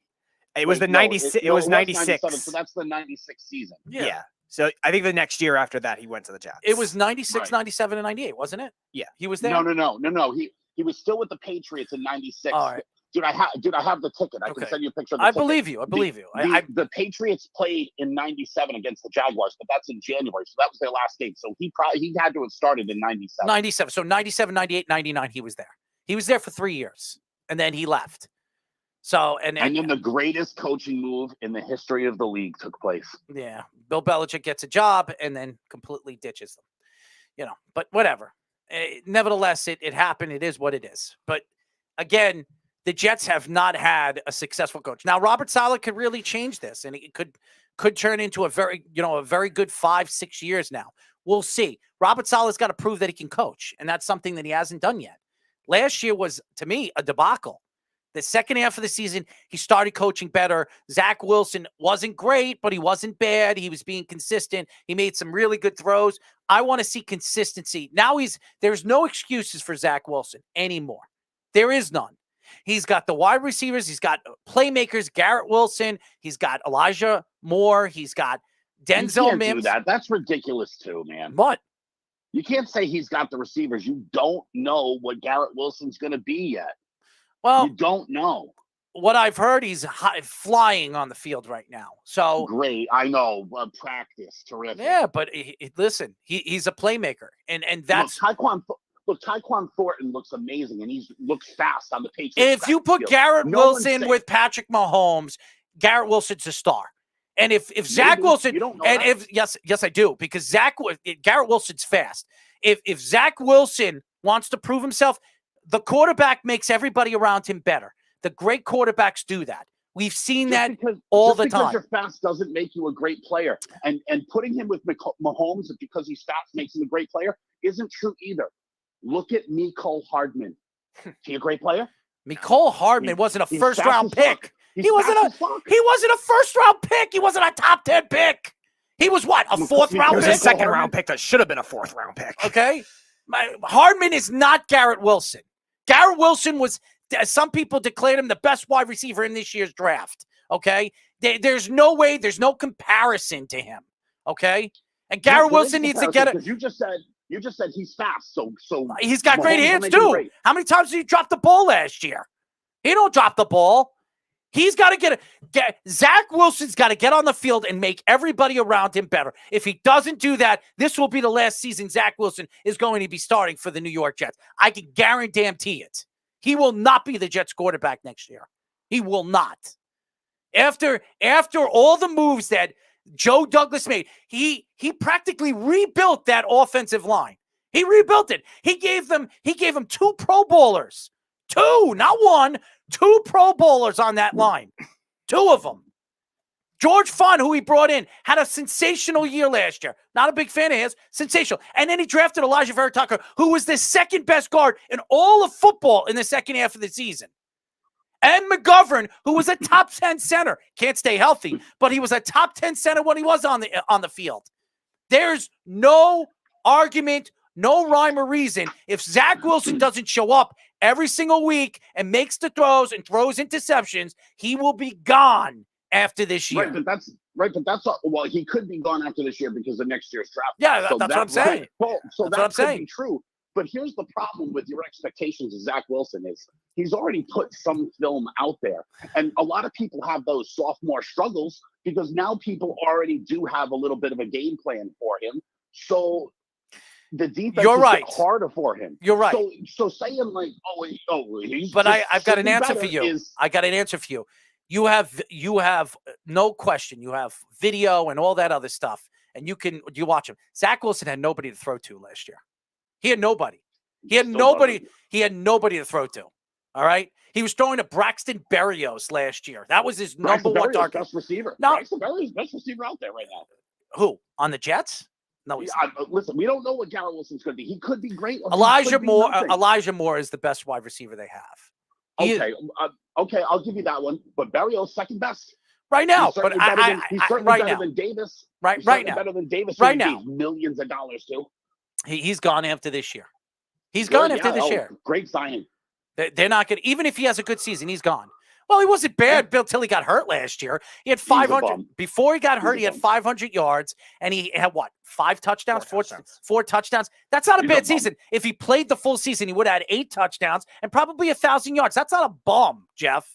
it was the 96 it was 96. So that's the 96 season. Yeah. So I think the next year after that he went to the Jets. It was 96, 97, and 98, wasn't it? Yeah. He was there. No. He was still with the Patriots in '96. All right. Dude, I have the ticket. I can send you a picture of the I ticket. believe you. I believe you. The Patriots played in '97 against the Jaguars, but that's in January, so that was their last game. So he had to have started in '97. 97. So 97, 98, 99, he was there. He was there for 3 years, and then he left. So and then the greatest coaching move in the history of the league took place. Yeah, Bill Belichick gets a job and then completely ditches them. You know, but whatever. Nevertheless, it happened. It is what it is. But again, the Jets have not had a successful coach. Now, Robert Saleh could really change this, and it could turn into a very good 5-6 years now. We'll see. Robert Saleh's got to prove that he can coach, and that's something that he hasn't done yet. Last year was, to me, a debacle. The second half of the season, he started coaching better. Zach Wilson wasn't great, but he wasn't bad. He was being consistent. He made some really good throws. I want to see consistency. Now there's no excuses for Zach Wilson anymore. There is none. He's got the wide receivers. He's got playmakers, Garrett Wilson. He's got Elijah Moore. He's got Denzel Mims. Do that. That's ridiculous too, man. What? You can't say he's got the receivers. You don't know what Garrett Wilson's going to be yet. Well, you don't know. What I've heard, he's flying on the field right now. So great, I know. Practice, terrific. Yeah, but listen, he's a playmaker, and that's Tyquan Thornton looks amazing, and he looks fast on the Patriots. If you put Garrett Wilson with Patrick Mahomes, Garrett Wilson's a star. And if Zach Wilson, yes, I do, because Garrett Wilson's fast. If Zach Wilson wants to prove himself, the quarterback makes everybody around him better. The great quarterbacks do that. We've seen that all the time. Just because you're fast doesn't make you a great player. And putting him with Mahomes because he's fast makes him a great player isn't true either. Look at Mecole Hardman. Is he a great player? Mecole Hardman wasn't a first-round pick. He wasn't a first-round pick. He wasn't a top 10 pick. He was what? A fourth-round pick? He was a second-round pick that should have been a fourth-round pick. Okay? Hardman is not Garrett Wilson. Garrett Wilson was, some people declared him the best wide receiver in this year's draft. Okay? There's no way, there's no comparison to him. Okay? And Garrett Wilson needs to get it. You just said he's fast, so he's got great hands too. How many times did he drop the ball last year? He don't drop the ball. He's got to Zach Wilson's got to get on the field and make everybody around him better. If he doesn't do that, this will be the last season Zach Wilson is going to be starting for the New York Jets. I can guarantee it. He will not be the Jets quarterback next year. He will not. After all the moves that Joe Douglas made, he practically rebuilt that offensive line. He rebuilt it. He gave them 2 Pro Bowlers. 2, not 1. 2 Pro Bowlers on that line. 2 of them. George Fun, who he brought in, had a sensational year last year. Not a big fan of his. Sensational. And then he drafted Elijah Vera Tucker, who was the second best guard in all of football in the second half of the season. And McGovern, who was a top 10 center. Can't stay healthy, but he was a top 10 center when he was on the field. There's no argument, no rhyme or reason. If Zach Wilson doesn't show up every single week and makes the throws and throws interceptions, he will be gone after this year. But that's well, he could be gone after this year because of next year's draft. Yeah, that's what I'm saying. That could be true. But here's the problem with your expectations of Zach Wilson is he's already put some film out there. And a lot of people have those sophomore struggles because now people already do have a little bit of a game plan for him. So the defense is harder for him. You're right. So saying like, he's. But I've got an answer for you. I got an answer for you. You have no question. You have video and all that other stuff, and you watch him. Zach Wilson had nobody to throw to last year. He had nobody. He had nobody to throw to. All right. He was throwing to Braxton Berrios last year. That was his number one target. Best receiver. No, Braxton Berrios, best receiver out there right now. Who on the Jets? No, he's not. Listen, we don't know what Garrett Wilson's going to be. He could be great. Elijah Moore is the best wide receiver they have. Okay, I'll give you that one. But Berrios second best right now. He's certainly better than Davis. Right now, better than Davis. Right now, millions of dollars too. He's gone after this year. He's gone after this year. Great signing. They're not going to, even if he has a good season, he's gone. Well, he wasn't bad until he got hurt last year. He had 500 bum. before he got He's hurt. a He had bum. 500 yards, and he had what? 5 touchdowns, Four touchdowns. That's not a He's a bad bum. season. If he played the full season, he would have had 8 touchdowns and probably 1,000 yards. That's not a bum, Jeff.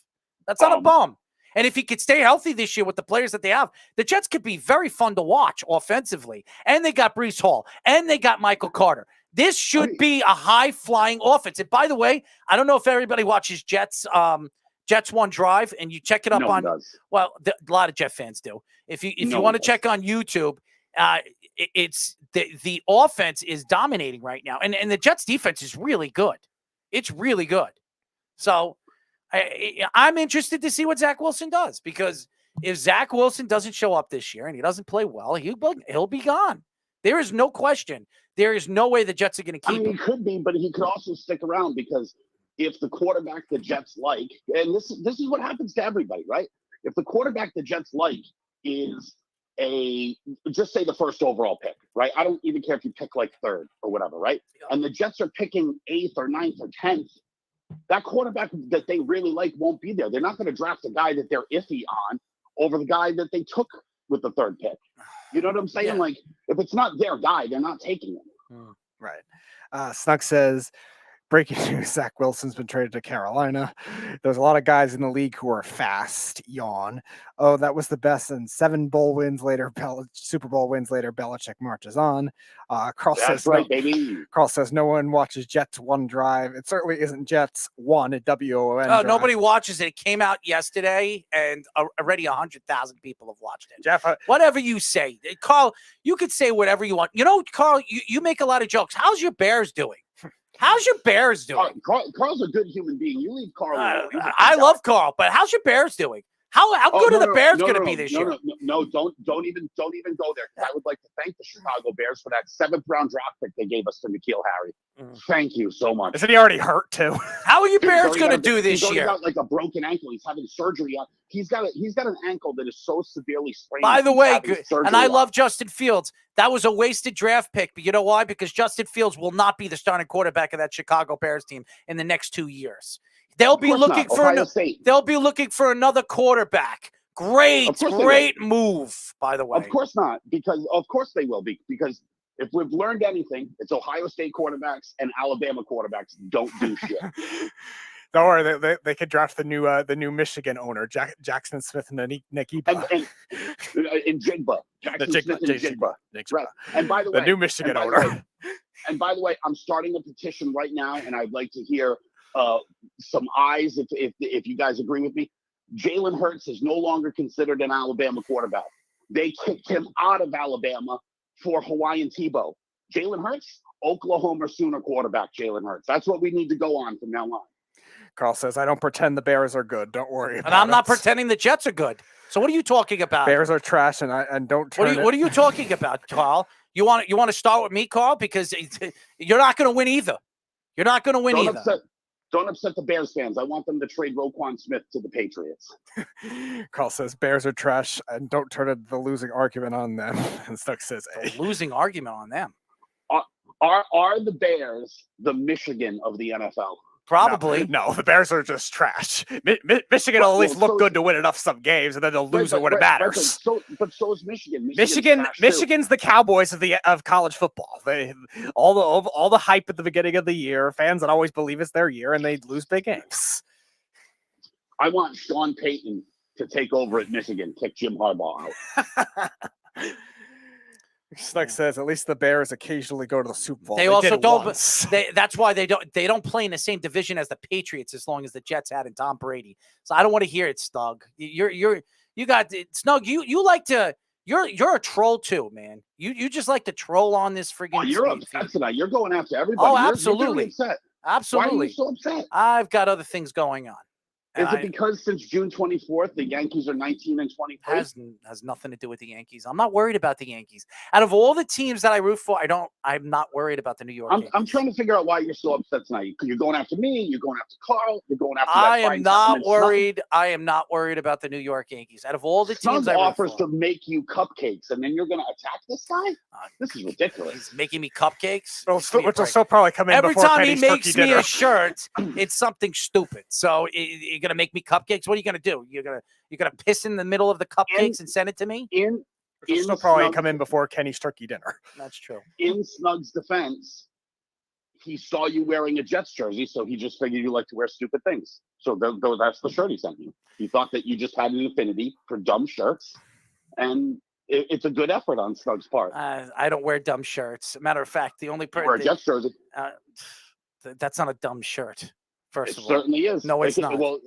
That's not a bum. And if he could stay healthy this year with the players that they have, the Jets could be very fun to watch offensively. And they got Breece Hall, and they got Michael Carter. This should be a high-flying offense. And by the way, I don't know if everybody watches Jets One Drive, and you check it up No one on. does. Well, a lot of Jet fans do. If you No want one to does. check on YouTube, it's the offense is dominating right now, and the Jets defense is really good. It's really good. So I'm interested to see what Zach Wilson does, because if Zach Wilson doesn't show up this year and he doesn't play well, he'll be gone. There is no question. There is no way the Jets are going to keep him. He could be, but he could also stick around, because if the quarterback the Jets like, and this is what happens to everybody, right? If the quarterback the Jets like is just say the first overall pick, right? I don't even care if you pick like 3rd or whatever, right? And the Jets are picking 8th or 9th or 10th. That quarterback that they really like won't be there. They're not going to draft a guy that they're iffy on over the guy that they took with the 3rd pick. You know what I'm saying? Yeah. Like, if it's not their guy, they're not taking him. Right. Snug says, breaking news, Zach Wilson's been traded to Carolina. There's a lot of guys in the league who are fast. Yawn. Oh, that was the best. And 7 bowl wins later, Super Bowl wins later, Belichick marches on. Carl That's says, right, baby. Carl says no one watches Jets One Drive. It certainly isn't Jets One, a WON. Oh, drive. nobody watches it. It came out yesterday, and already 100,000 people have watched it. Jeff, whatever you say, Carl, you could say whatever you want. You know, Carl, you make a lot of jokes. How's your Bears doing? How's your Bears doing? Carl's a good human being. You leave Carl alone. He's a good I guy. love Carl, but how's your Bears doing? How good are the Bears going to be this year? No, don't even go there. I would like to thank the Chicago Bears for that 7th round draft pick they gave us for N'Keal Harry. Thank you so much. Isn't he already hurt too? How are your Bears going to do this He's year? got like a broken ankle. He's having surgery on. He's got an ankle that is so severely sprained. By the he's way, having surgery and I on. love Justin Fields. That was a wasted draft pick, but you know why? Because Justin Fields will not be the starting quarterback of that Chicago Bears team in the next 2 years. They'll be looking they'll be looking for another quarterback. Great move, by the way. Of course not, because of course they will be. Because if we've learned anything, it's Ohio State quarterbacks and Alabama quarterbacks don't do shit. Don't worry, they could draft the new Michigan owner, Jackson Smith and Nikiba. And Jigba. Jackson Smith and Jigba. Right. And by the the way, new Michigan owner. And by the way, I'm starting a petition right now, and I'd like to hear some ayes if you guys agree with me. Jalen Hurts is no longer considered an Alabama quarterback. They kicked him out of Alabama for Hawaiian Tebow. Jalen Hurts, Oklahoma Sooner quarterback, Jalen Hurts. That's what we need to go on from now on. Carl says, I don't pretend the Bears are good. Don't worry about it. And I'm not pretending the Jets are good. So what are you talking about? Bears are trash, and don't turn What are you talking about, Carl? You want to start with me, Carl? Because you're not going to win either. You're not going to win either. Don't upset the Bears fans. I want them to trade Roquan Smith to the Patriots. Carl says Bears are trash, and don't turn the losing argument on them. And Stuck says losing argument on them. Are the Bears the Michigan of the NFL? Probably. No, the Bears are just trash. Michigan will at least look good to win enough some games, and then they'll lose when it matters. But so is Michigan. Michigan's the Cowboys of college football. They all the hype at the beginning of the year, fans that always believe it's their year, and they lose big games. I want Sean Payton to take over at Michigan, kick Jim Harbaugh out. Snuck says at least the Bears occasionally go to the Super Bowl. They also don't. That's why they don't play in the same division as the Patriots as long as the Jets had in Tom Brady. So I don't want to hear it, Snug. You got Snug. You like to. You're a troll too, man. You just like to troll on this friggin'. Oh, you're upset tonight. You're going after everybody. Oh, You're absolutely. upset. Absolutely. Why are you so upset? I've got other things going on. Is it because since June 24th, the Yankees are 19-23? Has nothing to do with the Yankees. I'm not worried about the Yankees. Out of all the teams that I root for, I'm not worried about the New York Yankees. I'm trying to figure out why you're so upset tonight. You're going after me. You're going after Carl. You're going after. I am not worried. I am not worried about the New York Yankees. Out of all the teams, I offers to make you cupcakes, and then you're going to attack this guy. This is ridiculous. He's making me cupcakes, which will still probably come in every before time Penny's he makes turkey me dinner. a shirt. It's something stupid. So you gonna make me cupcakes? What are you gonna do? You're gonna piss in the middle of the cupcakes and send it to me? Which will still probably come in before Kenny's turkey dinner. That's true. In Snug's defense, he saw you wearing a Jets jersey, so he just figured you like to wear stupid things. So that's the shirt he sent you. He thought that you just had an affinity for dumb shirts, and it's a good effort on Snug's part. I don't wear dumb shirts. Matter of fact, the only person wear a Jets jersey. That's not a dumb shirt. First of all, certainly is. No, it's not. Well,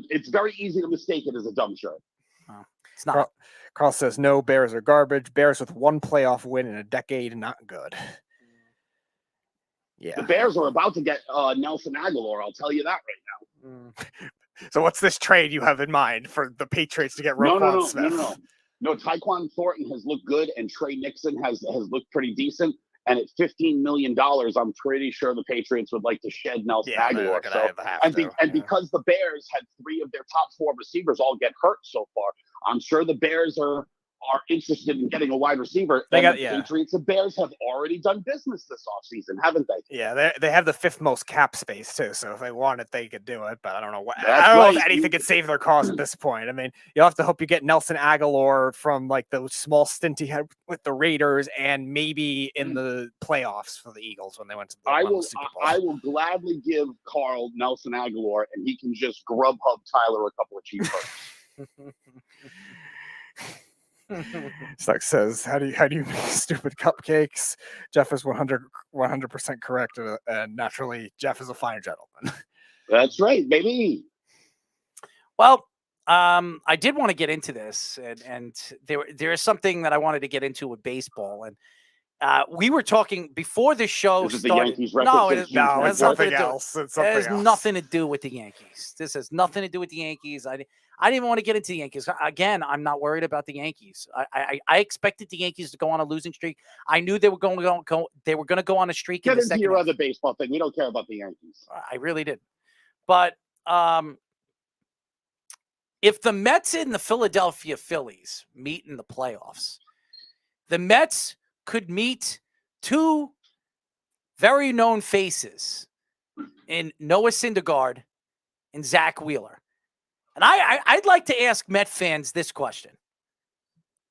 it's very easy to mistake it as a dumb shirt. It's not. Carl says no. Bears are garbage. Bears with one playoff win in a decade, not good. Yeah. The Bears are about to get Nelson Aguilar. I'll tell you that right now. So what's this trade you have in mind for the Patriots to get Roquan Smith? No, Tyquan Thornton has looked good, and Trey Nixon has looked pretty decent. And at $15 million, I'm pretty sure the Patriots would like to shed Nelson Aguilar. Because the Bears had 3 of their top 4 receivers all get hurt so far, I'm sure the Bears are interested in getting a wide receiver. Patriots and Bears have already done business this offseason, haven't they? Yeah, they have the 5th most cap space too. So if they want it, they could do it. But I don't know know if anything could save their cause at this point. I mean, you'll have to hope you get Nelson Aguilar from like the small stint he had with the Raiders, and maybe in the playoffs for the Eagles when they went to the Super Bowl. I will gladly give Carl Nelson Aguilar, and he can just Grubhub Tyler a couple of cheeseburgers. Stuck says, how do you make stupid cupcakes? Jeff is 100% correct, and naturally, Jeff is a fine gentleman. That's right, baby. Well, I did want to get into this, and there is something that I wanted to get into with baseball, and we were talking before the show started. No, it's something else. It has nothing to do with the Yankees. This has nothing to do with the Yankees. I didn't even want to get into the Yankees. Again, I'm not worried about the Yankees. I expected the Yankees to go on a losing streak. I knew they were going to go. They were going to go on a streak. Get into your other baseball thing. We don't care about the Yankees. I really did. But if the Mets and the Philadelphia Phillies meet in the playoffs, the Mets could meet 2 very known faces in Noah Syndergaard and Zach Wheeler. And I'd like to ask Met fans this question.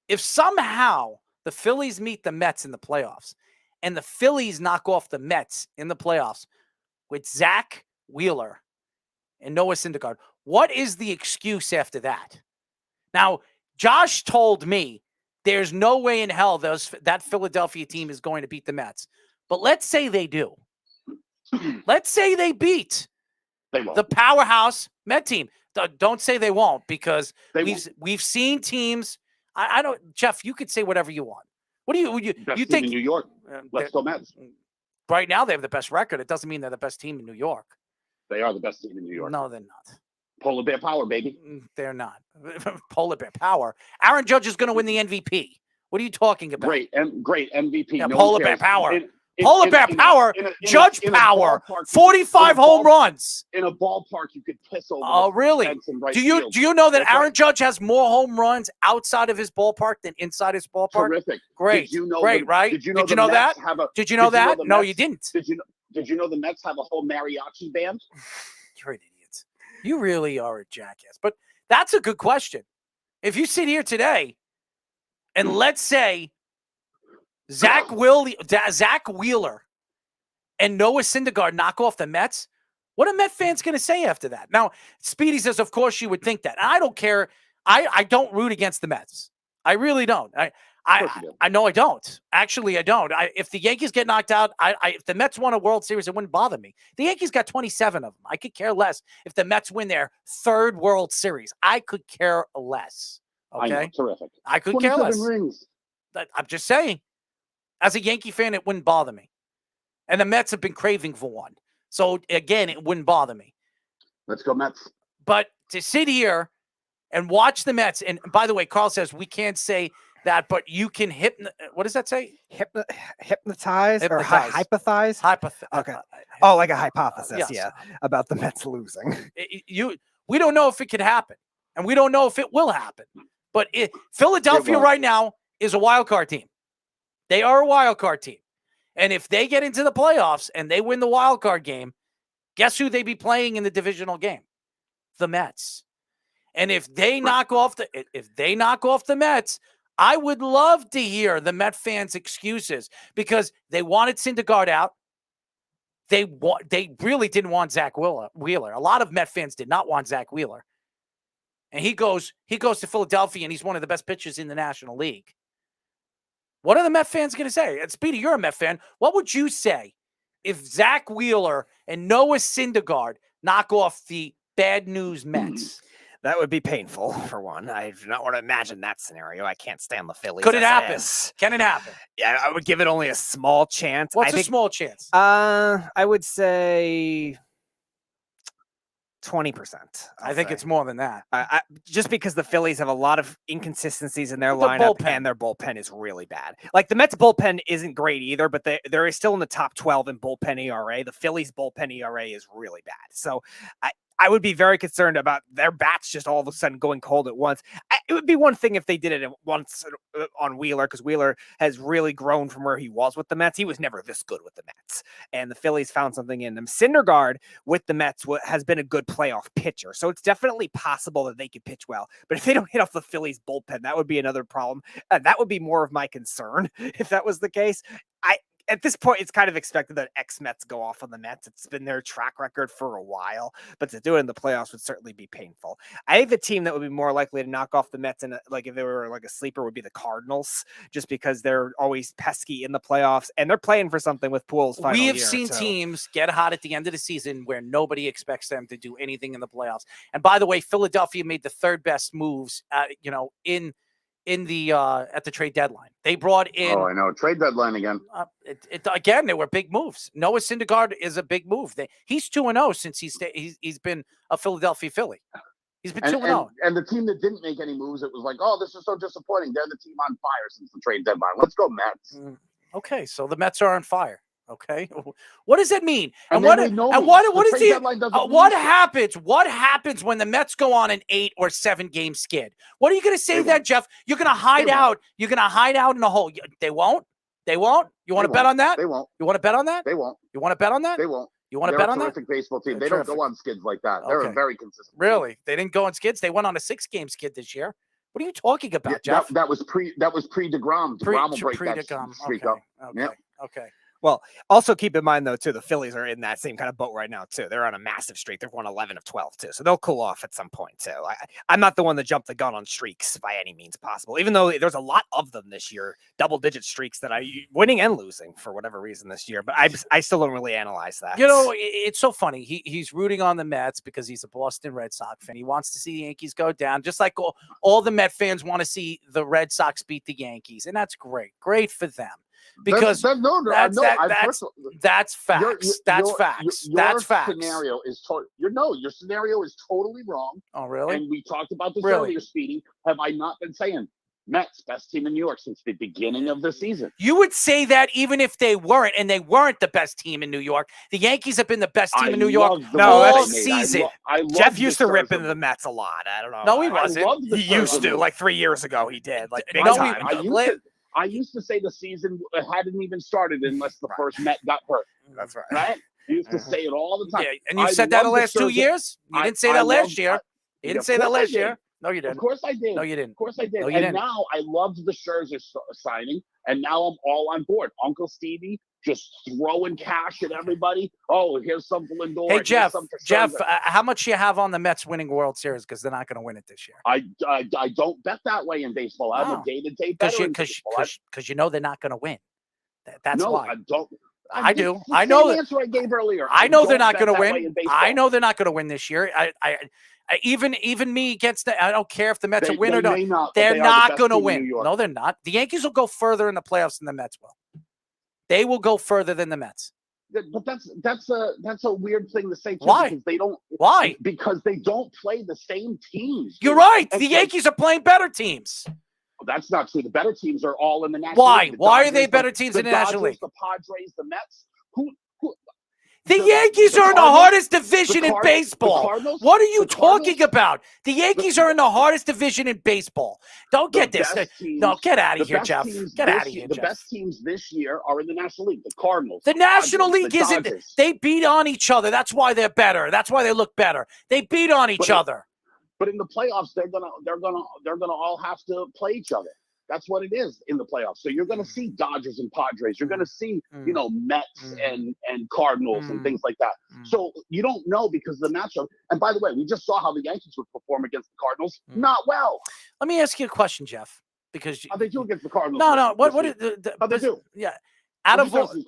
If somehow the Phillies meet the Mets in the playoffs and the Phillies knock off the Mets in the playoffs with Zach Wheeler and Noah Syndergaard, what is the excuse after that? Now, Josh told me there's no way in hell that Philadelphia team is going to beat the Mets. But let's say they do. Let's say they beat the powerhouse Met team. Don't say they won't, because we've seen teams. I don't, Jeff. You could say whatever you want. What do you think? In New York, let's go Mets. Right now, they have the best record. It doesn't mean they're the best team in New York. They are the best team in New York. No, they're not. Polar Bear Power, baby. They're not. Polar Bear Power. Aaron Judge is going to win the MVP. What are you talking about? Great MVP. Yeah, Polar Bear Power. Polar Bear Power, Judge Power, 45 home runs. In a ballpark, you could piss over. Oh, really? Right do you know that Aaron Judge has more home runs outside of his ballpark than inside his ballpark? Terrific. Great. Great, right? Did you know that? Did you know that? No, you didn't. Did you know the Mets have a whole mariachi band? You're an idiot. You really are a jackass. But that's a good question. If you sit here today and let's say Zach Wheeler and Noah Syndergaard knock off the Mets, what are Met fans going to say after that? Now, Speedy says, of course you would think that. And I don't care. I don't root against the Mets. I really don't. I know I don't. Actually, I don't. If the Yankees get knocked out, if the Mets won a World Series, it wouldn't bother me. The Yankees got 27 of them. I could care less if the Mets win their 3rd World Series. I could care less. Okay? I know, terrific. I could care less. Rings. I'm just saying. As a Yankee fan, it wouldn't bother me. And the Mets have been craving for one. So, again, it wouldn't bother me. Let's go Mets. But to sit here and watch the Mets, and by the way, Carl says we can't say that, but you can what does that say? Hypnotize or hypothesize? Okay. Oh, like a hypothesis, yes. Yeah, about the Mets losing. We don't know if it could happen, and we don't know if it will happen. But Philadelphia right now is a wild card team. They are a wild card team. And if they get into the playoffs and they win the wild card game, guess who they be playing in the divisional game? the Mets. And if they knock off the Mets, I would love to hear the Met fans' excuses because they wanted Syndergaard out. They really didn't want Zach Wheeler. A lot of Met fans did not want Zach Wheeler. And he goes to Philadelphia, and he's one of the best pitchers in the National League. What are the Met fans going to say? And Speedy, you're a Met fan. What would you say if Zach Wheeler and Noah Syndergaard knock off the bad news Mets? That would be painful, for one. I do not want to imagine that scenario. I can't stand the Phillies. Could it happen? Can it happen? Yeah, I would give it only a small chance. What's a small chance? I would say 20%. I think it's more than that. Just because the Phillies have a lot of inconsistencies in their Their lineup, bullpen. and their bullpen is really bad. Like the Mets bullpen isn't great either, but they're still in the top 12 in bullpen ERA. The Phillies bullpen ERA is really bad. So I would be very concerned about their bats just all of a sudden going cold at once. It would be one thing if they did it once on Wheeler, because Wheeler has really grown from where he was with the Mets. He was never this good with the Mets, and the Phillies found something in him. Syndergaard with the Mets has been a good playoff pitcher, so it's definitely possible that they could pitch well. But if they don't hit off the Phillies bullpen, that would be another problem. That would be more of my concern if that was the case. At this point, it's kind of expected that ex-Mets go off on the Mets. It's been their track record for a while, but to do it in the playoffs would certainly be painful. I think the team that would be more likely to knock off the Mets, and like if they were like a sleeper, would be the Cardinals, just because they're always pesky in the playoffs, and they're playing for something with Pujols' final We have year, seen so. teams get hot at the end of the season where nobody expects them to do anything in the playoffs. And by the way, Philadelphia made the third best moves, in the at the trade deadline. They brought in. Oh, I know. Trade deadline again. Again, they were big moves. Noah Syndergaard is a big move. He's 2-0 since he's been a Philadelphia Philly. He's been 2-0. And the team that didn't make any moves, it was like, oh, this is so disappointing. They're the team on fire since the trade deadline. Let's go, Mets. Okay, so the Mets are on fire. Okay, what does that mean? And what then happens? What happens when the Mets go on an 8 or 7 game skid? What are you going to say that, Jeff? You're going to hide out. You're going to hide out in a hole. They won't. They won't. You want to bet on that? They won't. You want to bet on that? They won't. You want to bet on that? They won't. You want to bet on that? They're a terrific baseball team. They're They don't go on skids like that. They're Okay. very consistent. Really? They didn't go on skids. They went on a 6-game skid this year. What are you talking about, Jeff? That was pre DeGrom. DeGrom will break that streak up. Okay. Well, also keep in mind, though, too, the Phillies are in that same kind of boat right now, too. They're on a massive streak. They've won 11 of 12, too. So they'll cool off at some point, too. I'm not the one that jumped the gun on streaks by any means possible, even though there's a lot of them this year, double-digit streaks that winning and losing for whatever reason this year. But I still don't really analyze that. You know, it's so funny. He's rooting on the Mets because he's a Boston Red Sox fan. He wants to see the Yankees go down, just like all the Met fans want to see the Red Sox beat the Yankees. And that's great. Great for them. Because that's facts. That's facts. That's facts. Scenario is your scenario is totally wrong. Oh, really? And we talked about this earlier, Speedy. Have I not been saying Mets best team in New York since the beginning of the season? You would say that even if they weren't, and they weren't the best team in New York. The Yankees have been the best team in New York all season. Jeff used to rip into the Mets a lot. I don't know. No, he wasn't. He used to. Like 3 years ago, he did. Like big No, time. I used to say the season hadn't even started unless the first Met got hurt. That's right. Right? You used to say it all the time. Yeah, and you said that the last 2 years? You didn't say that last year. You didn't say that last year. No, you didn't. Of course I did. No, you didn't. Of course I did. No, you and didn't. now I loved the Scherzer signing, and now I'm all on board. Uncle Stevie just throwing cash at everybody. Oh, here's some for Lindor. Hey, Jeff, how much you have on the Mets winning World Series? Because they're not going to win it this year. I don't bet that way in baseball. I'm a day-to-day bettor in baseball. Because you know they're not going to win. That's no, why. I don't. I do. The I know same answer I gave earlier. I know they're don't not going to bet that way win. in baseball. I know they're not going to win this year. Even me against I don't care if the Mets are win or may not. not, but They're they are the not best going to team in win. New York. No, they're not. The Yankees will go further in the playoffs than the Mets will. They will go further than the Mets. But that's a weird thing to say too. Why? Because they don't. Why? Because they don't play the same teams. You're right. The Yankees are playing better teams. That's not true. The better teams are all in the National Why? League. Why are they better teams in the National League? The Padres, the Mets. The Yankees are in the hardest division in baseball. Cardinals, What are you talking about? The Yankees are in the hardest division in baseball. Don't get this. No, get out of here, Jeff. Get out of here, The Jeff. best teams this year are in the National League. The Cardinals. The National Padres, League the isn't. Dodgers. They beat on each other. That's why they're better. That's why they look better. They beat on each other. But in the playoffs, they're gonna all have to play each other. That's what it is in the playoffs. So you're going to see Dodgers and Padres. You're going to see, Mets and Cardinals and things like that. So you don't know because the matchup. And by the way, we just saw how the Yankees would perform against the Cardinals. Not well. Let me ask you a question, Jeff. Because how they do against the Cardinals? No. What how they do? Yeah. Out of what are you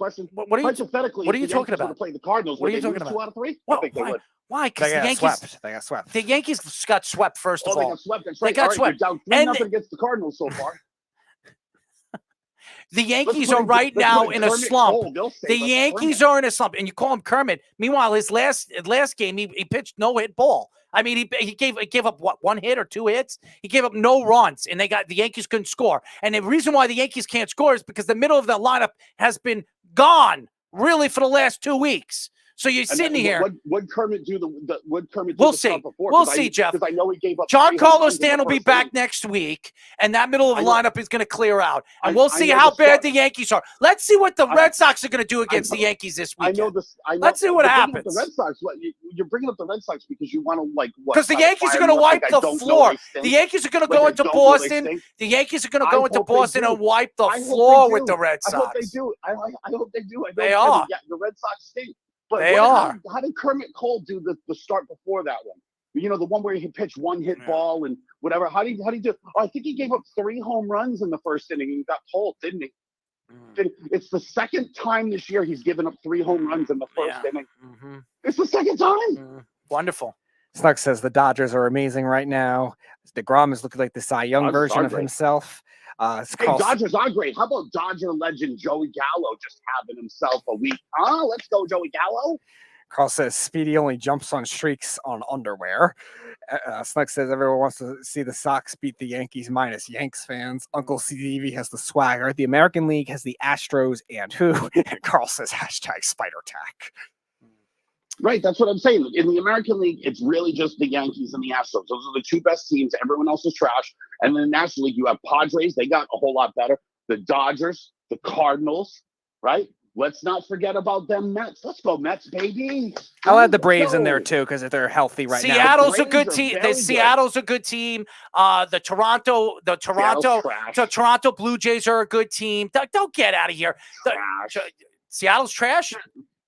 hypothetically? What are you talking about? To play the Cardinals. What are you talking about? 2 out of 3? Well, I think they would. Why? Because the Yankees They got swept. The Yankees got swept first of all. They got swept. That's They right. got swept. You're down 3-0 against the Cardinals so far. The Yankees are right now in a slump. The Yankees Kermit. are in a slump, and you call him Kermit. Meanwhile, his last game, he pitched no hit ball. I mean, he gave up what, 1 hit or 2 hits? He gave up no runs, and the Yankees couldn't score. And the reason why the Yankees can't score is because the middle of the lineup has been gone really for the last 2 weeks. So you're sitting here. Would Kermit do the? Would Kermit? We'll see. We'll see, Jeff. Because I know he gave up. John Carlos Stan will be back next week, and that middle of the lineup is going to clear out, and we'll see how bad the Yankees are. Let's see what the Red Sox are going to do against the Yankees this weekend. I know this. Let's see what happens. The Red Sox. You're bringing up the Red Sox because you want to because the Yankees are going to wipe the floor. The Yankees are going to go into Boston. The Yankees are going to go into Boston and wipe the floor with the Red Sox. I hope they do. I hope they do. They are. The Red Sox stink. But they are. How did Kermit Cole do the start before that one? You know, the one where he pitched 1 hit ball and whatever. How did he do? Oh, I think he gave up 3 home runs in the first inning. He got pulled, didn't he? It's the second time this year he's given up 3 home runs in the first inning. It's the second time. Wonderful. Snug says the Dodgers are amazing right now. DeGrom is looking like the Cy Young version of himself. Dodgers are great. How about Dodger legend Joey Gallo just having himself a week? Let's go, Joey Gallo. Carl says Speedy only jumps on streaks on underwear. Snug says everyone wants to see the Sox beat the Yankees minus Yanks fans. Uncle Stevie has the swagger. The American League has the Astros and who? And Carl says hashtag Spider Tack. Right, that's what I'm saying. In the American League, it's really just the Yankees and the Astros. Those are the 2 best teams. Everyone else is trash. And in the National League, you have Padres. They got a whole lot better. The Dodgers, the Cardinals, right? Let's not forget about them Mets. Let's go Mets, baby. I'll add the Braves in there too because they're healthy right now. Seattle's a good team. Seattle's a good team. The Toronto Blue Jays are a good team. Don't get out of here. Seattle's trash.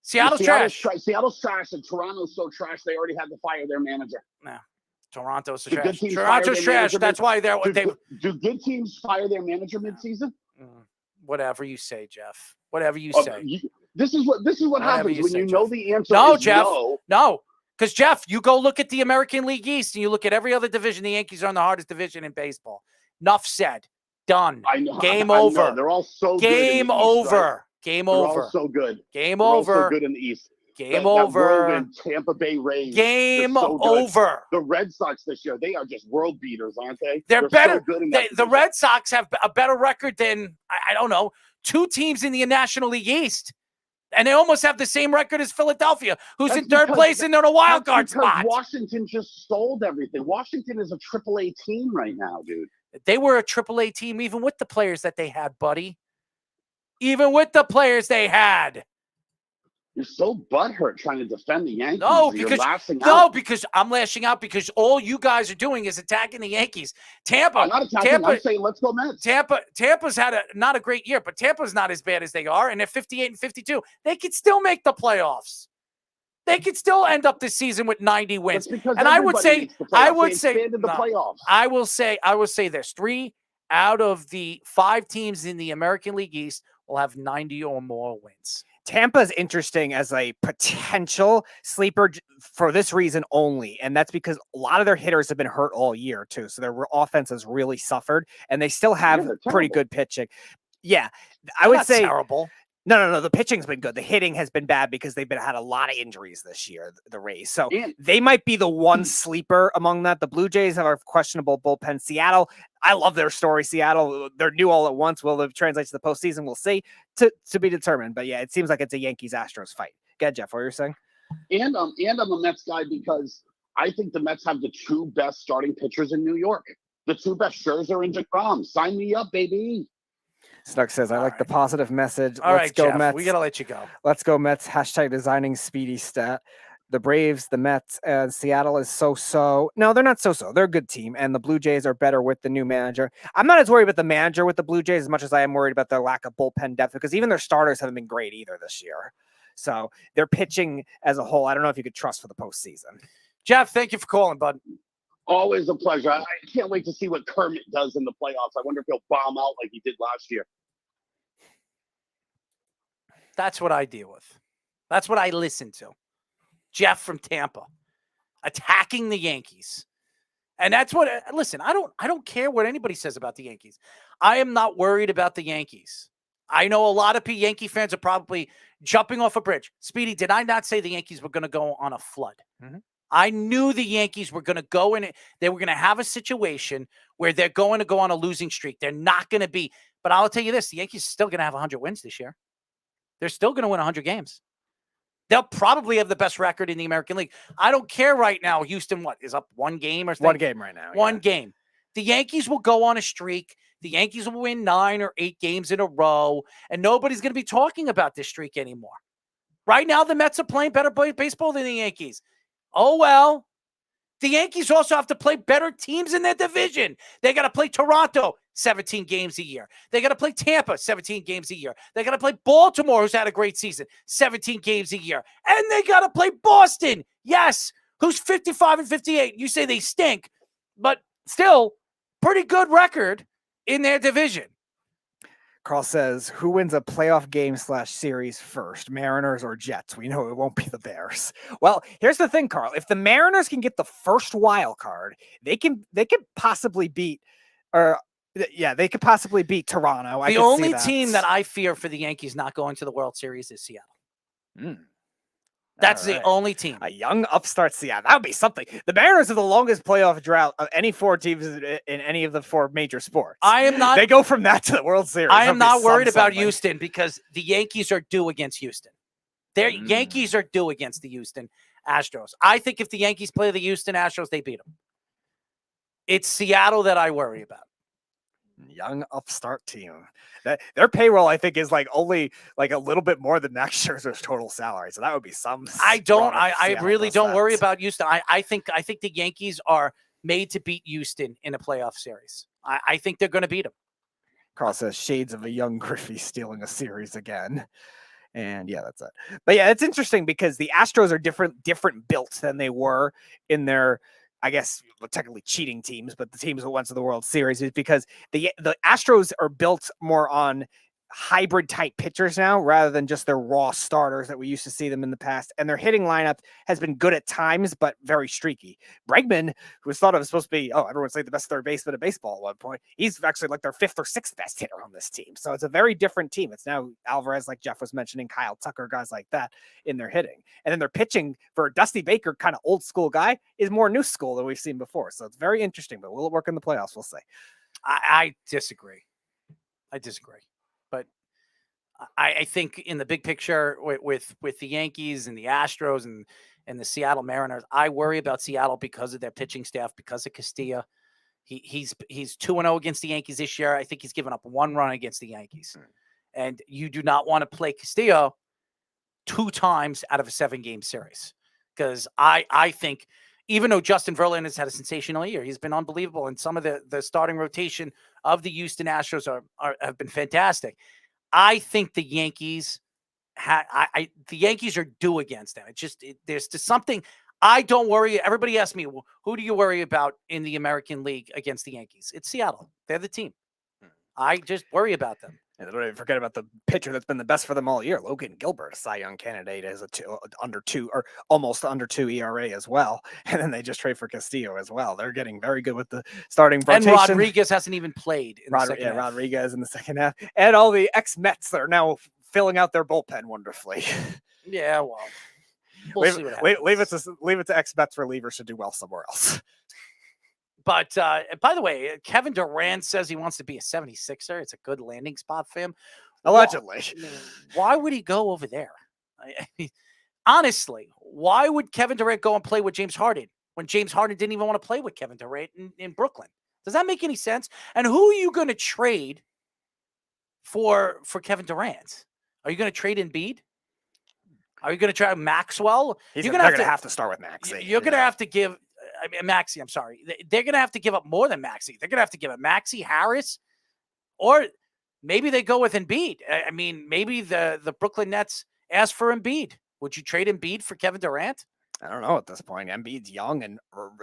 Seattle's trash. Seattle's trash, and Toronto's so trash they already had to fire their manager. No, Toronto's trash. Toronto's trash. That's why they're. Do good teams fire their manager midseason? Whatever you say, Jeff. Whatever you say. This is what happens when you know the answer. No, Jeff. No, because Jeff, you go look at the American League East and you look at every other division. The Yankees are in the hardest division in baseball. Enough said. Done. I know. Game over. They're all so Game good. over. Right? Game They're over. all so good. Game They're over. All so good in the East. Game over. Tampa Bay Rays. Game over. The Red Sox this year, they are just world beaters, aren't they? They're better. So good in the Red Sox have a better record than, I don't know, 2 teams in the National League East. And they almost have the same record as Philadelphia, who's in third place and they're in a wild card spot. Washington just sold everything. Washington is a AAA team right now, dude. They were a AAA team even with the players that they had, buddy. Even with the players they had. You're so butthurt trying to defend the Yankees. No, because I'm lashing out because all you guys are doing is attacking the Yankees. Tampa, I'm not attacking. I'm saying let's go Mets. Tampa's had not a great year, but Tampa's not as bad as they are, and they're 58 and 52. They could still make the playoffs. They could still end up this season with 90 wins. And I will say this: 3 out of the 5 teams in the American League East will have 90 or more wins. Tampa's interesting as a potential sleeper for this reason only, and that's because a lot of their hitters have been hurt all year too, so their offense has really suffered, and they still have pretty good pitching. Yeah, I would say terrible. No. The pitching's been good. The hitting has been bad because they've had a lot of injuries this year, the Rays. So they might be the one sleeper among that. The Blue Jays have a questionable bullpen. Seattle, I love their story. Seattle, they're new all at once. Will it translate to the postseason? We'll see. To be determined. But yeah, it seems like it's a Yankees-Astros fight Go ahead, Jeff. What were you saying? And I'm a Mets guy because I think the Mets have the two best starting pitchers in New York. The two best, Scherzer and DeGrom. Sign me up, baby. Snuck says, I like the positive message. All Let's right, go, Jeff, Mets. we got to let you go. Let's go, Mets. Hashtag designing Speedy stat. The Braves, the Mets, and Seattle is so-so. No, they're not so-so. They're a good team, and the Blue Jays are better with the new manager. I'm not as worried about the manager with the Blue Jays as much as I am worried about their lack of bullpen depth, because even their starters haven't been great either this year. So their pitching as a whole, I don't know if you could trust for the postseason. Jeff, thank you for calling, bud. Always a pleasure. I can't wait to see what Kermit does in the playoffs. I wonder if he'll bomb out like he did last year. That's what I deal with. That's what I listen to. Jeff from Tampa attacking the Yankees. And that's what, listen, I don't care what anybody says about the Yankees. I am not worried about the Yankees. I know a lot of Yankee fans are probably jumping off a bridge. Speedy, did I not say the Yankees were going to go on a flood? Mm-hmm. I knew the Yankees were going to go in it. They were going to have a situation where they're going to go on a losing streak. They're not going to be. But I'll tell you this, the Yankees are still going to have 100 wins this year. They're still going to win 100 games. They'll probably have the best record in the American League. I don't care right now. Houston, is up one game or something? One game right now. One game. The Yankees will go on a streak. The Yankees will win 9 or 8 games in a row, and nobody's going to be talking about this streak anymore. Right now, the Mets are playing better baseball than the Yankees. Oh, well. The Yankees also have to play better teams in their division. They got to play Toronto 17 games a year. They got to play Tampa 17 games a year. They got to play Baltimore, who's had a great season, 17 games a year. And they got to play Boston, yes, who's 55 and 58. You say they stink, but still pretty good record in their division. Carl says, who wins a playoff game /series first, Mariners or Jets? We know it won't be the Bears. Well, here's the thing, Carl. If the Mariners can get the first wild card, they could possibly beat, they could possibly beat Toronto. The only team that I fear for the Yankees not going to the World Series is Seattle. That's the only team. A young upstart Seattle. That would be something. The Mariners are the longest playoff drought of any 4 teams in any of the 4 major sports. I am not. They go from that to the World Series. I am not worried about Houston because the Yankees are due against Houston. Their Yankees are due against the Houston Astros. I think if the Yankees play the Houston Astros, they beat them. It's Seattle that I worry about. Young upstart team. That their payroll, I think, is only a little bit more than Max Scherzer's total salary. So that would be some. I really don't worry about Houston. I think the Yankees are made to beat Houston in a playoff series. I think they're going to beat them. Carl says shades of a young Griffey stealing a series again. And yeah, that's it. But yeah, it's interesting because the Astros are different built than they were in their, I guess, technically cheating teams, but the teams that went to the World Series, is because the Astros are built more on hybrid type pitchers now rather than just their raw starters that we used to see them in the past. And their hitting lineup has been good at times, but very streaky. Bregman, who was thought of as supposed to be, everyone's like the best third baseman of baseball at one point. He's actually like their 5th or 6th best hitter on this team. So it's a very different team. It's now Alvarez, like Jeff was mentioning, Kyle Tucker, guys like that in their hitting. And then their pitching for Dusty Baker, kind of old school guy, is more new school than we've seen before. So it's very interesting, but will it work in the playoffs? We'll see. I disagree. But I think in the big picture with the Yankees and the Astros and the Seattle Mariners, I worry about Seattle because of their pitching staff, because of Castillo. He's 2-0 against the Yankees this year. I think he's given up 1 run against the Yankees. And you do not want to play Castillo 2 times out of a 7-game series. Because I think, even though Justin Verlander has had a sensational year, he's been unbelievable. And some of the starting rotation of the Houston Astros have been fantastic. I think the Yankees the Yankees are due against them. There's just something. I don't worry. Everybody asks me, well, who do you worry about in the American League against the Yankees? It's Seattle. They're the team. I just worry about them. And don't even forget about the pitcher that's been the best for them all year, Logan Gilbert, a Cy Young candidate, as under 2 or almost under 2 ERA as well. And then they just trade for Castillo as well. They're getting very good with the starting rotation. And Rodriguez hasn't even played in the second half. Rodriguez in the second half. And all the ex-Mets that are now filling out their bullpen wonderfully. Yeah, well, we'll see what happens. Leave it to ex-Mets relievers to do well somewhere else. But by the way, Kevin Durant says he wants to be a 76er. It's a good landing spot for him. Allegedly. Why would he go over there? honestly, why would Kevin Durant go and play with James Harden when James Harden didn't even want to play with Kevin Durant in Brooklyn? Does that make any sense? And who are you going to trade for Kevin Durant? Are you going to trade Embiid? Are you going to try Maxwell? They're going to have to start with Maxey. You're going to have to give Maxey. I'm sorry. They're going to have to give up more than Maxey. They're going to have to give up Maxey, Harris, or maybe they go with Embiid. I mean, maybe the Brooklyn Nets ask for Embiid. Would you trade Embiid for Kevin Durant? I don't know at this point. Embiid's young and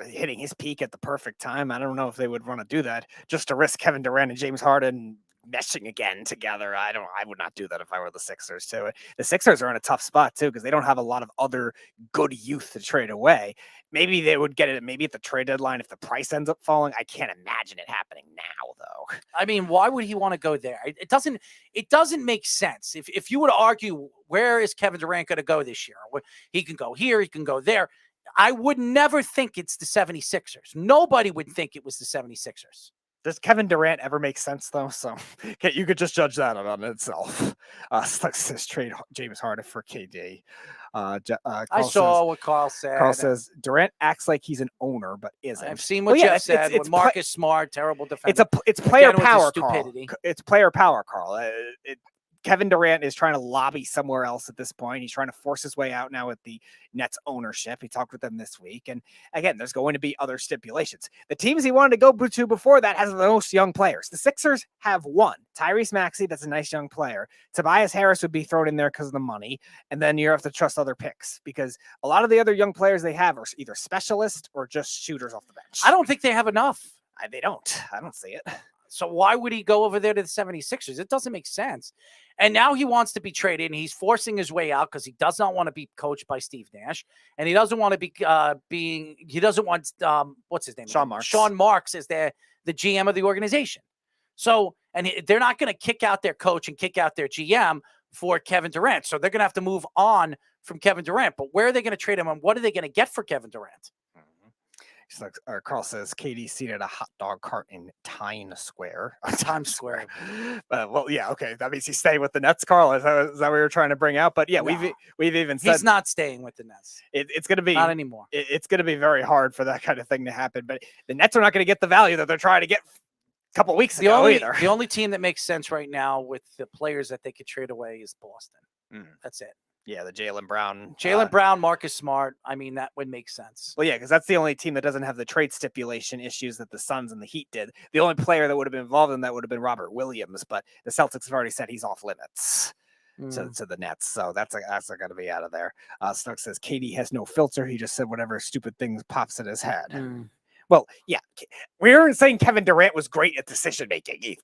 hitting his peak at the perfect time. I don't know if they would want to do that just to risk Kevin Durant and James Harden meshing again together. I would not do that if I were the Sixers too. The Sixers are in a tough spot too because they don't have a lot of other good youth to trade away. Maybe they would get it maybe at the trade deadline if the price ends up falling. I can't imagine it happening now though. I mean, why would he want to go there? It doesn't make sense. If you would argue where is Kevin Durant going to go this year? He can go here, he can go there. I would never think it's the 76ers. Nobody would think it was the 76ers. Does Kevin Durant ever make sense, though? So you could just judge that on itself. Says trade James Harden for KD. I saw what Carl said. Carl says Durant acts like he's an owner, but isn't. I've seen what Jeff said. It's Marcus Smart, terrible defender. It's player power, Carl. It's player power, Carl. Kevin Durant is trying to lobby somewhere else at this point. He's trying to force his way out now with the Nets ownership. He talked with them this week. And again, there's going to be other stipulations. The teams he wanted to go to before that has the most young players. The Sixers have one. Tyrese Maxey, that's a nice young player. Tobias Harris would be thrown in there because of the money. And then you have to trust other picks because a lot of the other young players they have are either specialists or just shooters off the bench. I don't think they have enough. They don't. I don't see it. So why would he go over there to the 76ers? It doesn't make sense. And now he wants to be traded, and he's forcing his way out because he does not want to be coached by Steve Nash, and he doesn't want to be he doesn't want what's his name? Sean Marks. Sean Marks is the GM of the organization. So, and they're not going to kick out their coach and kick out their GM for Kevin Durant. So they're going to have to move on from Kevin Durant. But where are they going to trade him, and what are they going to get for Kevin Durant? Carl says KD seated a hot dog cart in Times Square. Times Square. Well, yeah, okay. That means he's staying with the Nets, Carl. Is that what we were trying to bring out? But yeah, No. we've even said He's not staying with the Nets. It's going to be not anymore. It's going to be very hard for that kind of thing to happen. But the Nets are not going to get the value that they're trying to get a couple of weeks ago either. The only team that makes sense right now with the players that they could trade away is Boston. That's it. Yeah, the Jaylen Brown. Brown, Marcus Smart. I mean, that would make sense. Well, yeah, because that's the only team that doesn't have the trade stipulation issues that the Suns and the Heat did. The only player that would have been involved in that would have been Robert Williams, but the Celtics have already said he's off limits to the Nets. So that's going to be out of there. Snook says KD has no filter. He just said whatever stupid things pops in his head. Well, yeah, we aren't saying Kevin Durant was great at decision making either.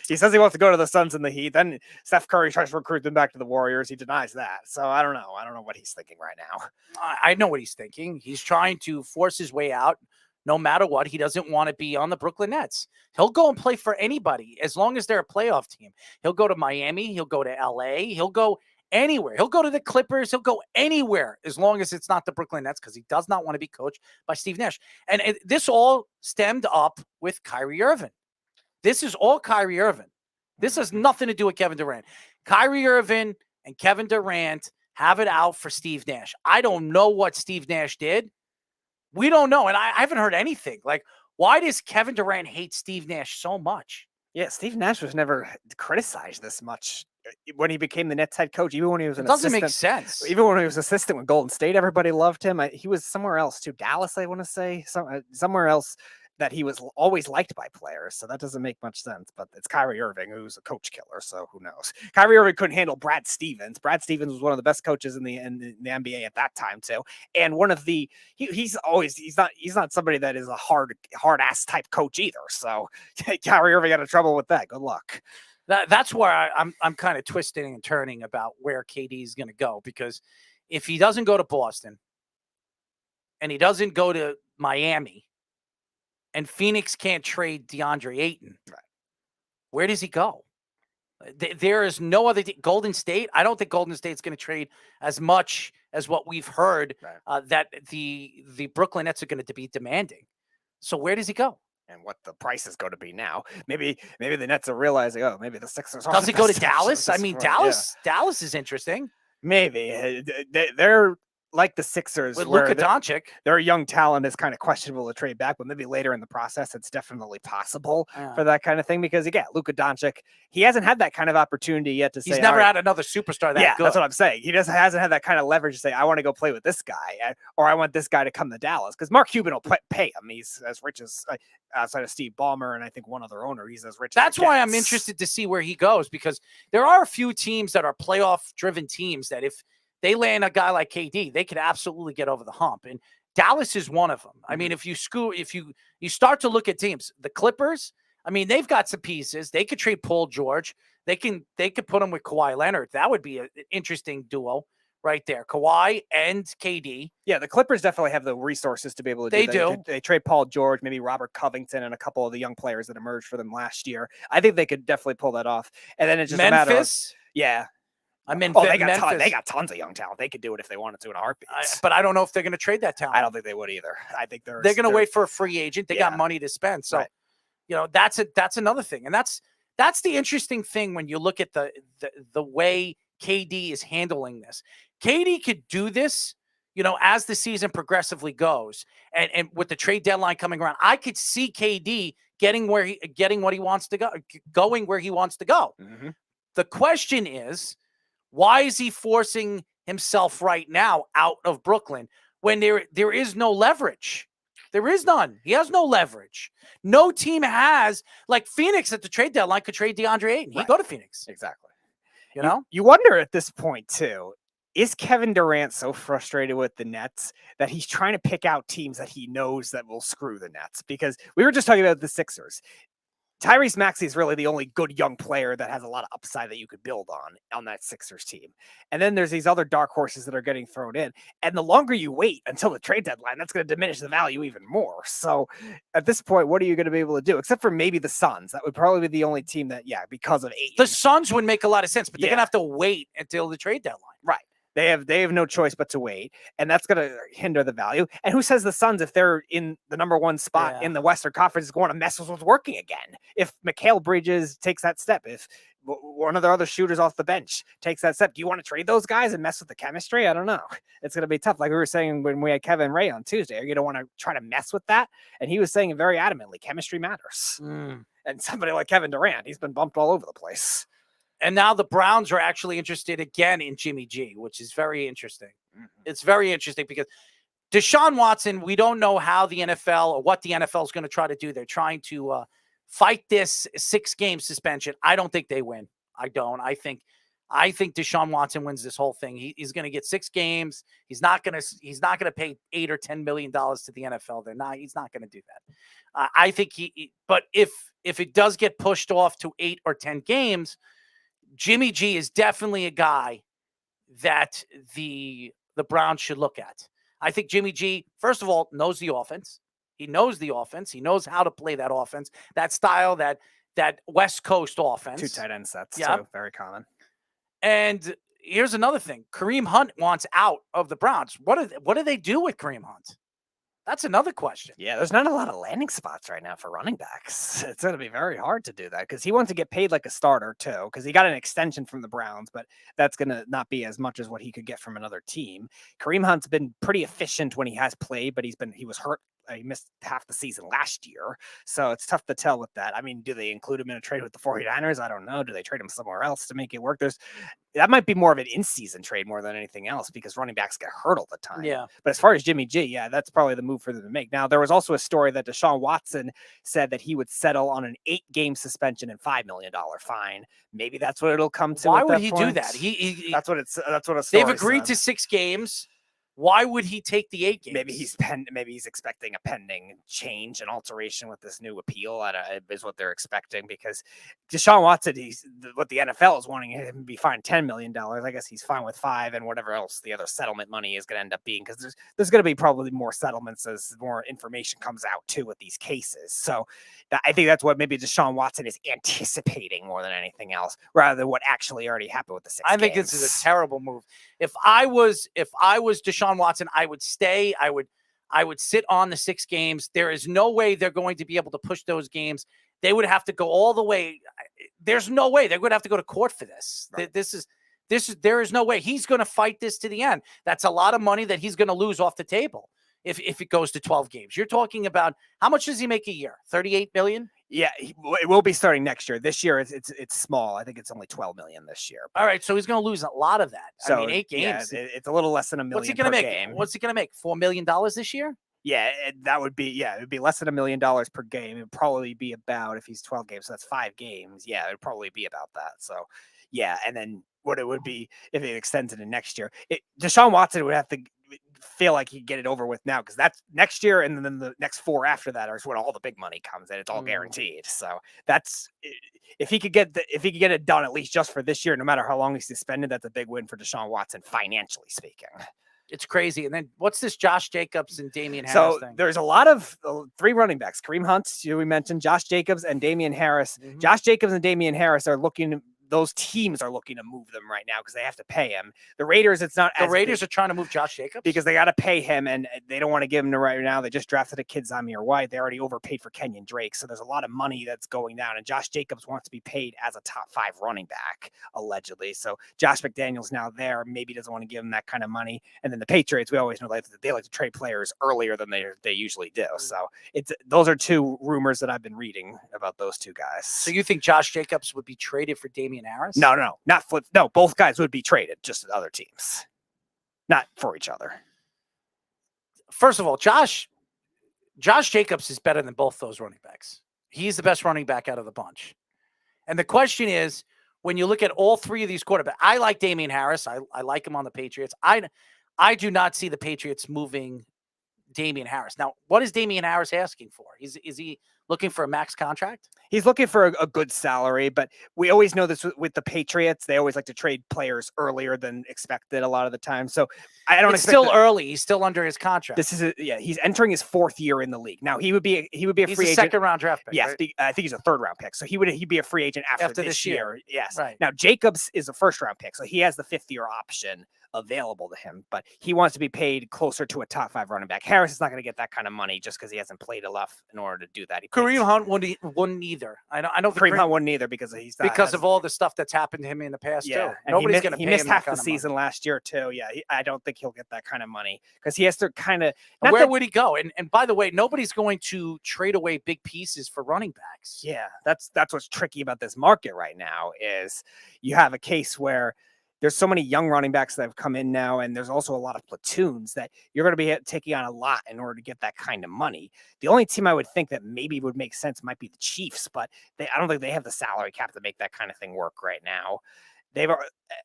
He says he wants to go to the Suns and the Heat. Then Steph Curry tries to recruit them back to the Warriors. He denies that. So I don't know. I don't know what he's thinking right now. I know what he's thinking. He's trying to force his way out. No matter what, he doesn't want to be on the Brooklyn Nets. He'll go and play for anybody as long as they're a playoff team. He'll go to Miami. He'll go to LA. He'll go anywhere. He'll go to the Clippers. He'll go anywhere as long as it's not the Brooklyn Nets because he does not want to be coached by Steve Nash. And this all stemmed up with Kyrie Irving. This is all Kyrie Irving. This has nothing to do with Kevin Durant. Kyrie Irving and Kevin Durant have it out for Steve Nash. I don't know what Steve Nash did. We don't know. And I haven't heard anything. Like, why does Kevin Durant hate Steve Nash so much? Yeah, Steve Nash was never criticized this much when he became the Nets head coach. Even when he was an assistant. It doesn't make sense. Even when he was assistant with Golden State, everybody loved him. He was somewhere else too. Dallas, I want to say. Somewhere else that he was always liked by players. So that doesn't make much sense. But it's Kyrie Irving, who's a coach killer. So who knows? Kyrie Irving couldn't handle Brad Stevens. Brad Stevens was one of the best coaches in the NBA at that time too. And one of the he's not somebody that is a hard ass type coach either. So Kyrie Irving got in trouble with that. Good luck. That's where I'm kind of twisting and turning about where KD is going to go, because if he doesn't go to Boston and he doesn't go to Miami and Phoenix can't trade DeAndre Ayton, where does he go? There is no other Golden State. I don't think Golden State's going to trade as much as what we've heard that the Brooklyn Nets are going to be demanding. So where does he go? And what the price is going to be now. Maybe the Nets are realizing, maybe the Sixers. Does he go to Dallas? I mean, Dallas is interesting. Maybe. They're like the Sixers with where Luka Doncic. Their young talent is kind of questionable to trade back, but maybe later in the process, it's definitely possible for that kind of thing. Because again, Luka Doncic, he hasn't had that kind of opportunity yet to say he's never had another superstar that good. That's what I'm saying. He just hasn't had that kind of leverage to say, I want to go play with this guy, or I want this guy to come to Dallas. Because Mark Cuban will pay him. He's as rich as outside of Steve Ballmer and I think one other owner. He's as rich. That's as it why I'm gets. interested to see where he goes, because there are a few teams that are playoff-driven teams that if they land a guy like KD, they could absolutely get over the hump. And Dallas is one of them. I mean, if you start to look at teams, the Clippers, I mean, they've got some pieces. They could trade Paul George. They could put him with Kawhi Leonard. That would be an interesting duo right there. Kawhi and KD. Yeah, the Clippers definitely have the resources to be able to do that. They trade Paul George, maybe Robert Covington, and a couple of the young players that emerged for them last year. I think they could definitely pull that off. And then it's just Memphis? a matter of, yeah. They got tons of young talent. They could do it if they wanted to in a heartbeat. But I don't know if they're going to trade that talent. I don't think they would either. I think they're going to wait for a free agent. They got money to spend. So, that's another thing. And that's the interesting thing when you look at the way KD is handling this. KD could do this, as the season progressively goes, and with the trade deadline coming around, I could see KD getting what he wants to go, going where he wants to go. Mm-hmm. The question is, why is he forcing himself right now out of Brooklyn when there is no leverage? There is none. He has no leverage. No team has, like Phoenix at the trade deadline could trade DeAndre Ayton. He'd go to Phoenix. Exactly. You wonder at this point too, is Kevin Durant so frustrated with the Nets that he's trying to pick out teams that he knows that will screw the Nets? Because we were just talking about the Sixers. Tyrese Maxey is really the only good young player that has a lot of upside that you could build on that Sixers team. And then there's these other dark horses that are getting thrown in. And the longer you wait until the trade deadline, that's going to diminish the value even more. So at this point, what are you going to be able to do? Except for maybe the Suns. That would probably be the only team that, because of Ayton. The Suns would make a lot of sense, but they're going to have to wait until the trade deadline. Right. They have no choice but to wait, and that's going to hinder the value. And who says the Suns, if they're in the number one spot in the Western Conference, is going to mess with what's working again? If Mikal Bridges takes that step, if one of the other shooters off the bench takes that step, do you want to trade those guys and mess with the chemistry? I don't know. It's going to be tough. Like we were saying when we had Kevin Ray on Tuesday, you don't want to try to mess with that. And he was saying it very adamantly, chemistry matters. And somebody like Kevin Durant, he's been bumped all over the place. And now the Browns are actually interested again in Jimmy G, which is very interesting. Mm-hmm. It's very interesting because Deshaun Watson, we don't know how the NFL or what the NFL is going to try to do. They're trying to fight this 6-game suspension. I don't think they win. I don't. I think Deshaun Watson wins this whole thing. He's going to get 6 games. He's not going to pay $8 or $10 million to the NFL. He's not going to do that. I think but if it does get pushed off to 8 or 10 games, Jimmy G is definitely a guy that the Browns should look at. I think Jimmy G, first of all, knows the offense. He knows the offense. He knows how to play that offense, that style, that West Coast offense. 2 tight end sets, too. Very common. And here's another thing. Kareem Hunt wants out of the Browns. What do they do with Kareem Hunt? That's another question. Yeah, there's not a lot of landing spots right now for running backs. It's going to be very hard to do that because he wants to get paid like a starter too, because he got an extension from the Browns, but that's going to not be as much as what he could get from another team. Kareem Hunt's been pretty efficient when he has played, but he was hurt. He missed half the season last year, so it's tough to tell with that. I mean, do they include him in a trade with the 49ers? I don't know. Do they trade him somewhere else to make it work? That might be more of an in-season trade more than anything else because running backs get hurt all the time. Yeah. But as far as Jimmy G, that's probably the move for them to make. Now, there was also a story that Deshaun Watson said that he would settle on an 8-game suspension and $5 million fine. Maybe that's what it'll come to. Why would he do that? That's what a story they've agreed to 6 games. Why would he take the 8 games? Maybe he's expecting a pending change and alteration with this new appeal. Is what they're expecting because Deshaun Watson, what the NFL is wanting him to be fined $10 million. I guess he's fine with 5 and whatever else the other settlement money is going to end up being because there's going to be probably more settlements as more information comes out too with these cases. So I think that's what maybe Deshaun Watson is anticipating more than anything else, rather than what actually already happened with the 6 games. I think this is a terrible move. If I was Deshaun Watson, I would stay. I would sit on the 6 games. There is no way they're going to be able to push those games. They would have to go all the way. There's no way they're going to have to go to court for this. Right. There is no way he's going to fight this to the end. That's a lot of money that he's going to lose off the table if it goes to 12 games. You're talking about how much does he make a year? 38 million? Yeah, it will be starting next year. This year it's small. I think it's only 12 million this year. All right, so he's going to lose a lot of that. So, I mean, 8 games. Yeah, it's a little less than $1 million. What's he going to make? Game. What's he going to make? $4 million this year? Yeah, that would be it would be less than $1 million per game. It would probably be about, if he's 12 games, so that's 5 games. Yeah, it would probably be about that. So yeah, and then what it would be if it extends into next year. Deshaun Watson would have to feel like he'd get it over with now, because that's next year, and then the next 4 after that is when all the big money comes in. It's all guaranteed. So that's if he could get it done at least just for this year, no matter how long he's suspended, that's a big win for Deshaun Watson financially speaking. It's crazy. And then what's this Josh Jacobs and Damian Harris thing? There's a lot of 3 running backs. Kareem Hunt, who we mentioned, Josh Jacobs, and Damian Harris. Josh Jacobs and Damian Harris are looking. Those teams are looking to move them right now because they have to pay him. The Raiders, it's not. The Raiders are trying to move Josh Jacobs because they got to pay him, and they don't want to give him to right now. They just drafted a kid, Zamir White. They already overpaid for Kenyon Drake, so there's a lot of money that's going down. And Josh Jacobs wants to be paid as a top 5 running back, allegedly. So Josh McDaniels now there maybe doesn't want to give him that kind of money. And then the Patriots, we always know they like to trade players earlier than they usually do. So those are 2 rumors that I've been reading about those 2 guys. So you think Josh Jacobs would be traded for Damian Harris? No, not flip. No, both guys would be traded, just other teams, not for each other. First of all, Josh Jacobs is better than both those running backs. He's the best running back out of the bunch. And the question is, when you look at all 3 of these quarterbacks, I like Damian Harris. I like him on the Patriots. I do not see the Patriots moving Damian Harris. Now, what is Damian Harris asking for? Is he looking for a max contract? He's looking for a good salary, but we always know this with the Patriots. They always like to trade players earlier than expected a lot of the time. So I don't expect still early. He's still under his contract. He's entering his 4th year in the league. Now he would be a he's free agent. 2nd round draft pick. Yes, right? I think he's a 3rd round pick. So he'd be a free agent after this year. Yes. Right. Now Jacobs is a 1st round pick, so he has the 5th year option available to him, but he wants to be paid closer to a top 5 running back. Harris is not going to get that kind of money just because he hasn't played enough in order to do that. Kareem Hunt wouldn't either. I know Kareem Hunt wouldn't either because of all the stuff that's happened to him in the past too. And Nobody's going to pay him. He missed half that the kind of season money. last year too. Yeah, I don't think he'll get that kind of money because he has to kind of. Where would he go? And by the way, nobody's going to trade away big pieces for running backs. Yeah, that's what's tricky about this market right now is you have a case where there's so many young running backs that have come in now, and there's also a lot of platoons that you're going to be taking on a lot in order to get that kind of money. The only team I would think that maybe would make sense might be the Chiefs, but I don't think they have the salary cap to make that kind of thing work right now.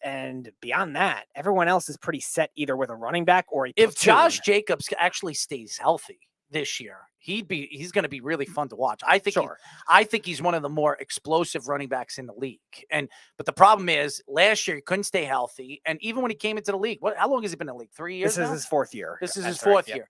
And beyond that, everyone else is pretty set either with a running back or a if platoon. Josh Jacobs actually stays healthy this year, he's going to be really fun to watch. I think he's one of the more explosive running backs in the league. But the problem is last year he couldn't stay healthy, and even when he came into the league, how long has he been in the league? 3 years. This is his 4th year. This is his 4th year.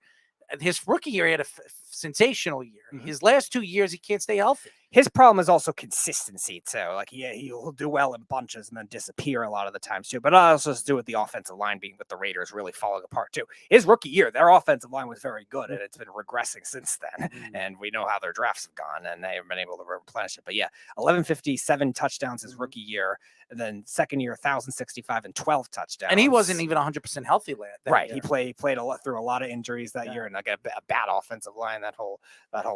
His rookie year, he had a sensational year. His last 2 years, he can't stay healthy. His problem is also consistency too. Like he'll do well in bunches and then disappear a lot of the times too. But it also has to do with the offensive line being with the Raiders really falling apart too. His rookie year, their offensive line was very good, and it's been regressing since then. And we know how their drafts have gone, and they haven't been able to replenish it. But yeah, 1157 touchdowns his rookie year, and then 2nd year 1,065 and 12 touchdowns. And he wasn't even 100% healthy that year. He played through a lot of injuries that year, and like a bad offensive line that whole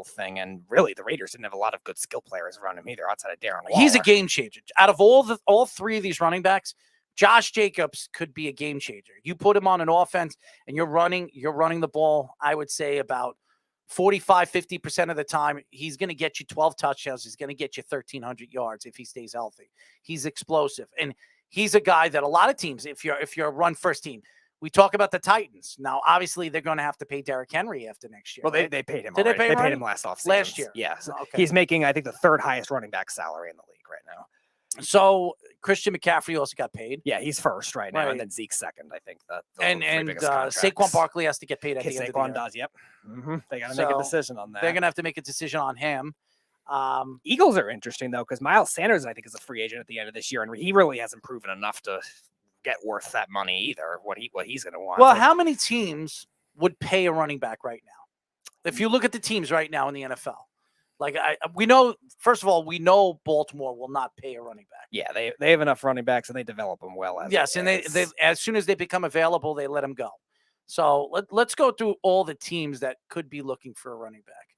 thing. And really, the Raiders didn't have a lot of good skill players around him either, outside of Darren Waller. He's a game changer. Out of all 3 of these running backs, Josh Jacobs could be a game changer. You put him on an offense and you're running the ball, I would say about 45-50% of the time. He's going to get you 12 touchdowns. He's going to get you 1,300 yards if he stays healthy. He's explosive, and he's a guy that a lot of teams, if you're a run first team, we talk about the Titans. Now, obviously, they're going to have to pay Derrick Henry after next year. Well, right? they paid him. Did already. They paid him last offseason. Last year. Yeah. So okay. He's making, I think, the 3rd highest running back salary in the league right now. So Christian McCaffrey also got paid. Yeah, he's 1st right now, and then Zeke's 2nd, I think. And Saquon Barkley has to get paid at the end of the year. Saquon does, yep. They got to make a decision on that. They're going to have to make a decision on him. Eagles are interesting, though, because Miles Sanders, I think, is a free agent at the end of this year, and he really hasn't proven enough to get worth that money either, what he's going to want. Well, how many teams would pay a running back right now? If you look at the teams right now in the NFL, We know, first of all, we know Baltimore will not pay a running back. Yeah, they have enough running backs and they develop them well. Yes, and they as soon as they become available, they let them go. So let's go through all the teams that could be looking for a running back.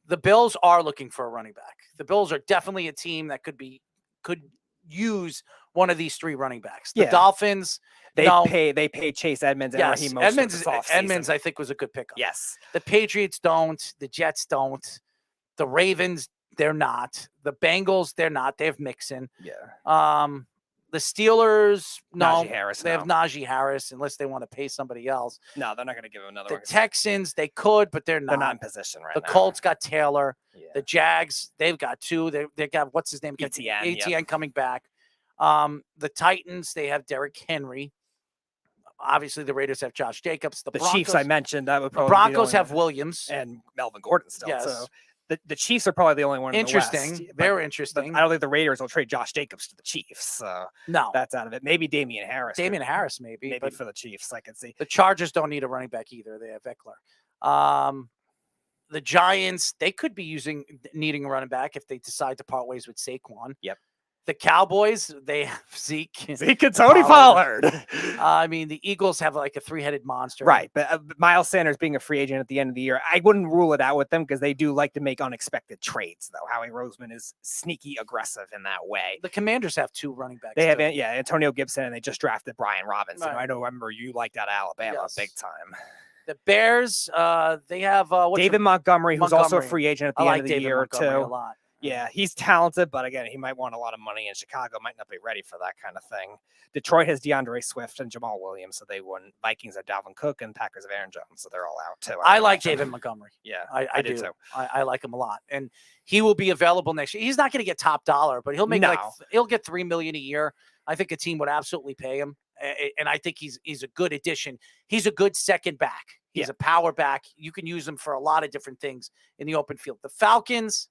The Bills are looking for a running back. The Bills are definitely a team that could use one of these 3 running backs. The Dolphins, they pay Chase Edmonds and Raheem Mostert. Edmonds, I think, was a good pickup. Yes. The Patriots don't. The Jets don't. The Ravens, they're not. The Bengals, they're not. They have Mixon. Yeah. The Steelers, no. Najee Harris, they have Najee Harris unless they want to pay somebody else. No, they're not going to give him another. The Texans, they could, but they're not. They're not in position right now. The Colts got Taylor. Yeah. The Jags, they've got 2. They got, what's his name? ETN coming back. The Titans, they have Derrick Henry. Obviously, the Raiders have Josh Jacobs. The Broncos, Chiefs I mentioned, that would probably the Broncos be the have Williams and Melvin Gordon still. Yes. So the Chiefs are probably the only one. Interesting. In the West, Very interesting. I don't think the Raiders will trade Josh Jacobs to the Chiefs. So no, that's out of it. Maybe Damian Harris. Maybe but for the Chiefs, I can see. The Chargers don't need a running back either. They have Eckler. The Giants, they could be needing a running back if they decide to part ways with Saquon. Yep. The Cowboys, they have Zeke and Tony Pollard. I mean, the Eagles have like a 3-headed monster. Right. But Miles Sanders being a free agent at the end of the year, I wouldn't rule it out with them because they do like to make unexpected trades, though. Howie Roseman is sneaky aggressive in that way. The Commanders have 2 running backs. They have, Antonio Gibson, and they just drafted Brian Robinson. Right. I remember you liked that Alabama big time. The Bears, they have David Montgomery, who's also a free agent at the end of the David year, Montgomery too. A lot. Yeah, he's talented, but again, he might want a lot of money, and Chicago might not be ready for that kind of thing. Detroit has DeAndre Swift and Jamal Williams, so they won. Vikings have Dalvin Cook, and Packers have Aaron Jones, so they're all out too. I like David Montgomery. Yeah, I do too. I like him a lot, and he will be available next year. He's not going to get top dollar, but he'll make he'll get $3 million a year. I think a team would absolutely pay him, and I think he's a good addition. He's a good second back. He's a power back. You can use him for a lot of different things in the open field. The Falcons.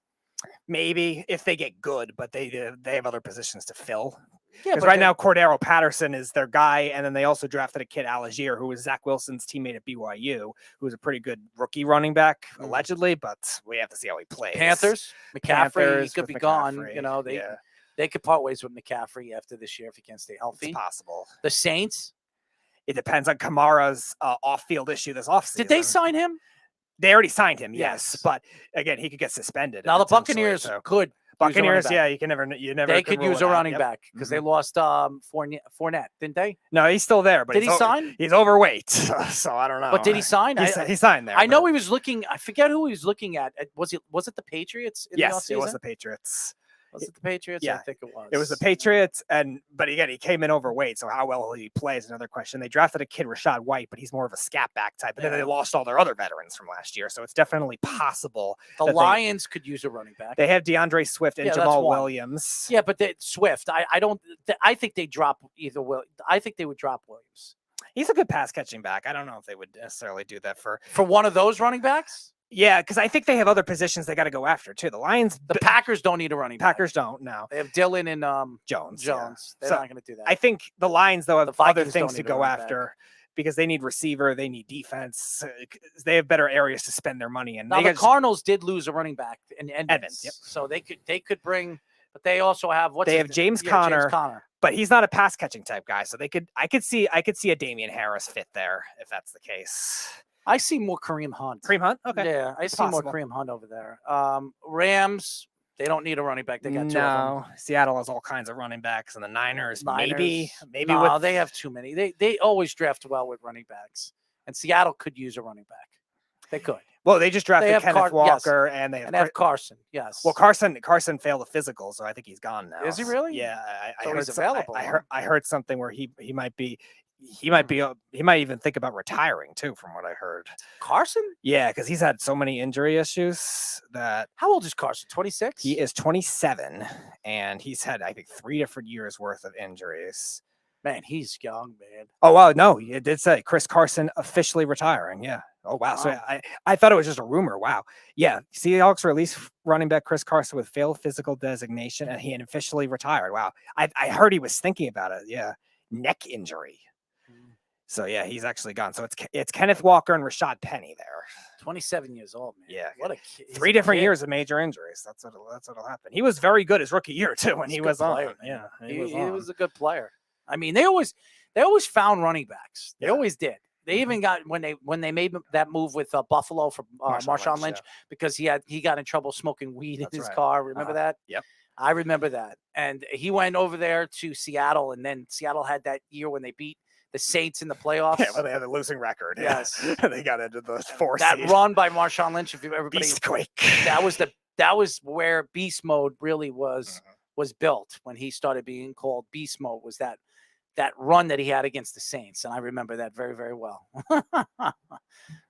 Maybe if they get good, but they have other positions to fill. Yeah, because now Cordero Patterson is their guy, and then they also drafted a kid Algier, who was Zach Wilson's teammate at BYU, who was a pretty good rookie running back allegedly, but we have to see how he plays. Panthers, McCaffrey, he could be gone. McCaffrey, You know, they could part ways with McCaffrey after this year if he can't stay healthy. It's possible. The Saints. It depends on Kamara's off-field issue this offseason. Did they sign him? They already signed him, yes. But again, he could get suspended. Now the Buccaneers could. Buccaneers, you never. They could use a running back because they lost Fournette, didn't they? No, he's still there. But did he sign? He's overweight, so I don't know. But did he sign? He signed there. I know he was looking. I forget who he was looking at. Was it the Patriots? Yes, it was the Patriots. Was it the Patriots? Yeah, I think it was. It was the Patriots, but again, he came in overweight, so how well he plays is another question. They drafted a kid, Rashad White, but he's more of a scat back type. But then they lost all their other veterans from last year, so it's definitely possible. The Lions could use a running back. They have DeAndre Swift and Jamal Williams. Yeah, but Swift, I don't. I think they drop either. I think they would drop Williams. He's a good pass catching back. I don't know if they would necessarily do that for one of those running backs. Yeah, because I think they have other positions they got to go after too. The Lions, the Packers don't need a running back. Packers don't. No, they have Dillon and Jones. Yeah. They're not going to do that. I think the Lions though have other things to go after because they need receiver, they need defense. They have better areas to spend their money in. Now the Cardinals did lose a running back in Evans. Yep. So they could bring, but they also have James Conner. But he's not a pass catching type guy, so I could see a Damian Harris fit there if that's the case. I see more Kareem Hunt. Kareem Hunt? Okay. Yeah, I see more Kareem Hunt over there. Rams, they don't need a running back. They got two of them. Seattle has all kinds of running backs, and the Niners maybe. No, they have too many. They always draft well with running backs, and Seattle could use a running back. They could. Well, they just drafted Kenneth Walker, and they have Carson. Yes. Well, Carson failed the physical, so I think he's gone now. Is he really? Yeah, I heard he's available. I heard something where he might be. He might even think about retiring too, from what I heard. Carson? Yeah, because he's had so many injury issues that. How old is Carson? 26? He is 27, and he's had, I think, 3 different years worth of injuries. Man, he's young, man. Oh, wow. No, it did say Chris Carson officially retiring. Yeah. Oh, wow. So I thought it was just a rumor. Wow. Yeah. Seahawks released running back Chris Carson with failed physical designation, and he had officially retired. Wow. I heard he was thinking about it. Yeah. Neck injury. So yeah, he's actually gone. So it's Kenneth Walker and Rashad Penny there. 27 years old, man. Yeah. What a kid. He's 3 a different kid. years of major injuries. What'll happen. He was very good his rookie year too when He's he a good was on. player, man. Yeah, He was a good player. I mean, they always found running backs. They always did. They even got when they made that move with Buffalo for Marshawn Lynch because he got in trouble smoking weed in his car. Remember that? Yep. I remember that. And he went over there to Seattle, and then Seattle had that year when they beat the Saints in the playoffs. Yeah, well, they had a losing record. Yes. They got into the 4 That seed. run by Marshawn Lynch, if everybody Beastquake. that was where beast mode really was built when he started being called beast mode, was that run that he had against the Saints. And I remember that very, very well.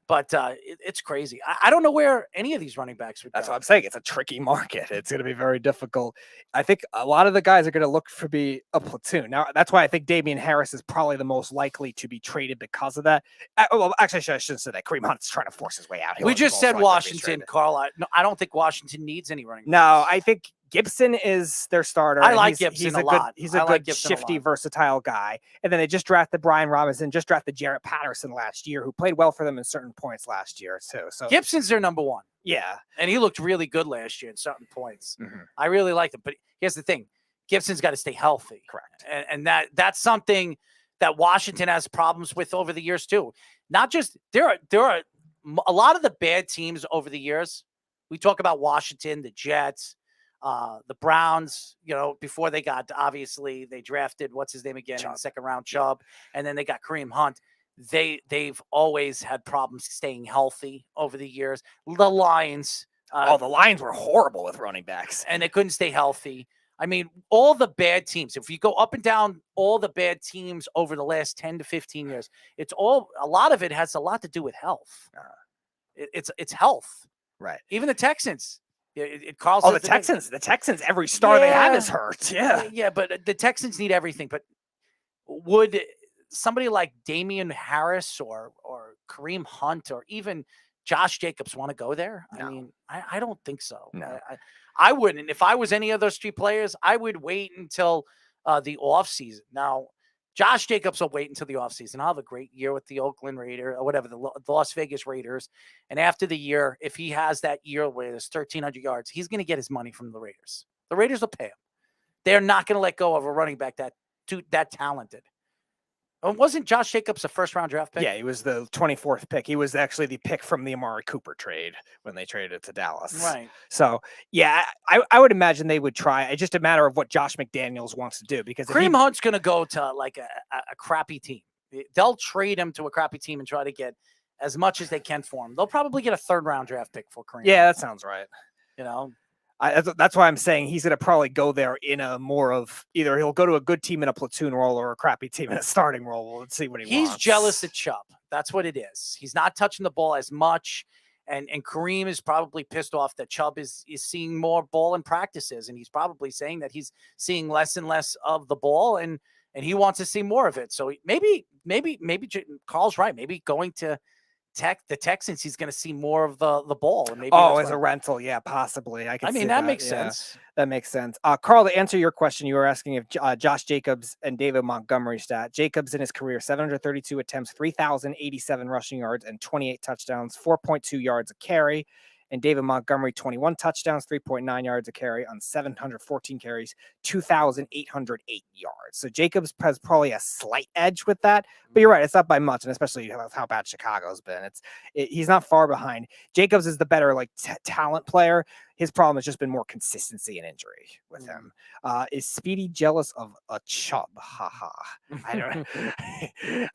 But it's crazy. I don't know where any of these running backs would That's go. what I'm saying. It's a tricky market. It's going to be very difficult. I think a lot of the guys are going to look for be a platoon. Now, that's why I think Damian Harris is probably the most likely to be traded because of that. Well, actually, I shouldn't say that. Kareem Hunt's trying to force his way out. We just said Washington, Carl. I don't think Washington needs any running backs. No, I think Gibson is their starter. I like Gibson a lot. He's a good, shifty, versatile guy. And then they just drafted Brian Robinson, just drafted Jarrett Patterson last year, who played well for them in certain points last year, too. So Gibson's their number one. Yeah. And he looked really good last year in certain points. Mm-hmm. I really liked him. But here's the thing. Gibson's got to stay healthy. Correct. And that's something that Washington has problems with over the years, too. Not just there are a lot of the bad teams over the years. We talk about Washington, the Jets, the Browns, before they got, obviously, they drafted, what's his name again, in the second round, Chubb, and then they got Kareem Hunt. They've always had problems staying healthy over the years. The Lions. The Lions were horrible with running backs. And they couldn't stay healthy. I mean, all the bad teams, if you go up and down all the bad teams over the last 10 to 15 years, a lot of it has a lot to do with health. It's health. Right. Even the Texans. Carl Oh, says the Texans, every star they have is hurt. Yeah. Yeah, but the Texans need everything. But would somebody like Damian Harris or Kareem Hunt or even Josh Jacobs want to go there? No. I mean, I don't think so. No. I wouldn't. If I was any of those three players, I would wait until the offseason. Now, Josh Jacobs will wait until the offseason. I'll have a great year with the Oakland Raiders or whatever, the Las Vegas Raiders. And after the year, if he has that year where there's 1,300 yards, he's going to get his money from the Raiders. The Raiders will pay him. They're not going to let go of a running back that talented. Wasn't Josh Jacobs a first-round draft pick? Yeah, he was the 24th pick. He was actually the pick from the Amari Cooper trade when they traded it to Dallas. Right. So, yeah, I would imagine they would try. It's just a matter of what Josh McDaniels wants to do. Because Kareem Hunt's going to go to like a crappy team. They'll trade him to a crappy team and try to get as much as they can for him. They'll probably get a third-round draft pick for Kareem. Yeah, that sounds right. That's why I'm saying he's going to probably go there in a more of either he'll go to a good team in a platoon role or a crappy team in a starting role. Let's see what He's wants. jealous of Chubb. That's what it is. He's not touching the ball as much. And Kareem is probably pissed off that Chubb is seeing more ball in practices. And he's probably saying that he's seeing less and less of the ball and he wants to see more of it. So maybe Carl's right. Maybe going to the Texans, he's going to see more of the ball. And maybe as a rental. Yeah, possibly. I mean, that makes sense. That makes sense. Carl, to answer your question, you were asking if Josh Jacobs and David Montgomery stat. Jacobs in his career, 732 attempts, 3,087 rushing yards, and 28 touchdowns, 4.2 yards a carry. And David Montgomery, 21 touchdowns, 3.9 yards a carry on 714 carries, 2,808 yards. So Jacobs has probably a slight edge with that, but you're right, it's not by much, and especially how bad Chicago's been. He's not far behind. Jacobs is the better talent player. His problem has just been more consistency and injury with him. Is Speedy jealous of a Chubb? Haha. I don't.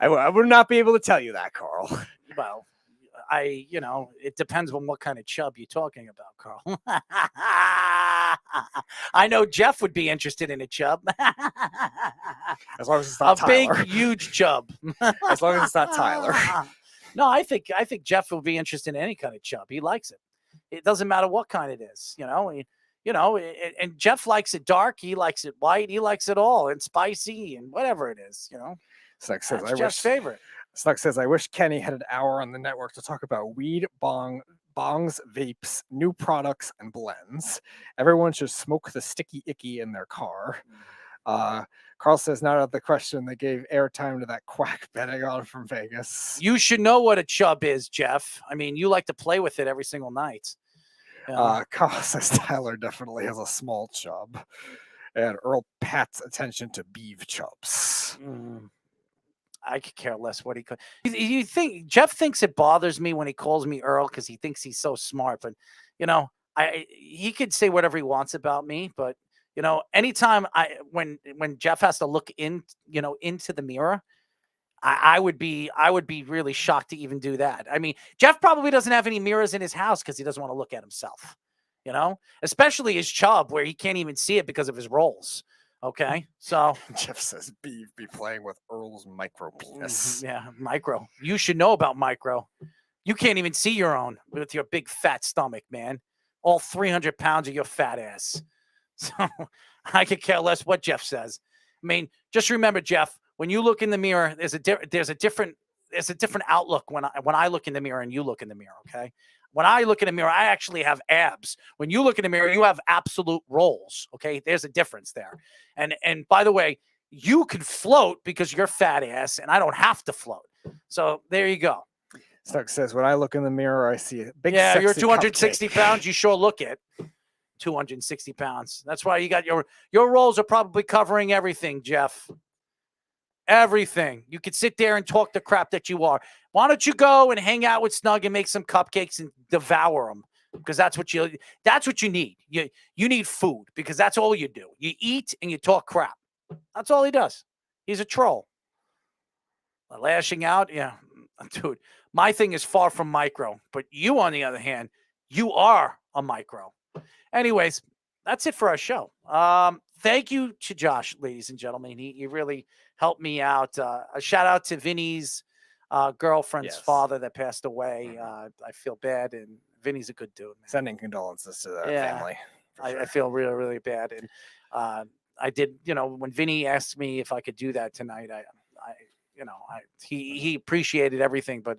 I would not be able to tell you that, Carl. Well. It depends on what kind of Chubb you're talking about, Carl. I know Jeff would be interested in a Chubb. As long as it's not Tyler. Big, huge Chubb. As long as it's not Tyler. No, I think Jeff will be interested in any kind of Chubb. He likes it. It doesn't matter what kind it is, and Jeff likes it dark. He likes it white. He likes it all and spicy and whatever it is, That's Jeff's favorite. Stuck says, I wish Kenny had an hour on the network to talk about weed, bongs, vapes, new products, and blends. Everyone should smoke the sticky icky in their car. Carl says, not out of the question. They gave airtime to that quack betting on from Vegas. You should know what a chub is, Jeff. I mean, you like to play with it every single night. Carl says Tyler definitely has a small chub. And Earl pats attention to beef chubs. I could care less what he could. You think Jeff thinks it bothers me when he calls me Earl because he thinks he's so smart. But he could say whatever he wants about me. But anytime when Jeff has to look into the mirror, I would be really shocked to even do that. I mean, Jeff probably doesn't have any mirrors in his house because he doesn't want to look at himself. Especially his chub where he can't even see it because of his rolls. Okay, so Jeff says be playing with Earl's micro penis. Yeah, micro. You should know about micro. You can't even see your own with your big fat stomach, man. All 300 pounds of your fat ass. So I could care less what Jeff says. I mean, just remember, Jeff, when you look in the mirror, there's a different outlook when I look in the mirror and you look in the mirror. Okay. When I look in the mirror, I actually have abs. When you look in the mirror, you have absolute rolls. Okay, there's a difference there. And by the way, you can float because you're fat ass, and I don't have to float. So there you go. Stuck says, when I look in the mirror, I see a big. Yeah, you're sexy 260 cupcake. pounds. You sure look it. 260 pounds. That's why you got your rolls are probably covering everything, Jeff. Everything. You could sit there and talk the crap that you are. Why don't you go and hang out with Snug and make some cupcakes and devour them? Because that's what you need. You need food because that's all you do. You eat and you talk crap. That's all he does. He's a troll. Lashing out, yeah. Dude, my thing is far from micro. But you, on the other hand, you are a micro. Anyways, that's it for our show. Thank you to Josh, ladies and gentlemen. He really helped me out. A shout out to Vinny's girlfriend's father that passed away. I feel bad, and Vinny's a good dude. Man. Sending condolences to the family. I feel really, really bad. And I did, when Vinny asked me if I could do that tonight, he appreciated everything, but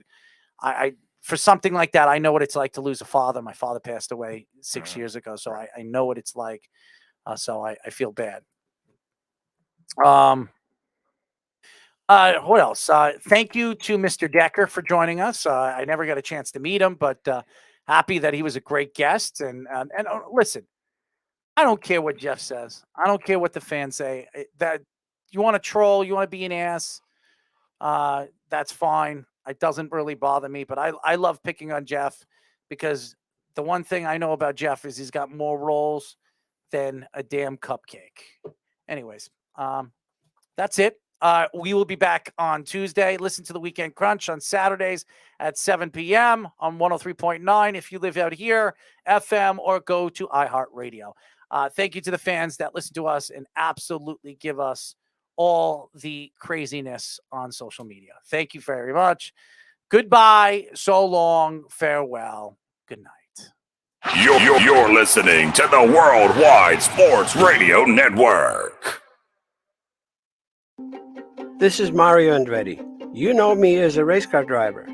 I for something like that, I know what it's like to lose a father. My father passed away 6 years ago, so I know what it's like. So I feel bad. What else? Thank you to Mr. Decker for joining us. I never got a chance to meet him, but happy that he was a great guest. And listen, I don't care what Jeff says. I don't care what the fans say. That you want to troll, you want to be an ass. That's fine. It doesn't really bother me, but I love picking on Jeff because the one thing I know about Jeff is he's got more rolls than a damn cupcake. Anyways, that's it. We will be back on Tuesday. Listen to the Weekend Crunch on Saturdays at 7 p.m. on 103.9 if you live out here, FM, or go to iHeartRadio. Thank you to the fans that listen to us and absolutely give us all the craziness on social media. Thank you very much. Goodbye. So long. Farewell. Good night. You're listening to the Worldwide Sports Radio Network. This is Mario Andretti. You know me as a race car driver.